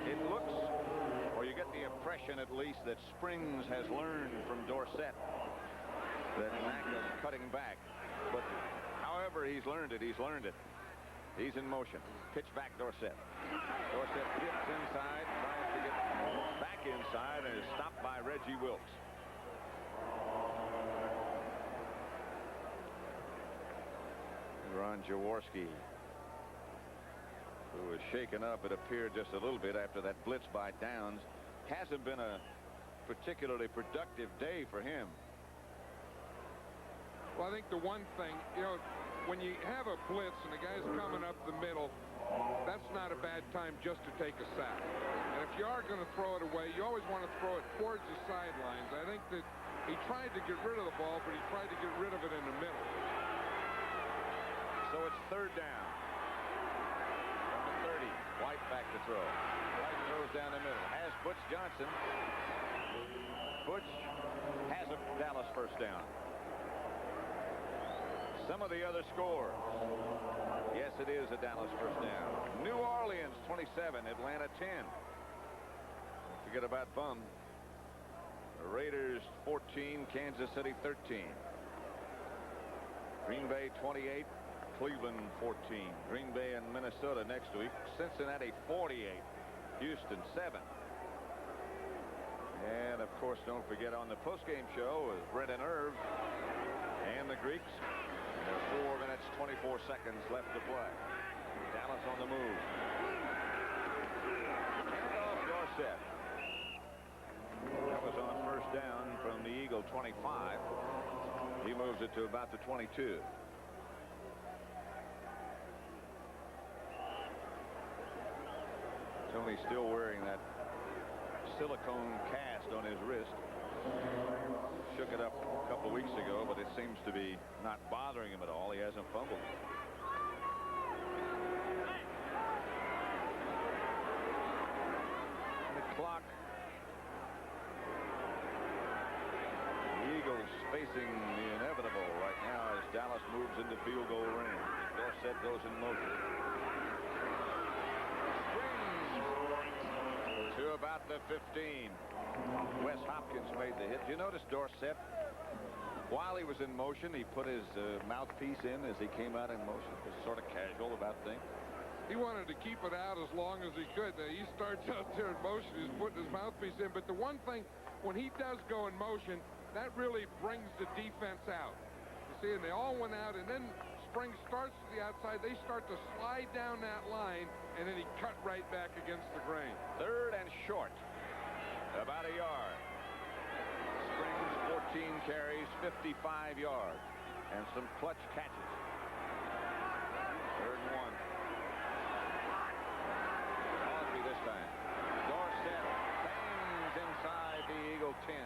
It looks, or you get the impression at least, that Springs has learned from Dorsett that knack of cutting back. But however he's learned it, he's learned it. He's in motion. Pitch back Dorsett. Dorsett dips inside, tries to get back inside, and is stopped by Reggie Wilkes. Ron Jaworski, who was shaken up, it appeared, just a little bit after that blitz by Downs. Hasn't been a particularly productive day for him. Well, I think the one thing, when you have a blitz and the guy's coming up the middle, that's not a bad time just to take a sack. And if you are going to throw it away, you always want to throw it towards the sidelines. I think that he tried to get rid of the ball, but he tried to get rid of it in the middle. So it's 3rd down. From the 30, White back to throw. White throws down the middle. Has Butch Johnson. Butch has a Dallas first down. Some of the other scores. Yes, it is a Dallas first down. New Orleans 27, Atlanta 10. Don't forget about Bum. The Raiders 14, Kansas City 13. Green Bay 28, Cleveland 14. Green Bay and Minnesota next week. Cincinnati 48, Houston 7. And of course, don't forget on the postgame show is Brendan Irv and the Greeks. There's 4 minutes, 24 seconds left to play. Dallas on the move. Handoff Dorsett. That was on first down from the Eagle 25. He moves it to about the 22. Tony's still wearing that silicone cast on his wrist. Shook it up a couple of weeks ago, but it seems to be not bothering him at all. He hasn't fumbled. And the clock. The Eagles facing the inevitable right now as Dallas moves into field goal range. Dorsett goes in motion. Springs to about the 15. Wes Hopkins made the hit. You notice Dorsett, while he was in motion, he put his mouthpiece in as he came out in motion. It was sort of casual about things. He wanted to keep it out as long as he could. He starts out there in motion. He's putting his mouthpiece in. But the one thing, when he does go in motion, that really brings the defense out. You see, and they all went out, and then Springs starts to the outside. They start to slide down that line, and then he cut right back against the grain. 3rd and short. About a yard. Springs 14 carries, 55 yards, and some clutch catches. 3rd and 1. Crosby this time. Dorsett bangs inside the Eagle 10.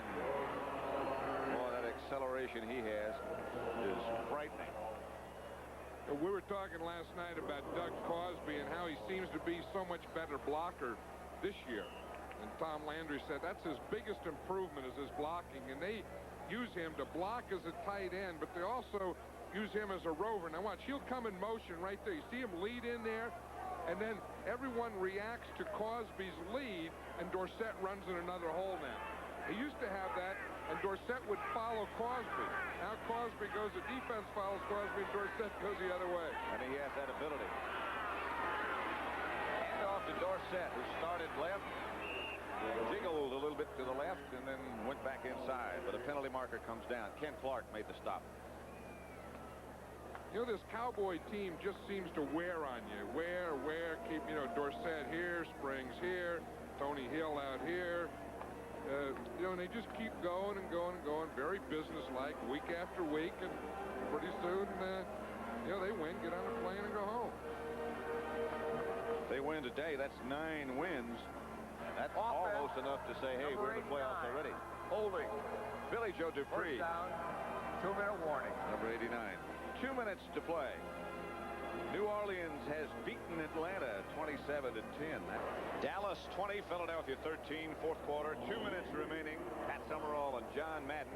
Boy, that acceleration he has is frightening. We were talking last night about Doug Crosby and how he seems to be so much better blocker this year. And Tom Landry said that's his biggest improvement is his blocking. And they use him to block as a tight end, but they also use him as a rover. Now watch, he'll come in motion right there. You see him lead in there, and then everyone reacts to Crosby's lead, and Dorsett runs in another hole now. He used to have that, and Dorsett would follow Crosby. Now Crosby goes, the defense follows Crosby, and Dorsett goes the other way. And he has that ability. Hand off to Dorsett, who started left. Jiggled a little bit to the left and then went back inside, but a penalty marker comes down. Ken Clark made the stop. You know, this Cowboy team just seems to wear on you. Keep, Dorsett here, Springs here, Tony Hill out here. You know, and they just keep going and going and going, very businesslike, week after week, and pretty soon, you know, they win, get on a plane, and go home. If they win today, that's 9 wins. And that's almost enough to say, hey, we're in the playoffs already. Holding. Billy Joe Dupree. First down, 2-minute warning. Number 89. 2 minutes to play. New Orleans has beaten Atlanta 27-10. Dallas 20, Philadelphia 13, fourth quarter, 2 minutes remaining. Pat Summerall and John Madden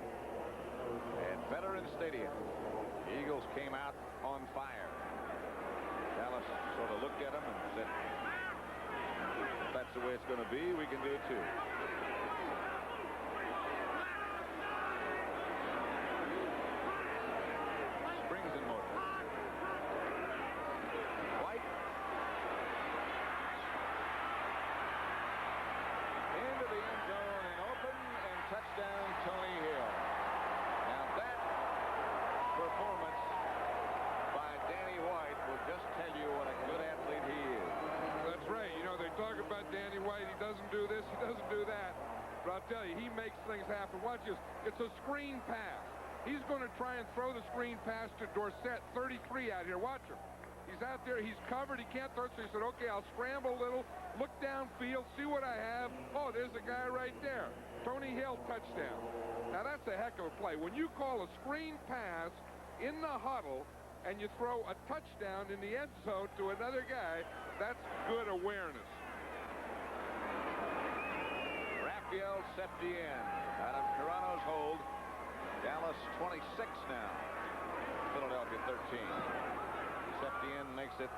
at Veterans Stadium. The Eagles came out on fire. Dallas sort of looked at them and said, if that's the way it's going to be, we can do it too. Springs in motion. White. Into the end zone and open, and touchdown Tony Hill. Now that performance by Danny White will just tell you what a good athlete he is. That's right. You know, they talk about Danny White. He doesn't do this. He doesn't do that. But I'll tell you, he makes things happen. Watch this. It's a screen pass. He's going to try and throw the screen pass to Dorsett, 33 out here. Watch him. He's out there. He's covered. He can't throw it. So he said, okay, I'll scramble a little, look downfield, see what I have. Oh, there's the guy right there. Tony Hill, touchdown. Now, that's a heck of a play. When you call a screen pass in the huddle and you throw a touchdown in the end zone to another guy, that's good awareness. Rafael Septien out of Toronto's hold. Dallas 26 now. Philadelphia 13. Septien makes it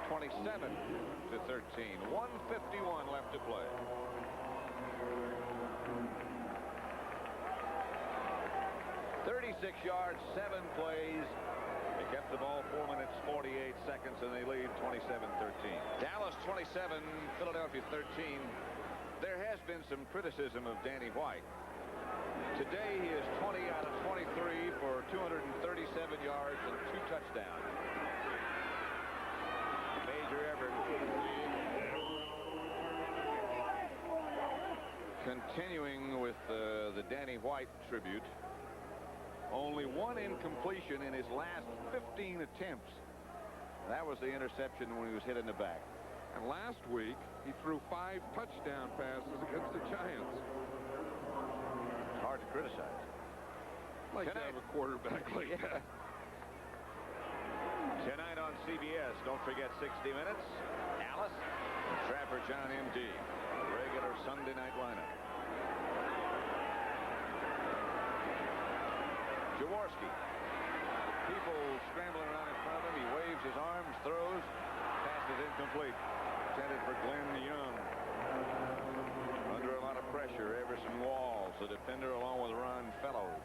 27-13. 1:51 left to play. "36 yards, 7 plays. They kept the ball 4 minutes, 48 seconds, and they lead 27-13. Dallas 27, Philadelphia 13. There has been some criticism of Danny White. Today he is 20 out of 23 for 237 yards and 2 touchdowns. Major effort. Continuing with the Danny White tribute. Only 1 incompletion in his last 15 attempts. That was the interception when he was hit in the back. And last week, he threw 5 touchdown passes against the Giants. It's hard to criticize. Like to have a quarterback like that. Tonight on CBS, don't forget 60 Minutes. Dallas and Trafford John M.D. Regular Sunday night lineup. Jaworski. People scrambling around in front of him. He waves his arms, throws. Pass is incomplete. Intended for Glenn Young. Under a lot of pressure, Everson Walls, the defender, along with Ron Fellows.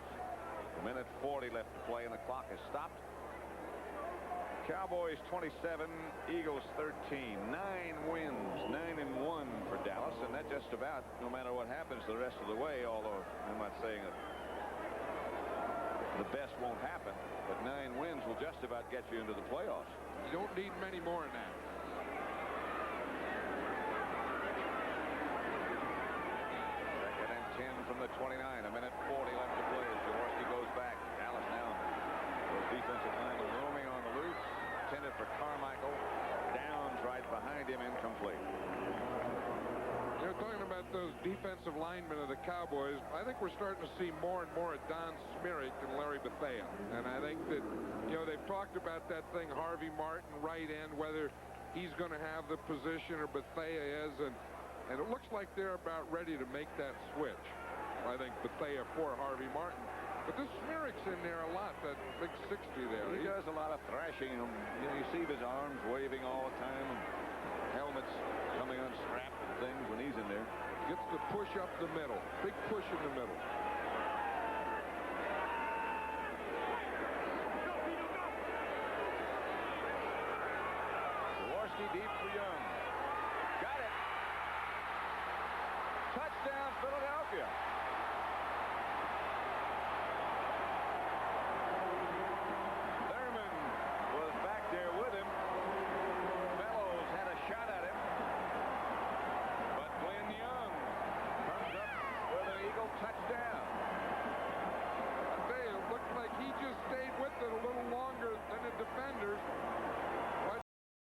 1:40 left to play, and the clock has stopped. Cowboys 27, Eagles 13. 9 wins, 9-1 for Dallas, and that just about, no matter what happens the rest of the way, although I'm not saying that the best won't happen, but 9 wins will just about get you into the playoffs. You don't need many more than that. Second and 10 from the 29. 1:40 left to play as Jaworski goes back. Dallas now. Those defensive linemen roaming on the loose. Intended for Carmichael. Downs right behind him, incomplete. You're talking about those defensive linemen of the Cowboys. I think we're starting to see more and more of Don Smirek and Larry Bethea. And I think that, you know, they've talked about that thing, Harvey Martin, right end, whether he's going to have the position or Bethea is. And it looks like they're about ready to make that switch. I think Bethea for Harvey Martin. But this Smirek's in there a lot, that big 60 there. He does a lot of thrashing. You know, you see his arms waving all the time. And helmets coming unstrapped and things when he's in there. Gets to push up the middle. Big push in the middle.